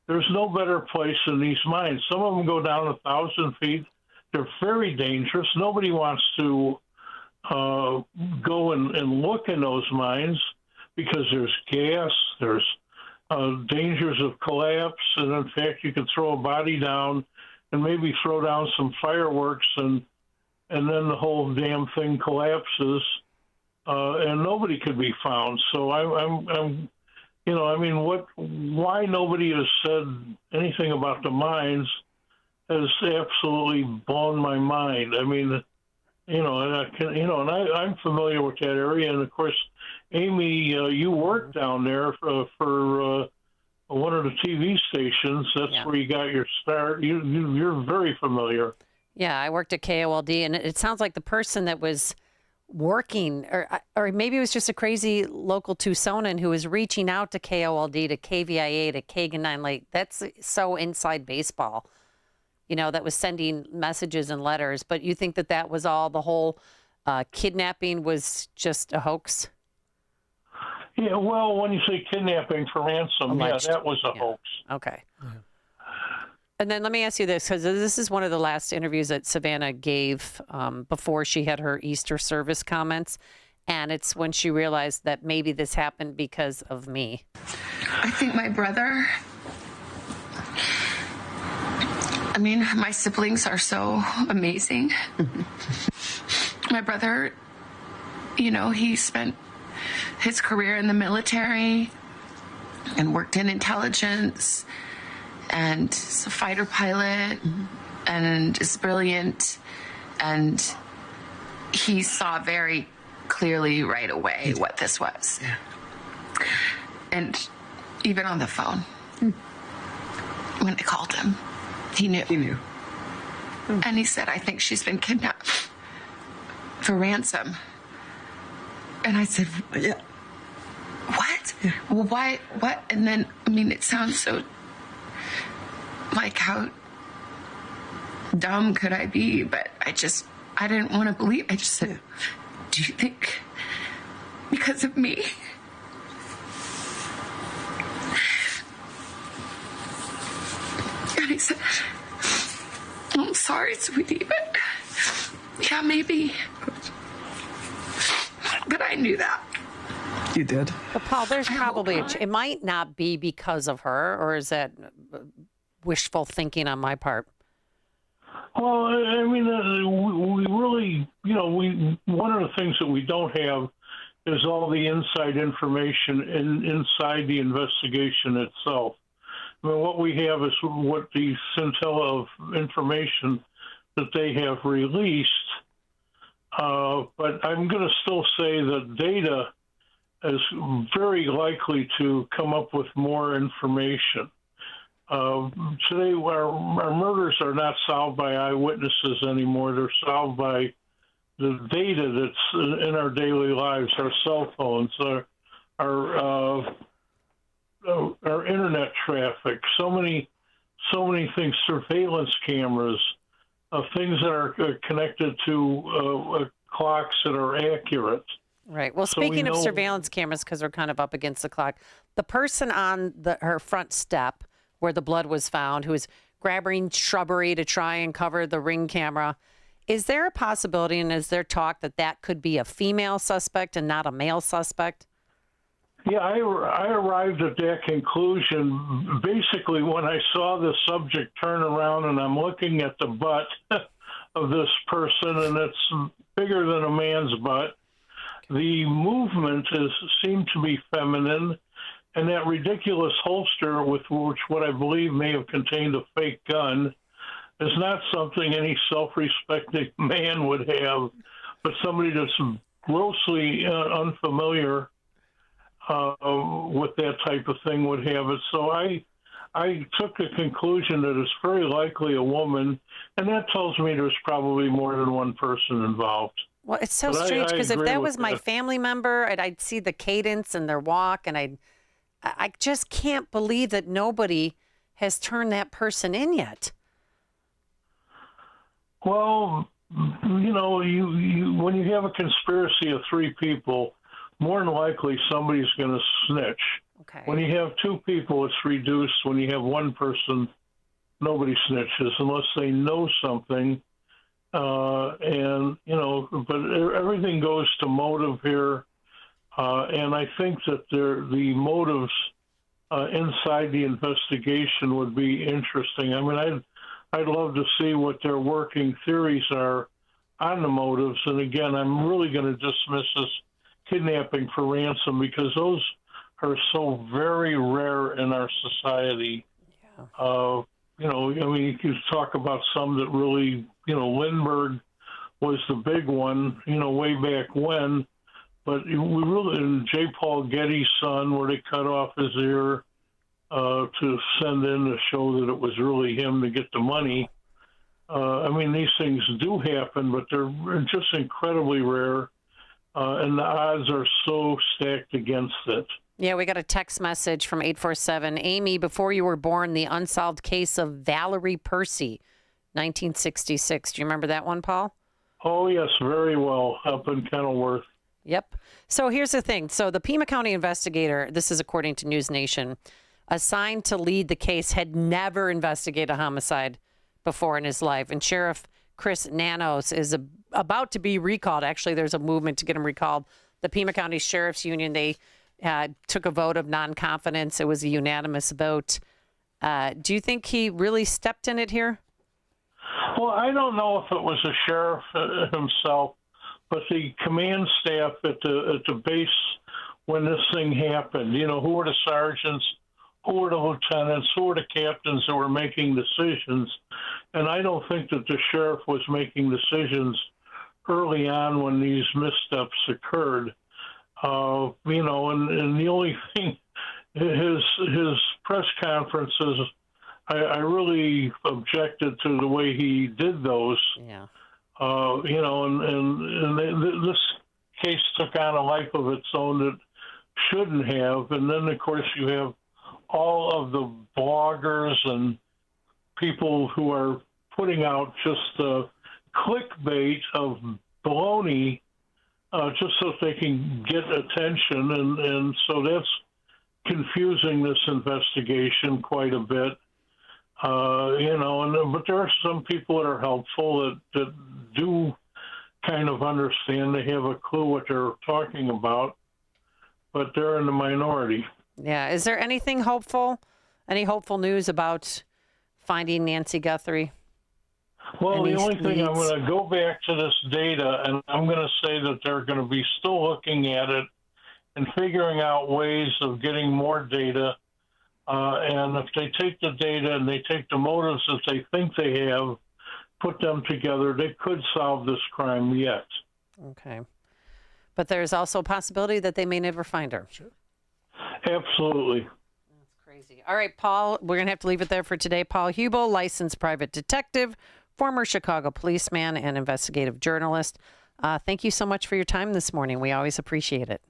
there's no better place than these mines. Some of them go down 1,000 feet. They're very dangerous. Nobody wants to go and look in those mines because there's gas, there's dangers of collapse, and in fact, you could throw a body down and maybe throw down some fireworks, and then the whole damn thing collapses, and nobody could be found. So I'm why nobody has said anything about the mines has absolutely blown my mind. I mean, and I'm familiar with that area, and of course, Amy, you worked down there for one of the TV stations. That's where you got your start. You're very familiar. Yeah, I worked at KOLD, and it sounds like the person that was working, or maybe it was just a crazy local Tucsonan who was reaching out to KOLD, to KVIA, to Kagan 9 Lake. That's so inside baseball, that was sending messages and letters. But you think that was all, the whole kidnapping was just a hoax? Yeah, well, when you say kidnapping for ransom, alleged. That was a hoax. Okay. Yeah. And then let me ask you this, because this is one of the last interviews that Savannah gave before she had her Easter service comments. And it's when she realized that maybe this happened because of me. I think my brother, my siblings are so amazing. My brother, he spent his career in the military and worked in intelligence and is a fighter pilot and is brilliant. And he saw very clearly right away what this was. Yeah. And even on the phone, when I called him, he knew. He knew. And he said, I think she's been kidnapped for ransom. And I said, yeah. What? Yeah. Well, why? What? And then, it sounds so, like, how dumb could I be? But I didn't want to believe. I just said, do you think because of me. And he said, I'm sorry, sweetie, but yeah, maybe. But I knew that. You did. But Paul, there's probably it might not be because of her, or is that wishful thinking on my part? Well, I mean, we really, one of the things that we don't have is all the inside information inside the investigation itself. I mean, what we have is what the scintilla of information that they have released. But I'm going to still say that data is very likely to come up with more information. Today, our murders are not solved by eyewitnesses anymore. They're solved by the data that's in our daily lives, our cell phones, our internet traffic, so many things, surveillance cameras, things that are connected to clocks that are accurate. Right. Well, speaking of surveillance cameras, because we're kind of up against the clock, the person on her front step where the blood was found, who was grabbing shrubbery to try and cover the Ring camera, is there a possibility, and is there talk that could be a female suspect and not a male suspect? Yeah, I arrived at that conclusion basically when I saw the subject turn around and I'm looking at the butt of this person, and it's bigger than a man's butt. The movement seemed to be feminine, and that ridiculous holster with which what I believe may have contained a fake gun is not something any self-respecting man would have, but somebody that's grossly unfamiliar with that type of thing would have it. So I took the conclusion that it's very likely a woman, and that tells me there's probably more than one person involved. Well, it's so strange because if that was my family member, and I'd see the cadence and their walk, and I just can't believe that nobody has turned that person in yet. Well, you when you have a conspiracy of three people, more than likely somebody's going to snitch. Okay. When you have two people, it's reduced. When you have one person, nobody snitches unless they know something. But everything goes to motive here. And I think that the motives inside the investigation would be interesting. I mean, I'd love to see what their working theories are on the motives. And again, I'm really going to dismiss this kidnapping for ransom because those are so very rare in our society. Yeah. You could talk about some that really, Lindbergh was the big one, way back when. But and J. Paul Getty's son, where they cut off his ear to send in to show that it was really him to get the money. These things do happen, but they're just incredibly rare. And the odds are so stacked against it. Yeah, we got a text message from 847. Amy, before you were born, the unsolved case of Valerie Percy, 1966. Do you remember that one, Paul? Oh, yes, very well, up in Kenilworth. Yep. So here's the thing. So the Pima County investigator, this is according to News Nation, assigned to lead the case, had never investigated a homicide before in his life. And Sheriff Chris Nanos is about to be recalled. Actually, there's a movement to get him recalled. The Pima County Sheriff's Union, they took a vote of non-confidence. It was a unanimous vote. Do you think he really stepped in it here? Well, I don't know if it was the sheriff himself, but the command staff at the base when this thing happened. Who were the sergeants, who were the lieutenants, who were the captains that were making decisions. And I don't think that the sheriff was making decisions early on when these missteps occurred. And the only thing, his press conferences, I really objected to the way he did those. Yeah. This case took on a life of its own that shouldn't have. And then, of course, you have all of the bloggers and people who are putting out just clickbait of baloney just so they can get attention. And so that's confusing this investigation quite a bit. But there are some people that are helpful that do kind of understand. They have a clue what they're talking about, but they're in the minority. Yeah. Is there anything hopeful? Any hopeful news about finding Nancy Guthrie? Well, the only thing, I'm going to go back to this data, and I'm going to say that they're going to be still looking at it and figuring out ways of getting more data. And if they take the data and they take the motives that they think they have, put them together, they could solve this crime yet. Okay. But there's also a possibility that they may never find her. Sure. Absolutely. That's crazy. All right, Paul, we're going to have to leave it there for today. Paul Hubel, licensed private detective, former Chicago policeman and investigative journalist. Thank you so much for your time this morning. We always appreciate it.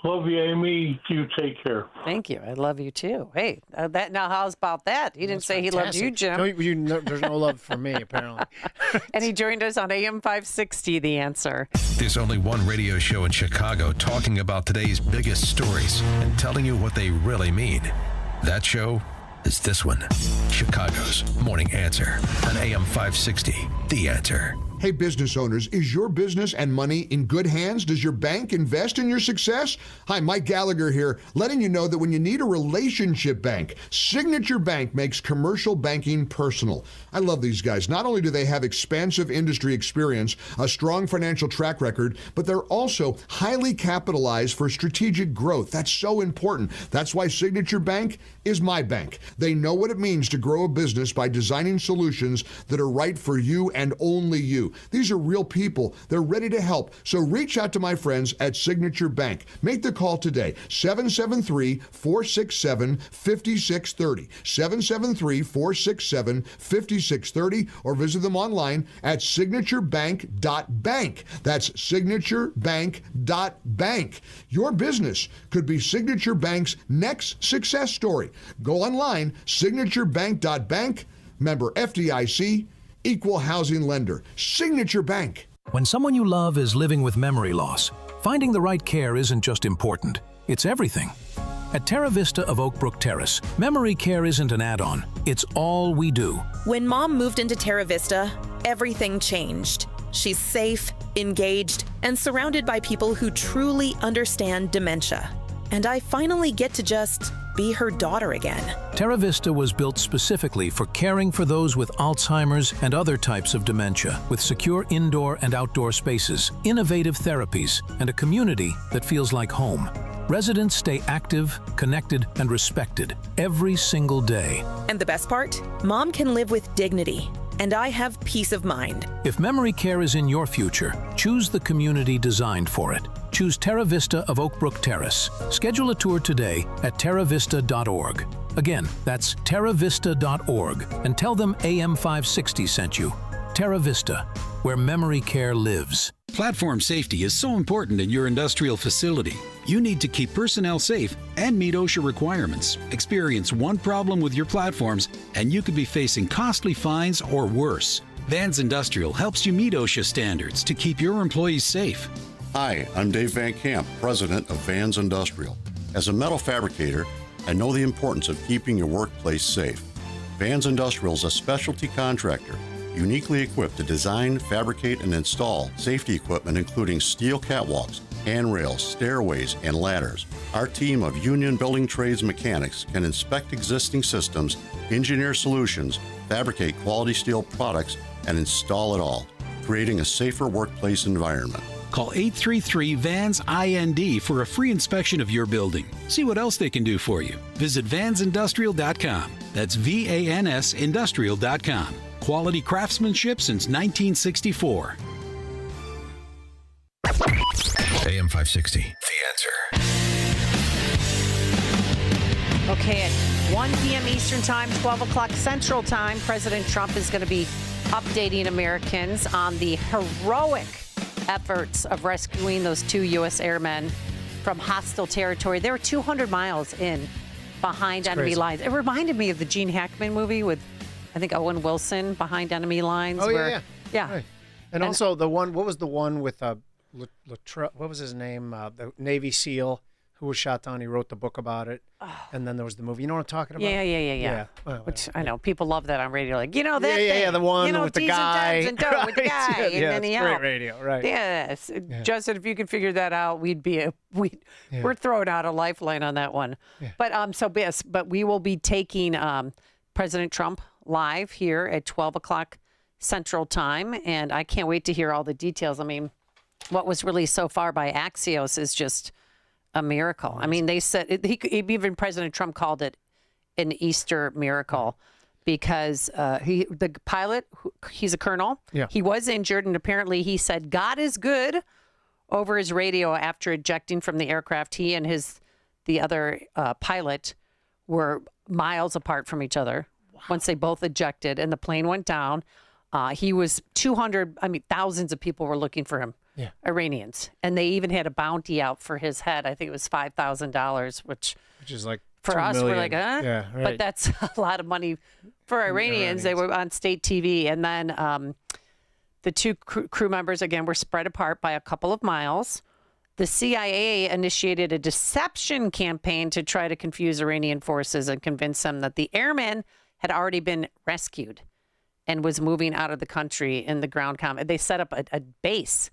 Love you, Amy. You take care. Thank you. I love you too. Hey, now how's about that? He didn't say fantastic. He loved you, Jim. There's no love for me, apparently. And he joined us on AM 560, The Answer. There's only one radio show in Chicago talking about today's biggest stories and telling you what they really mean. That show is this one, Chicago's Morning Answer on AM 560, The Answer. Hey, business owners, is your business and money in good hands? Does your bank invest in your success? Hi, Mike Gallagher here, letting you know that when you need a relationship bank, Signature Bank makes commercial banking personal. I love these guys. Not only do they have expansive industry experience, a strong financial track record, but they're also highly capitalized for strategic growth. That's so important. That's why Signature Bank is my bank. They know what it means to grow a business by designing solutions that are right for you and only you. These are real people. They're ready to help. So reach out to my friends at Signature Bank. Make the call today, 773-467-5630, 773-467-5630, or visit them online at signaturebank.bank. That's signaturebank.bank. Your business could be Signature Bank's next success story. Go online, signaturebank.bank, member FDIC, equal housing lender. Signature Bank. When someone you love is living with memory loss, finding the right care isn't just important, it's everything. At Terra Vista of Oak Brook Terrace, memory care isn't an add-on, it's all we do. When Mom moved into Terra Vista, everything changed. She's safe, engaged, and surrounded by people who truly understand dementia. And I finally get to just be her daughter again. Terra Vista was built specifically for caring for those with Alzheimer's and other types of dementia, with secure indoor and outdoor spaces, innovative therapies, and a community that feels like home. Residents stay active, connected, and respected every single day. And the best part? Mom can live with dignity, and I have peace of mind. If memory care is in your future, choose the community designed for it. Choose Terra Vista of Oak Brook Terrace. Schedule a tour today at terravista.org. Again, that's terravista.org, and tell them AM 560 sent you. Terra Vista, where memory care lives. Platform safety is so important in your industrial facility. You need to keep personnel safe and meet OSHA requirements. Experience one problem with your platforms, and you could be facing costly fines or worse. Vans Industrial helps you meet OSHA standards to keep your employees safe. Hi, I'm Dave Van Camp, president of Vans Industrial. As a metal fabricator, I know the importance of keeping your workplace safe. Vans Industrial is a specialty contractor, uniquely equipped to design, fabricate, and install safety equipment including steel catwalks, handrails, stairways, and ladders. Our team of union building trades mechanics can inspect existing systems, engineer solutions, fabricate quality steel products, and install it all, creating a safer workplace environment. Call 833-VANS-IND for a free inspection of your building. See what else they can do for you. Visit vansindustrial.com. That's VANS Industrial.com. Quality craftsmanship since 1964. AM 560, The Answer. Okay, at 1 p.m. Eastern Time, 12 o'clock Central Time, President Trump is going to be updating Americans on the heroic efforts of rescuing those 2 U.S. airmen from hostile territory. They were 200 miles in behind enemy lines. It reminded me of the Gene Hackman movie with, I think, Owen Wilson, Behind Enemy Lines. Oh, yeah. Yeah. Right. And also the one, what was the one with what was his name? The Navy SEAL who was shot down. He wrote the book about it. And then there was the movie. You know what I'm talking about? Yeah. Well, Which I know people love that on radio. Like, that Yeah, the one thing, with the D's guy. And Dubs and Doe with the guy. Yeah, and then it's great radio, right. Yes. Justin, if you could figure that out, we're throwing out a lifeline on that one. Yeah. But we will be taking President Trump live here at 12 o'clock Central Time. And I can't wait to hear all the details. I mean, what was released so far by Axios is just a miracle. I mean, they said even President Trump called it an Easter miracle because the pilot, he's a colonel. Yeah. He was injured, and apparently he said God is good over his radio after ejecting from the aircraft. He and the other pilot were miles apart from each other once they both ejected, and the plane went down. He was thousands of people were looking for him. Yeah. Iranians. And they even had a bounty out for his head. I think it was $5,000, which is like for $2 us, million. we're like, huh? Yeah, right. But that's a lot of money for Iranians. They were on state TV. And then the two crew members, again, were spread apart by a couple of miles. The CIA initiated a deception campaign to try to confuse Iranian forces and convince them that the airman had already been rescued and was moving out of the country in the ground combat. They set up a base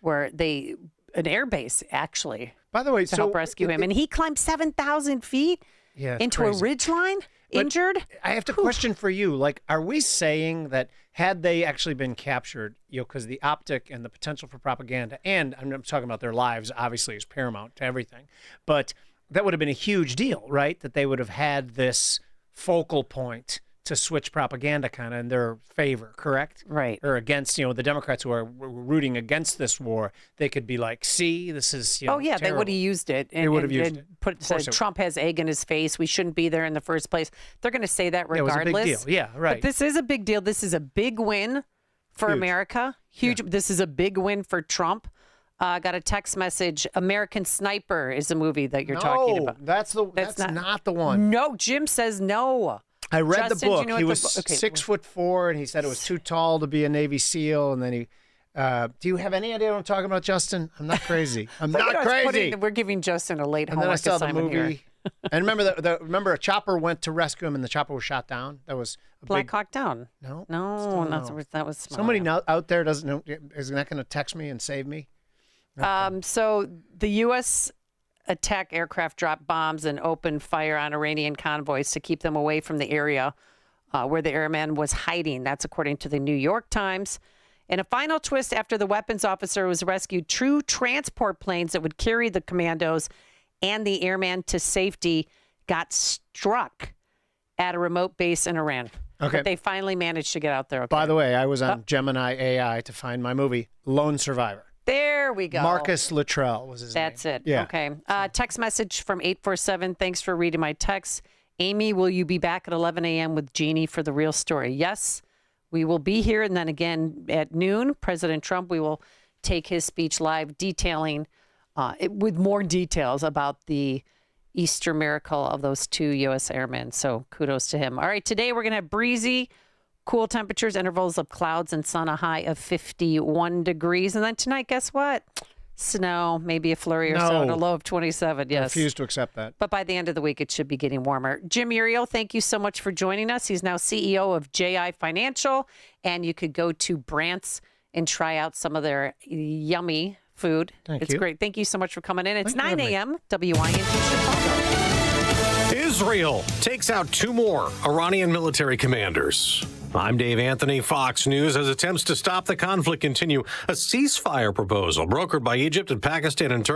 where an air base, actually, by the way, to help rescue him. And he climbed 7,000 feet into a ridgeline, injured. I have a question for you. Like, are we saying that had they actually been captured, because the optic and the potential for propaganda, and I'm talking about their lives, obviously, is paramount to everything, but that would have been a huge deal, right? That they would have had this focal point to switch propaganda kind of in their favor, correct? Right. Or against, the Democrats who are rooting against this war, they could be like, see, this is, they would have used it. And, they would have used it. Said Trump has egg in his face. We shouldn't be there in the first place. They're going to say that regardless. It was a big deal. Yeah, right. But this is a big deal. This is a big win for America. Huge. Yeah. This is a big win for Trump. Got a text message. American Sniper is a movie that you're talking about. That's not the one. No, Jim says no. I read Justin, the book. Do you know he was okay. 6'4", and he said it was too tall to be a Navy SEAL. And then he, do you have any idea what I'm talking about, Justin? I'm not crazy. I'm not crazy. We're giving Justin a late and then I saw the movie. Here. And remember a chopper went to rescue him, and the chopper was shot down. That was Black Hawk Down. No, that was smart. Somebody out there doesn't know. Is not going to text me and save me. Okay. So the U.S. attack aircraft dropped bombs and opened fire on Iranian convoys to keep them away from the area where the airman was hiding. That's according to the New York Times. In a final twist, after the weapons officer was rescued, 2 transport planes that would carry the commandos and the airman to safety got struck at a remote base in Iran. Okay. But they finally managed to get out there. Okay. By the way, I was on Gemini AI to find my movie, Lone Survivor. There we go. Marcus Luttrell was his name. That's it. Yeah. Okay. Text message from 847. Thanks for reading my text. Amy, will you be back at 11 a.m. with Jeannie for the real story? Yes, we will be here. And then again at noon, President Trump, we will take his speech live detailing with more details about the Easter miracle of those 2 U.S. airmen. So kudos to him. All right. Today we're going to have breezy, cool temperatures, intervals of clouds and sun, a high of 51 degrees. And then tonight, guess what? Snow, maybe a flurry or so, and a low of 27. Yes. I refuse to accept that. But by the end of the week, it should be getting warmer. Jim Uriel, thank you so much for joining us. He's now CEO of JI Financial. And you could go to Brandt's and try out some of their yummy food. It's great. Thank you so much for coming in. It's 9 a.m. WINT Chicago. Israel takes out 2 more Iranian military commanders. I'm Dave Anthony. Fox News, as attempts to stop the conflict continue, a ceasefire proposal brokered by Egypt and Pakistan and Turkey